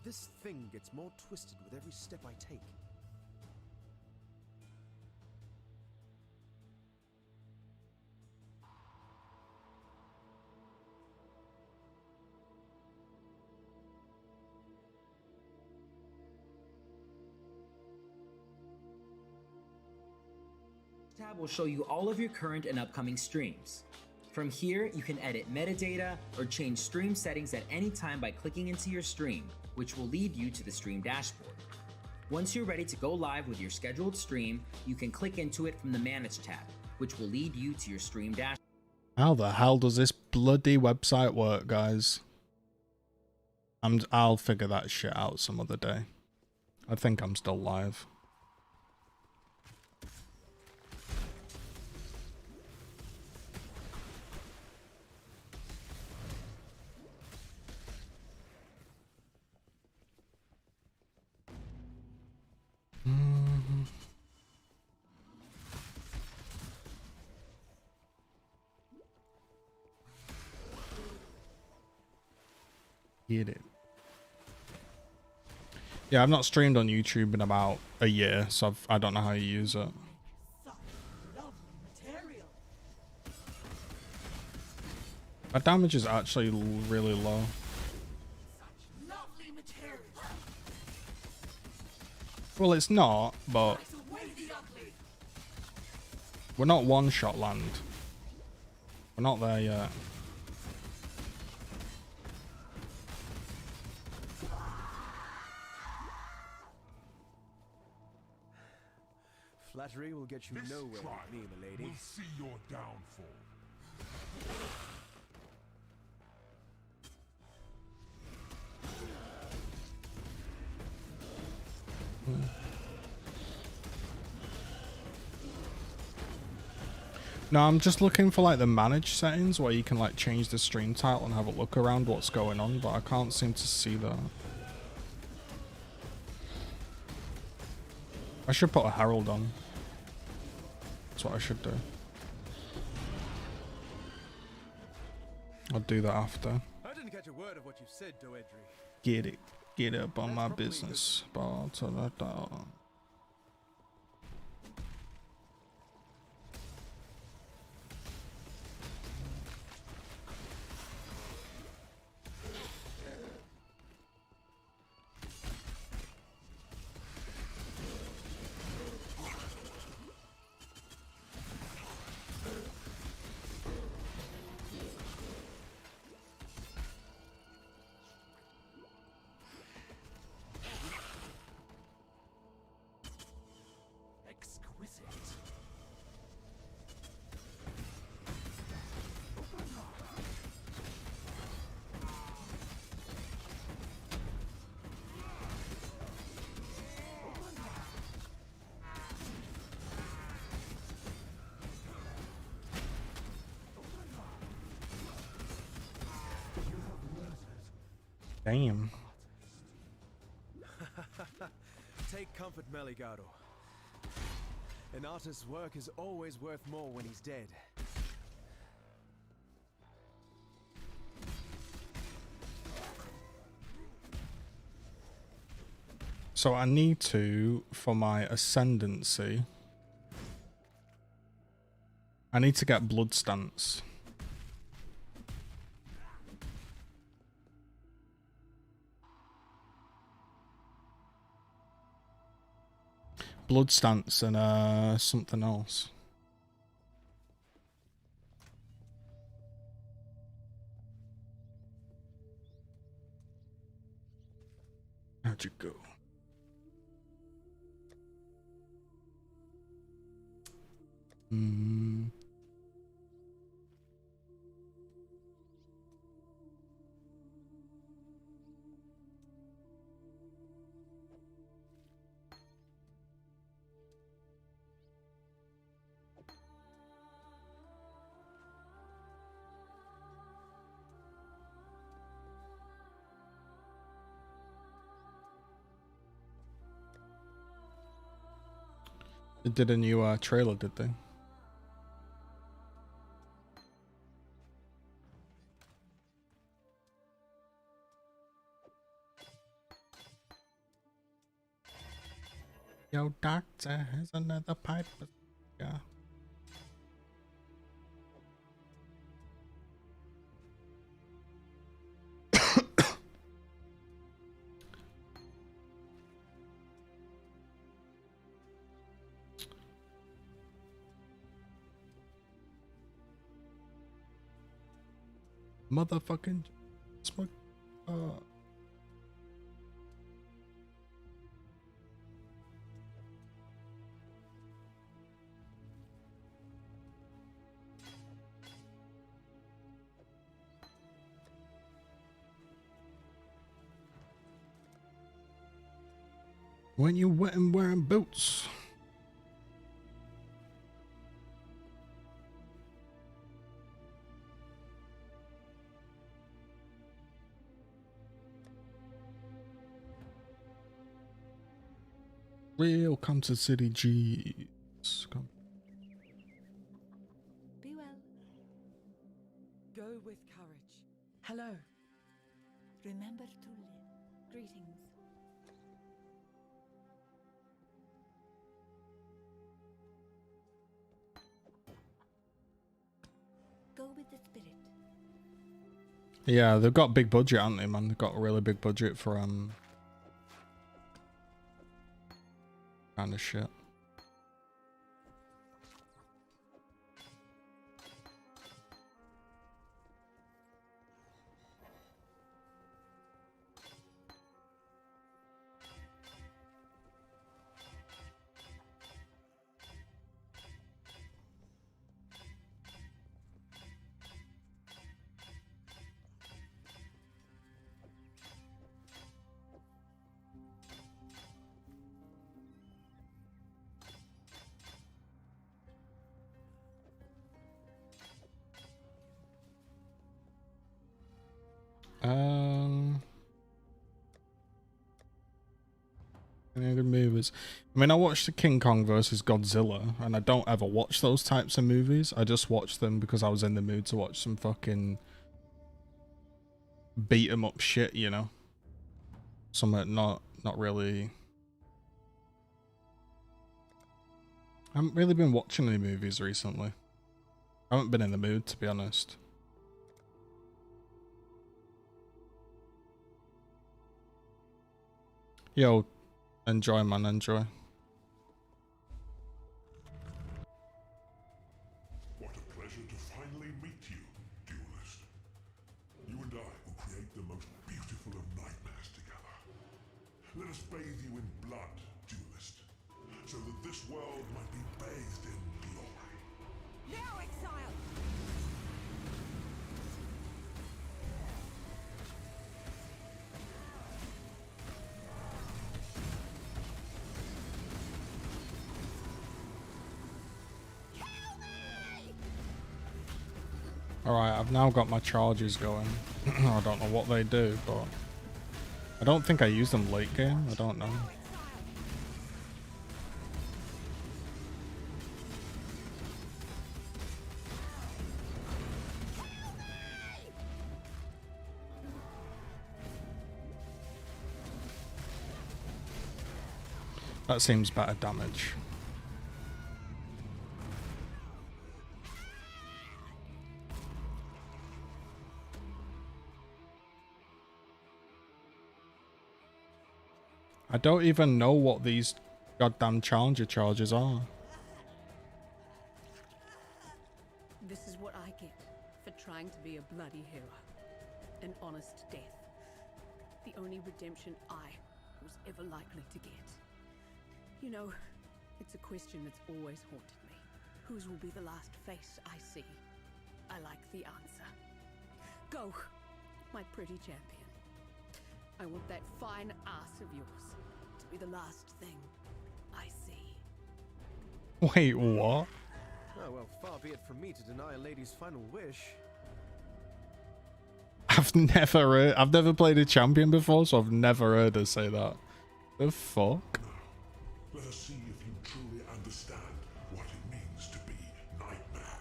This thing gets more twisted with every step I take. Tab will show you all of your current and upcoming streams. From here, you can edit metadata or change stream settings at any time by clicking into your stream, which will lead you to the stream dashboard. Once you're ready to go live with your scheduled stream, you can click into it from the Manage tab, which will lead you to your stream dashboard. How the hell does this bloody website work, guys? I'll figure that shit out some other day. I think I'm still live. Get it. Yeah, I've not streamed on YouTube in about a year, so I don't know how you use it. My damage is actually really low. Well, it's not, but we're not one-shot land. We're not there yet. Flattery will get you This nowhere with tribe me, milady. will see your downfall. No, I'm just looking for like the manage settings where you can like change the stream title and have a look around what's going on, but I can't seem to see that. I should put a herald on. That's what I should do. I'll do that after. I didn't catch a word of what you said, Doedri. Get it. Get up on my business. Damn. Take comfort, Meligado. An artist's work is always worth more when he's dead. So I need to, for my ascendancy, I need to get blood stance. Blood stance and something else. How'd you go? They did a new trailer, did they? Yo, doctor, here's another pipe. Yeah. Motherfucking smoke. When you wet and wearing boots. Real come to city G's. Come. Be well. Go with courage. Hello. Remember to live. Greetings. Go with the spirit. Yeah, they've got big budget, haven't they, man? They've got a really big budget for kind of shit. Any good movies? I mean, I watched the King Kong versus Godzilla, and I don't ever watch those types of movies. I just watch them because I was in the mood to watch some fucking beat 'em up shit, you know. Something not really. I haven't really been watching any movies recently. I haven't been in the mood, to be honest. Yo, enjoy, man, enjoy. What a pleasure to finally meet you, duelist. You and I will create the most beautiful of nightmares together. Let us bathe you in blood, duelist, so that this world might be bathed in glory. Now, Exile! Alright, I've now got my charges going. I don't know what they do, but I don't think I used them late game. I don't know. That seems better damage. I don't even know what these goddamn challenger charges are. This is what I get for trying to be a bloody hero. An honest death. The only redemption I was ever likely to get. You know, it's a question that's always haunted me. Whose will be the last face I see? I like the answer. Go, my pretty champion. I want that fine ass of yours to be the last thing I see. Wait, what? Oh, well, far be it from me to deny a lady's final wish. I've never played a champion before, so I've never heard her say that. The fuck? Let us see if you truly understand what it means to be Nightmare.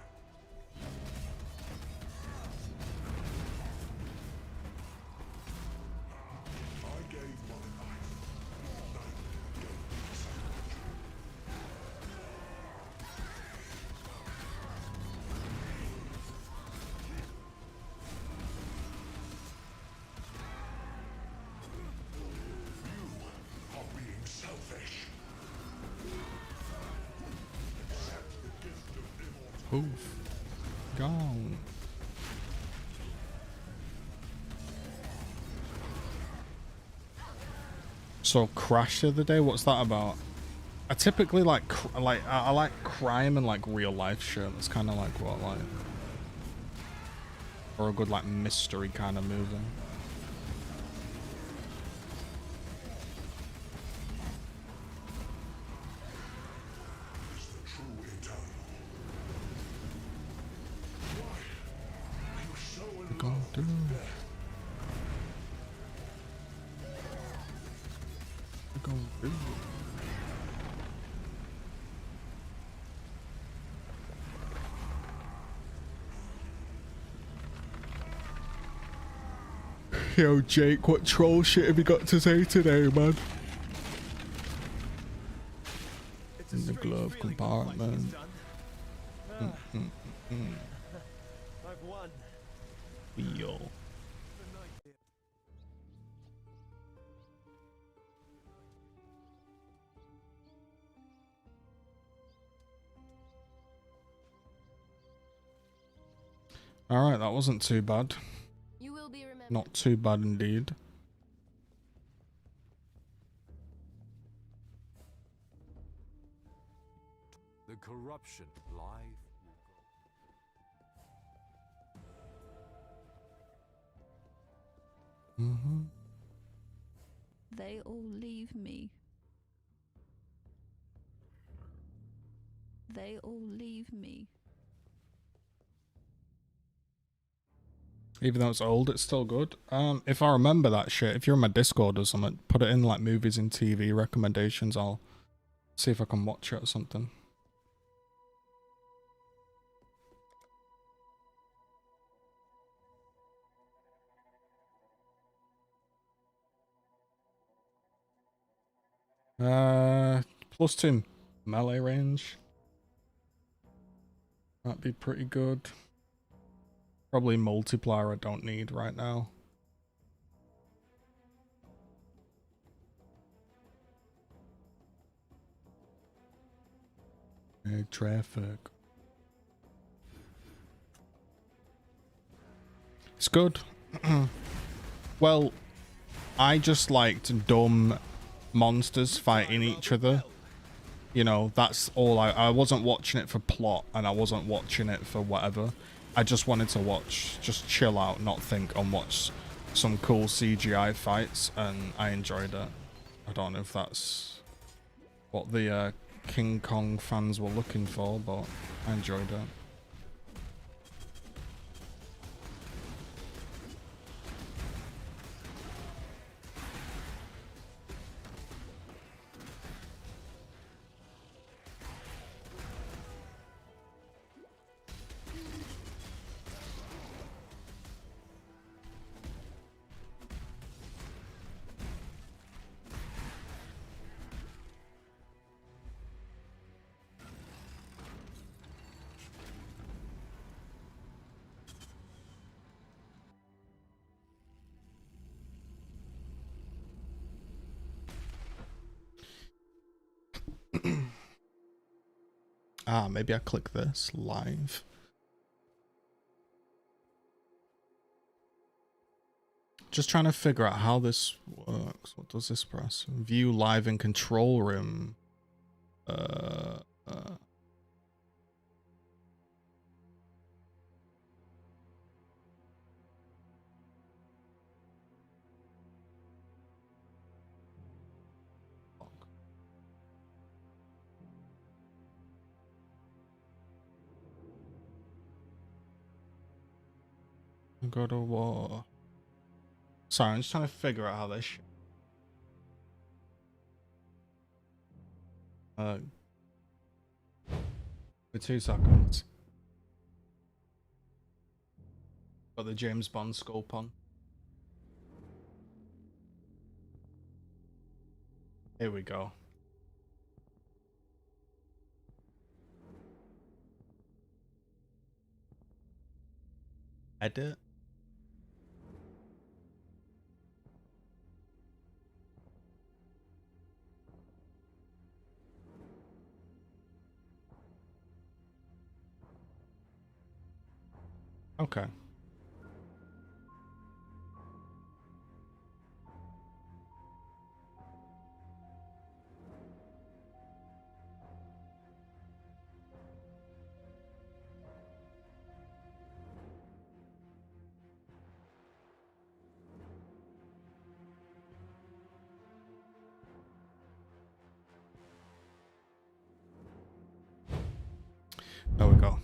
I gave my life. Nightmare gave me sanctuary. You are being selfish. Accept the gift of immortality. Oof. Gone. So Crash the other day, what's that about? I typically like I like crime and like real life shit. That's kind of like what I like. Or a good like mystery kind of movie. Is the true eternal. Why are you so in Go love through. with death? Go through. Yo, Jake, what troll shit have you got to say today, man? It's a In the strange glove feeling when fighting is compartment. done. Mm, mm. I've won. Feel. The night. Alright, that wasn't too bad. You will be remembered. Not too bad indeed. The corruption life will go. Mm-hmm. They all leave me. They all leave me. Even though it's old, it's still good. If I remember that shit, if you're in my Discord or something, put it in like movies and TV recommendations. I'll see if I can watch it or something. +2 melee range. That'd be pretty good. Probably multiplier I don't need right now. Hey, traffic. It's good. Well, I just liked dumb monsters fighting each other. You know, that's all. I wasn't watching it for plot, and I wasn't watching it for whatever. I just wanted to watch, just chill out, not think, and watch some cool CGI fights, and I enjoyed it. I don't know if that's what the King Kong fans were looking for, but I enjoyed it. Ah, maybe I click this live. Just trying to figure out how this works. What does this press? View live in control room. Go to war. Sorry, I'm just trying to figure out how this shit. For 2 seconds. Got the James Bond scope on. Here we go. Edit. Okay. There we go.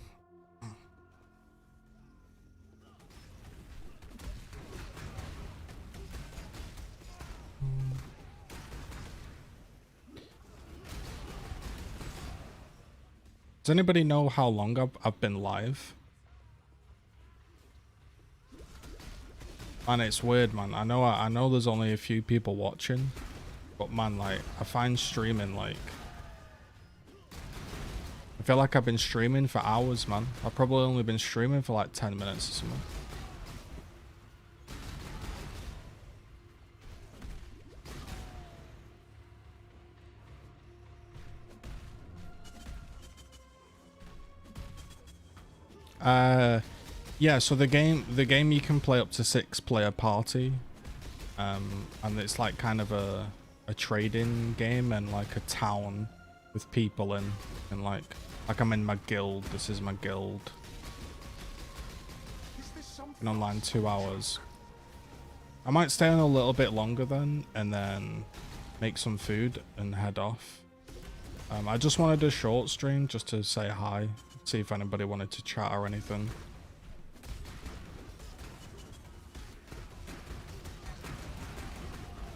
Does anybody know how long I've been live? Man, it's weird, man. I know there's only a few people watching, but man, like, I find streaming, like, I feel like I've been streaming for hours, man. I've probably only been streaming for like 10 minutes or something. Yeah, so the game you can play up to 6-player party. And it's like kind of a trading game and like a town with people in, and like I'm in my guild. This is my guild. Been online 2 hours. I might stay on a little bit longer then, and then make some food and head off. I just wanted a short stream just to say hi, see if anybody wanted to chat or anything.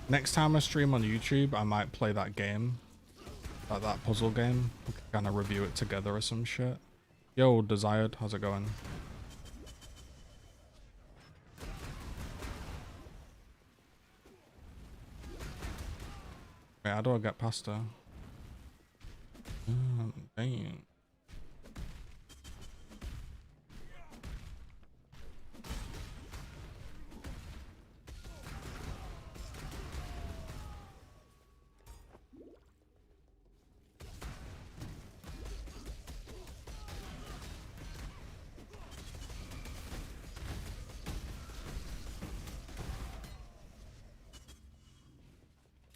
Next time I stream on YouTube, I might play that game. Like that puzzle game. We can kind of review it together or some shit. Yo, Desired, how's it going? Wait, how do I get past her? Dang.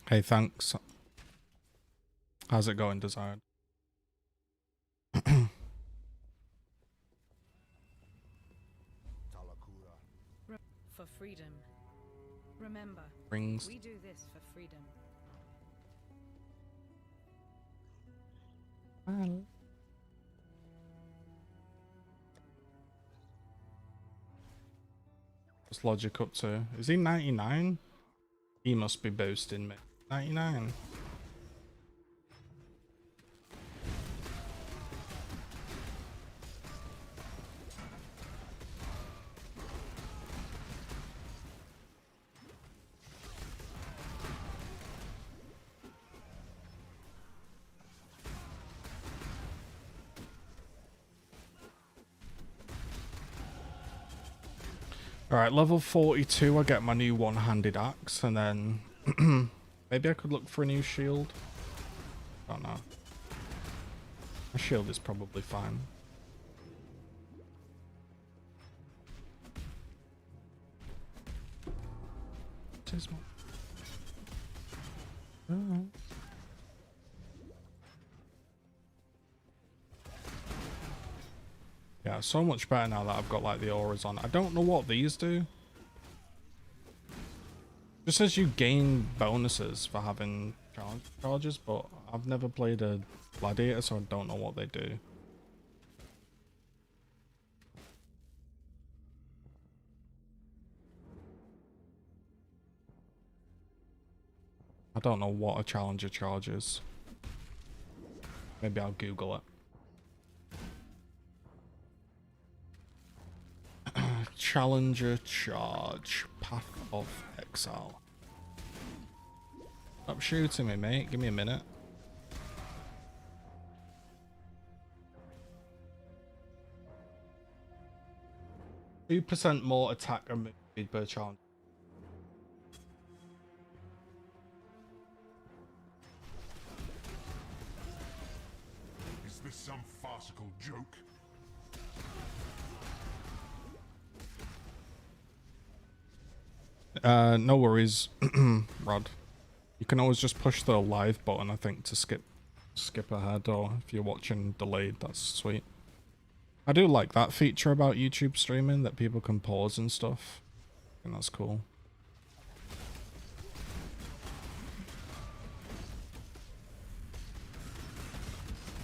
Hey, thanks. How's it going, Desired? For freedom. Remember, Rings. we do this for freedom. What's Logic up to? Is he 99? He must be boasting me. 99. Alright, level 42, I get my new one-handed axe, and then maybe I could look for a new shield. Don't know. My shield is probably fine. Yeah, so much better now that I've got like the auras on. I don't know what these do. Just says you gain bonuses for having charges, but I've never played a gladiator, so I don't know what they do. I don't know what a challenger charge is. Maybe I'll Google it. Challenger charge. Path of Exile. Stop shooting me, mate. Give me a minute. %2 more attack and move speed per challenge. Is this some farcical joke? No worries, Rod. You can always just push the live button, I think, to skip ahead, or if you're watching delayed, that's sweet. I do like that feature about YouTube streaming, that people can pause and stuff. I think that's cool.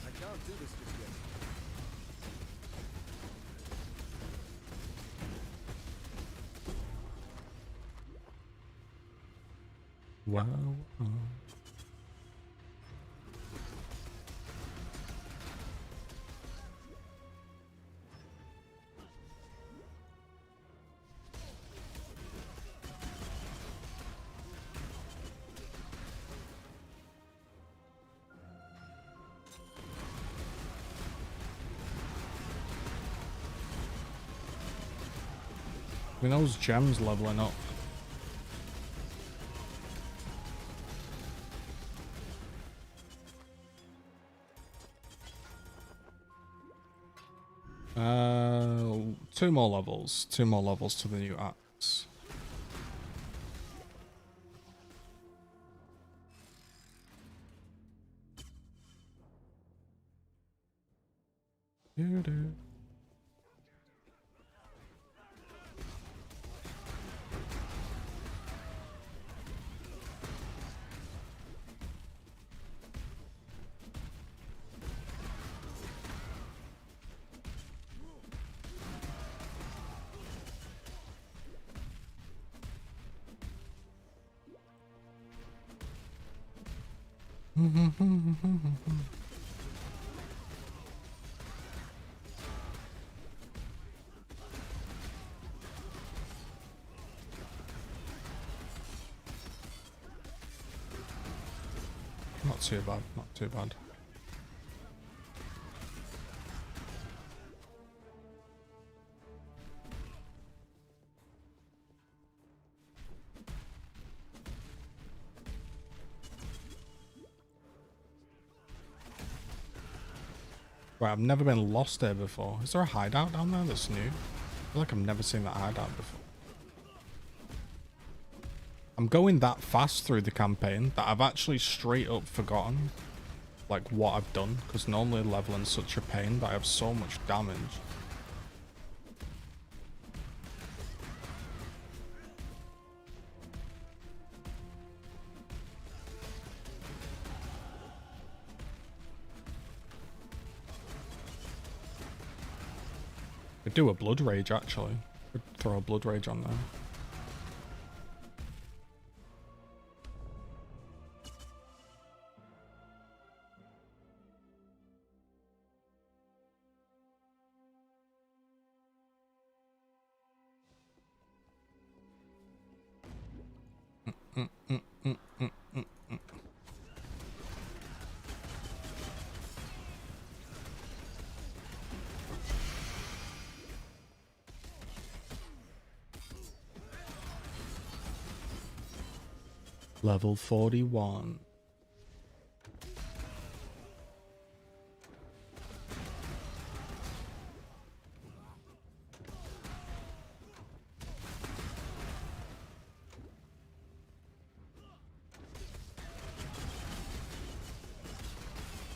I can't do this just yet. Wow. I mean, those gems leveling up. Two more levels. 2 more levels to the new axe. Doo-doo. Not too bad, not too bad. Right, I've never been lost there before. Is there a hideout down there that's new? I feel like I've never seen that hideout before. I'm going that fast through the campaign that I've actually straight up forgotten like what I've done, because normally leveling's such a pain, but I have so much damage. Could do a blood rage actually. Could throw a blood rage on there. Level 41.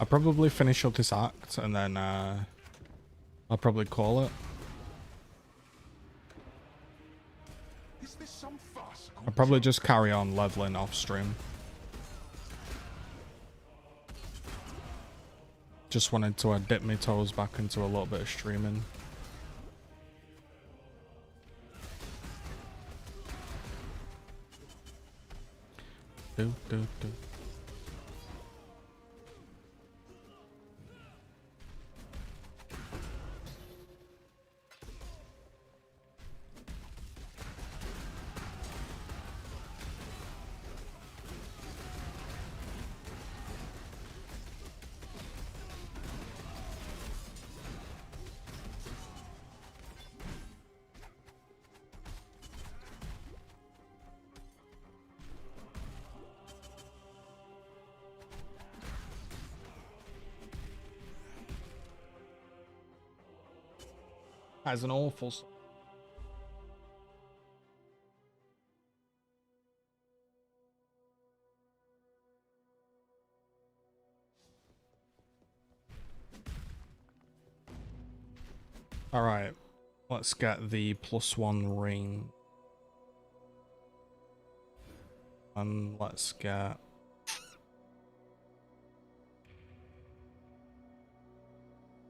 I'll probably finish up this act and then I'll probably call it. Is this some farcical I'll probably just carry on leveling off stream. Just wanted to dip my toes back into a little bit of streaming. Do, do, do. As an awful. All right, let's get the +1 ring, and let's get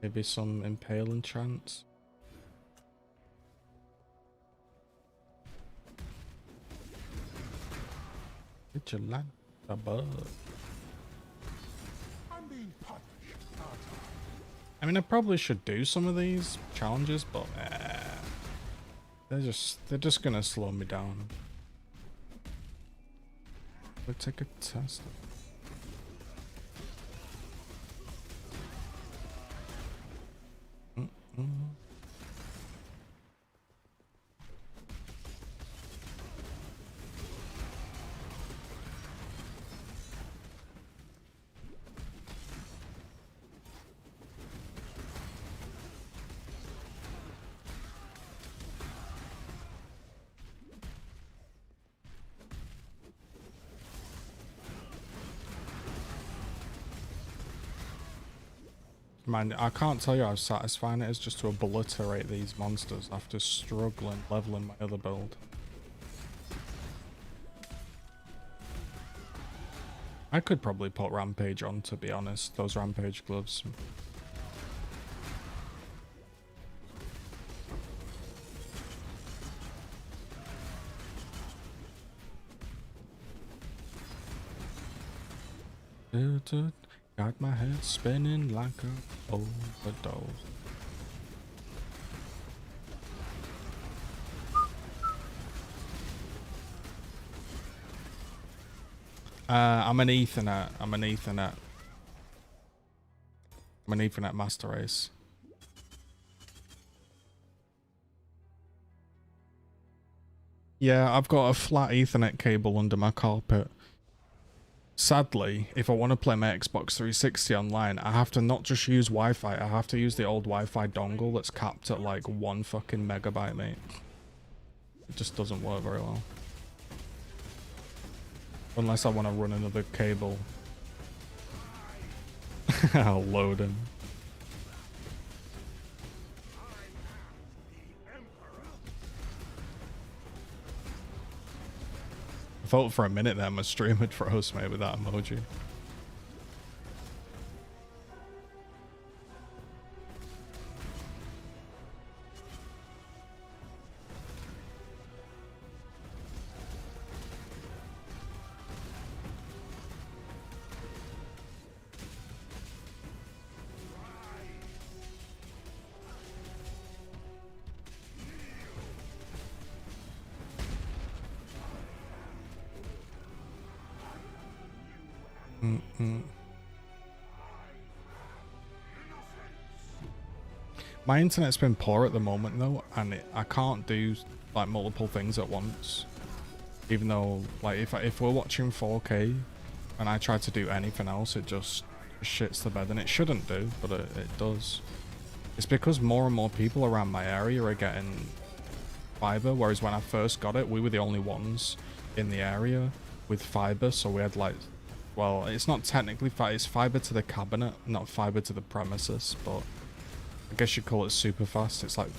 maybe some impale enchants. Did you like the bug? I'm being punished, aren't I mean, I probably should do some of these challenges, but they're just gonna slow me down. We'll take a test. Man, I can't tell you how satisfying it is just to obliterate these monsters after struggling leveling my other build. I could probably put Rampage on, to be honest, those Rampage gloves. Got my head spinning like a overdose. I'm an Ethernet. I'm an Ethernet. I'm an Ethernet master race. Yeah, I've got a flat Ethernet cable under my carpet. Sadly, if I want to play my Xbox 360 online, I have to not just use Wi-Fi, I have to use the old Wi-Fi dongle that's capped at like 1 fucking megabyte, mate. It just doesn't work very well. Unless I want to run another cable. I'll load him. I thought for a minute there my stream had froze, mate, with that emoji. My internet's been poor at the moment though, and I can't do like multiple things at once. Even though, like, if we're watching 4K and I try to do anything else, it just shits the bed, and it shouldn't do, but it does. It's because more and more people around my area are getting fiber, whereas when I first got it, we were the only ones in the area with fiber, so we had like, well, it's not technically fiber, it's fiber to the cabinet, not fiber to the premises, but I guess you call it super fast. It's like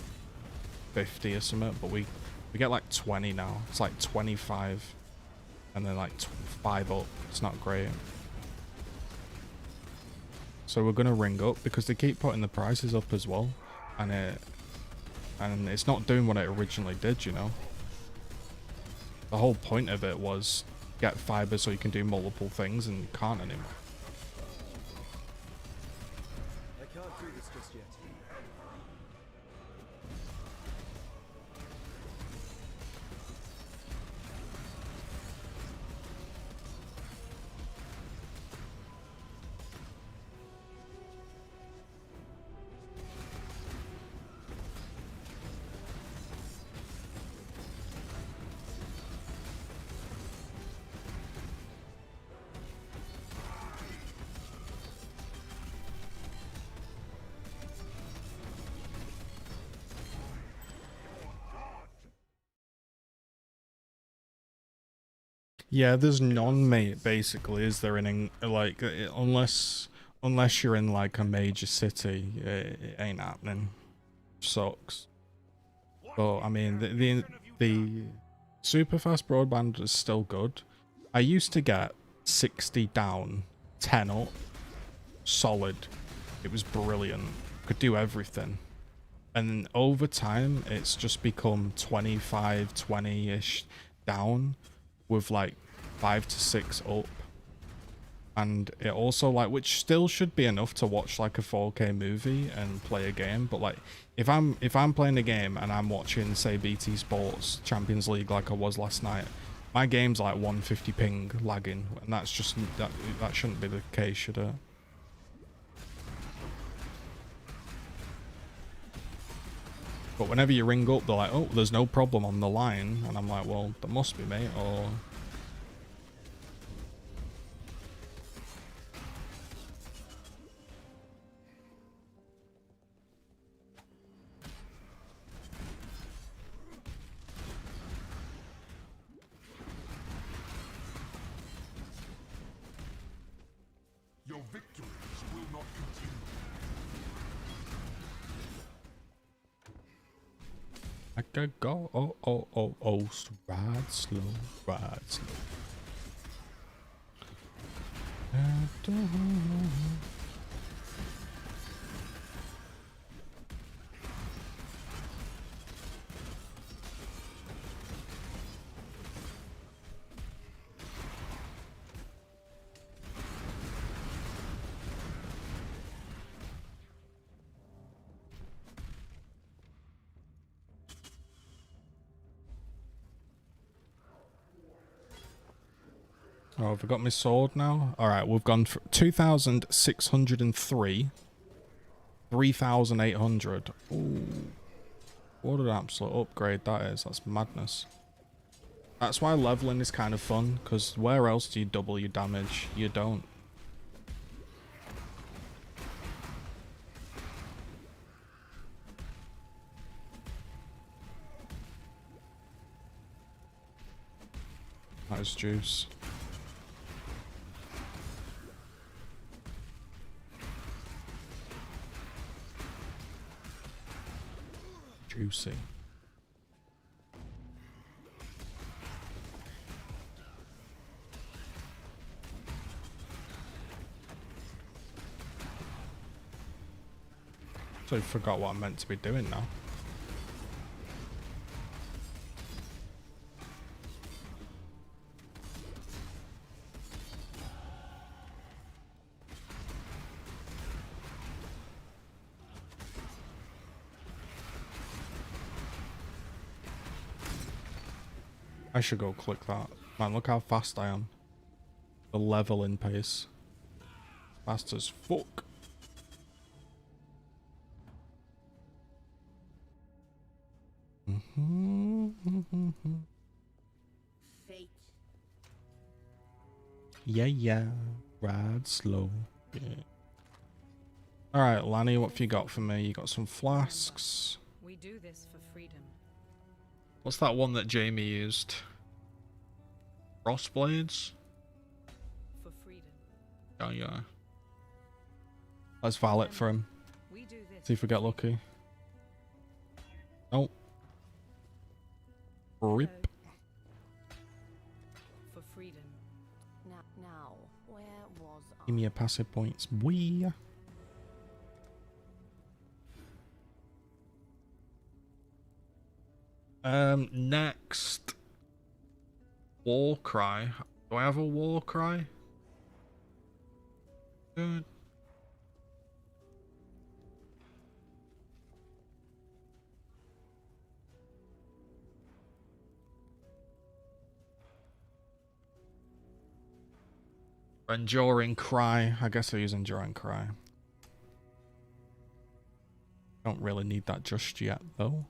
50 or something, but we get like 20 now. It's like 25 and then like 5 up. It's not great. So we're gonna ring up because they keep putting the prices up as well, and it's not doing what it originally did, you know. The whole point of it was get fiber so you can do multiple things, and you can't anymore. I can't do this just yet. Yeah, there's none, mate, basically, is there, like, unless you're in, like, a major city, it ain't happening. Sucks. But, I mean, the super fast broadband is still good. I used to get 60 down, 10 up, solid. It was brilliant. Could do everything. And then over time, it's just become 25, 20-ish down, with like 5 to 6 up, and it also, like, which still should be enough to watch like a 4K movie and play a game. But like, if I'm playing a game and I'm watching, say, BT Sports Champions League like I was last night, my game's like 150 ping lagging, and that's just that shouldn't be the case, should it? But whenever you ring up, they're like, oh, there's no problem on the line. And I'm like, well, there must be, mate, or... Your victories will not continue. I could go, ride slow, ride slow. Oh, have I got my sword now? Alright, we've gone for 2,603. 3,800. Ooh. What an absolute upgrade that is. That's madness. That's why leveling is kind of fun, because where else do you double your damage? You don't. That is juice. Juicy. So I forgot what I'm meant to be doing now. I should go click that. Man, look how fast I am. The leveling pace. Fast as fuck. Fate. Yeah. Ride slow. Yeah. Alright, Lanny, what have you got for me? You got some flasks. We do this for freedom. What's that one that Jamie used? Crossblades? For freedom. Oh yeah. Let's Valet for him. See if we get lucky. Nope. Rip. For freedom. Now, where was I? Give me a passive points. Wee. Next. War cry. Do I have a war cry? Good. Enduring cry. I guess I use enduring cry. Don't really need that just yet though.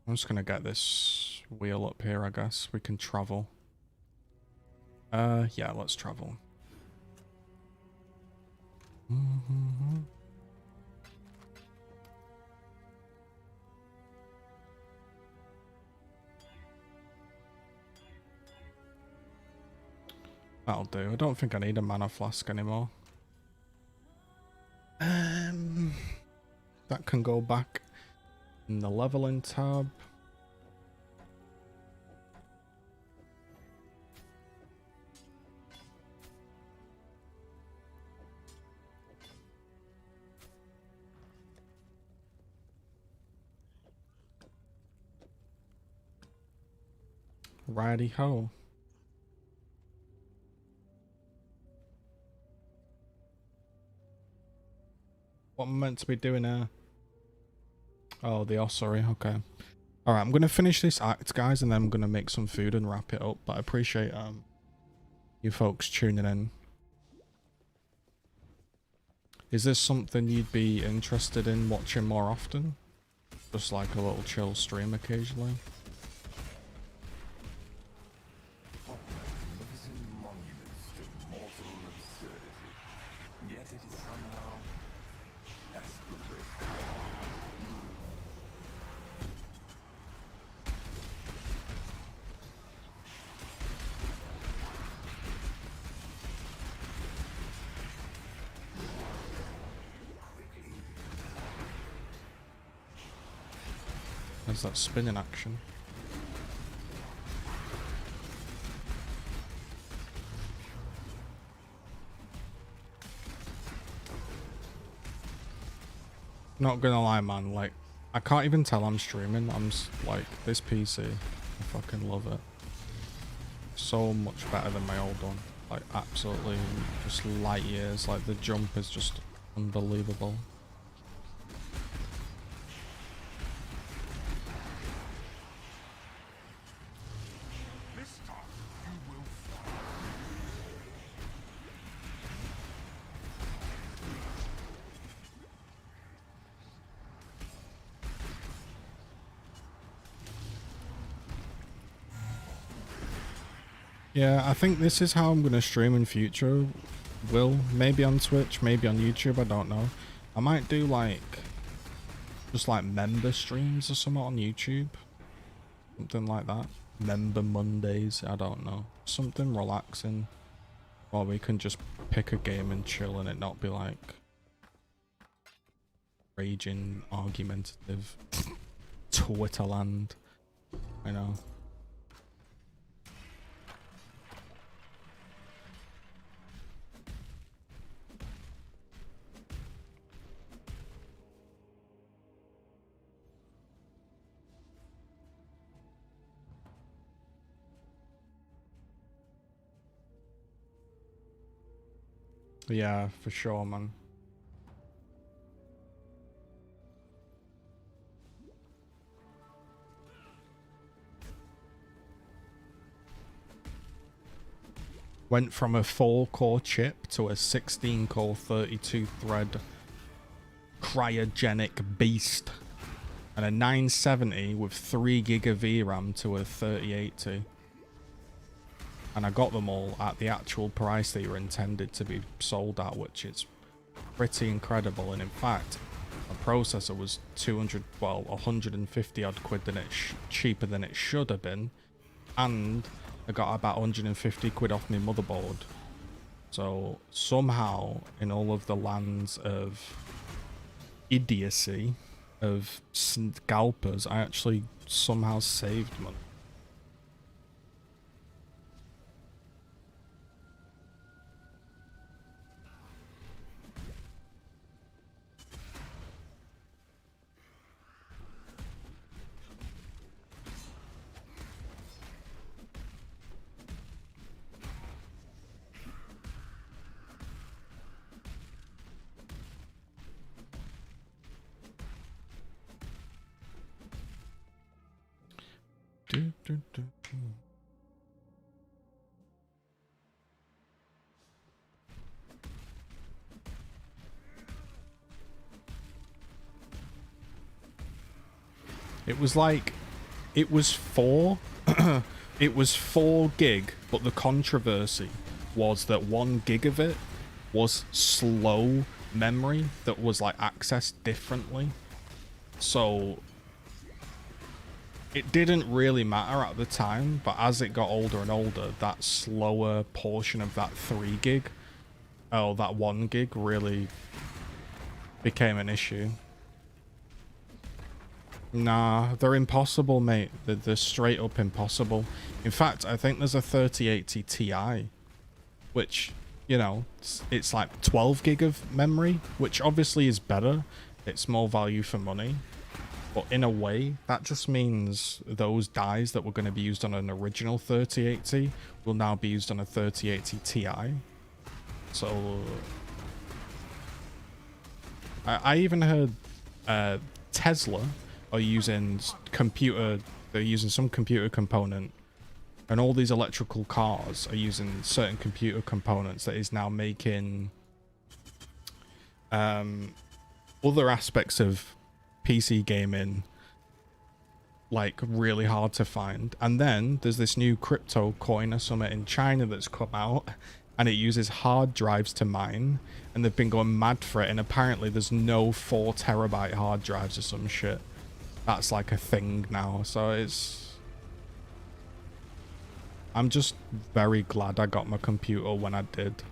I'm just gonna get this wheel up here, I guess. We can travel. Yeah, let's travel. That'll do. I don't think I need a mana flask anymore. That can go back in the leveling tab. Righty ho. What am I meant to be doing here? Oh, the ossuary, okay. Alright, I'm gonna finish this act, guys, and then I'm gonna make some food and wrap it up. But I appreciate you folks tuning in. Is this something you'd be interested in watching more often? Just like a little chill stream occasionally? There's that spinning action. Not gonna lie, man, like, I can't even tell I'm streaming. I'm like, this PC, I fucking love it. So much better than my old one. Like, absolutely, just light years. Like, the jump is just unbelievable. Yeah, I think this is how I'm going to stream in future. Maybe on Twitch, maybe on YouTube, I don't know. I might do like, just like member streams or something on YouTube. Something like that. Member Mondays, I don't know. Something relaxing. Or we can just pick a game and chill and it not be like raging, argumentative Twitterland. I know. Yeah, for sure, man. Went from a 4-core chip to a 16-core 32-thread cryogenic beast. And a 970 with 3 gig of VRAM to a 3080. And I got them all at the actual price they were intended to be sold at, which is pretty incredible. And in fact, My processor was 200, well, 150 odd quid than it cheaper than it should have been, and I got about 150 quid off my motherboard. So somehow, in all of the lands of idiocy, of scalpers, I actually somehow saved money. It was like, it was it was 4 gig, but the controversy was that 1 gig of it was slow memory that was like accessed differently. So it didn't really matter at the time, but as it got older and older, that slower portion of that 3 gig, oh, that 1 gig really became an issue. Nah, they're impossible, mate. They're straight up impossible. In fact, I think there's a 3080 Ti, which, you know, it's like 12 gig of memory, which obviously is better. It's more value for money. But in a way, that just means those dies that were going to be used on an original 3080 will now be used on a 3080 Ti. So I even heard Tesla are using they're using some computer component, and all these electrical cars are using certain computer components that is now making other aspects of PC gaming like really hard to find. And then there's this new crypto coin or something in China that's come out, and it uses hard drives to mine, and they've been going mad for it, and apparently there's no 4 terabyte hard drives or some shit. That's like a thing now. So I'm just very glad I got my computer when I did.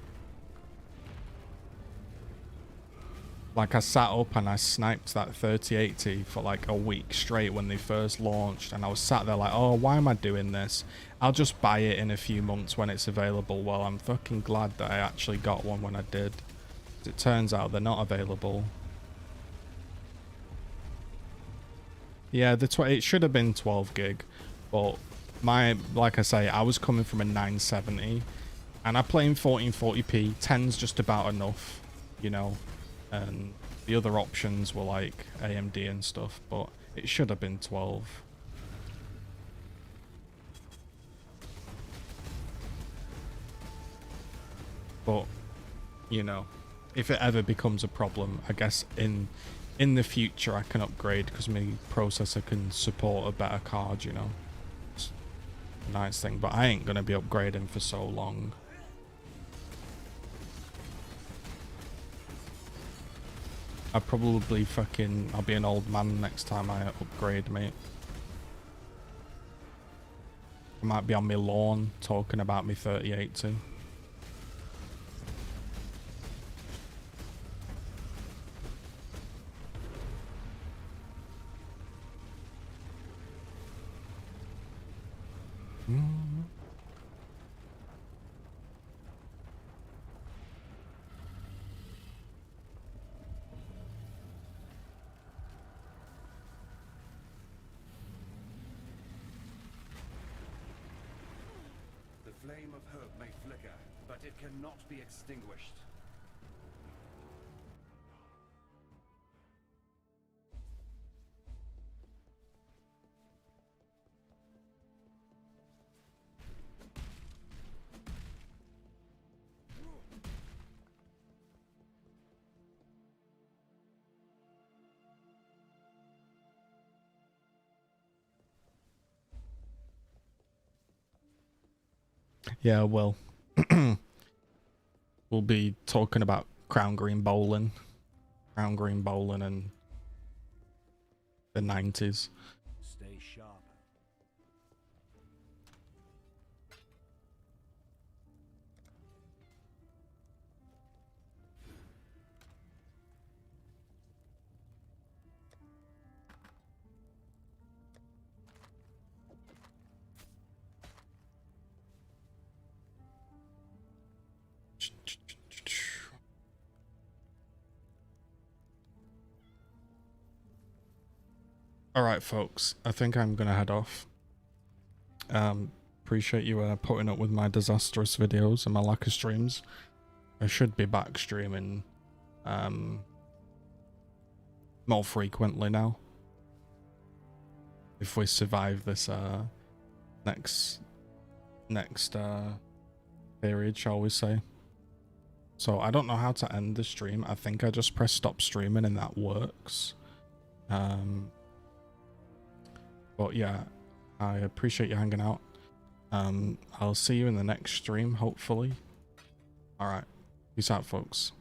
Like, I sat up and I sniped that 3080 for like a week straight when they first launched, and I was sat there like, oh, why am I doing this? I'll just buy it in a few months when it's available. Well, I'm fucking glad that I actually got one when I did. It turns out they're not available. Yeah, it should have been 12 gig, but like I say, I was coming from a 970, and I play in 1440p. 10's just about enough, you know, and the other options were like AMD and stuff, but it should have been 12. But, you know, if it ever becomes a problem, I guess in the future I can upgrade because my processor can support a better card, you know. It's a nice thing, but I ain't gonna be upgrading for so long. I'll be an old man next time I upgrade, mate. I might be on my lawn talking about my 3080. The flame of hope may flicker, but it cannot be extinguished. Yeah, well, we'll be talking about Crown Green bowling. Crown Green bowling in the 90s. Stay sharp. Alright folks, I think I'm gonna head off. Appreciate you putting up with my disastrous videos and my lack of streams. I should be back streaming more frequently now. If we survive this next period, shall we say. So I don't know how to end the stream. I think I just press stop streaming and that works. But yeah, I appreciate you hanging out. I'll see you in the next stream, hopefully. Alright, peace out folks.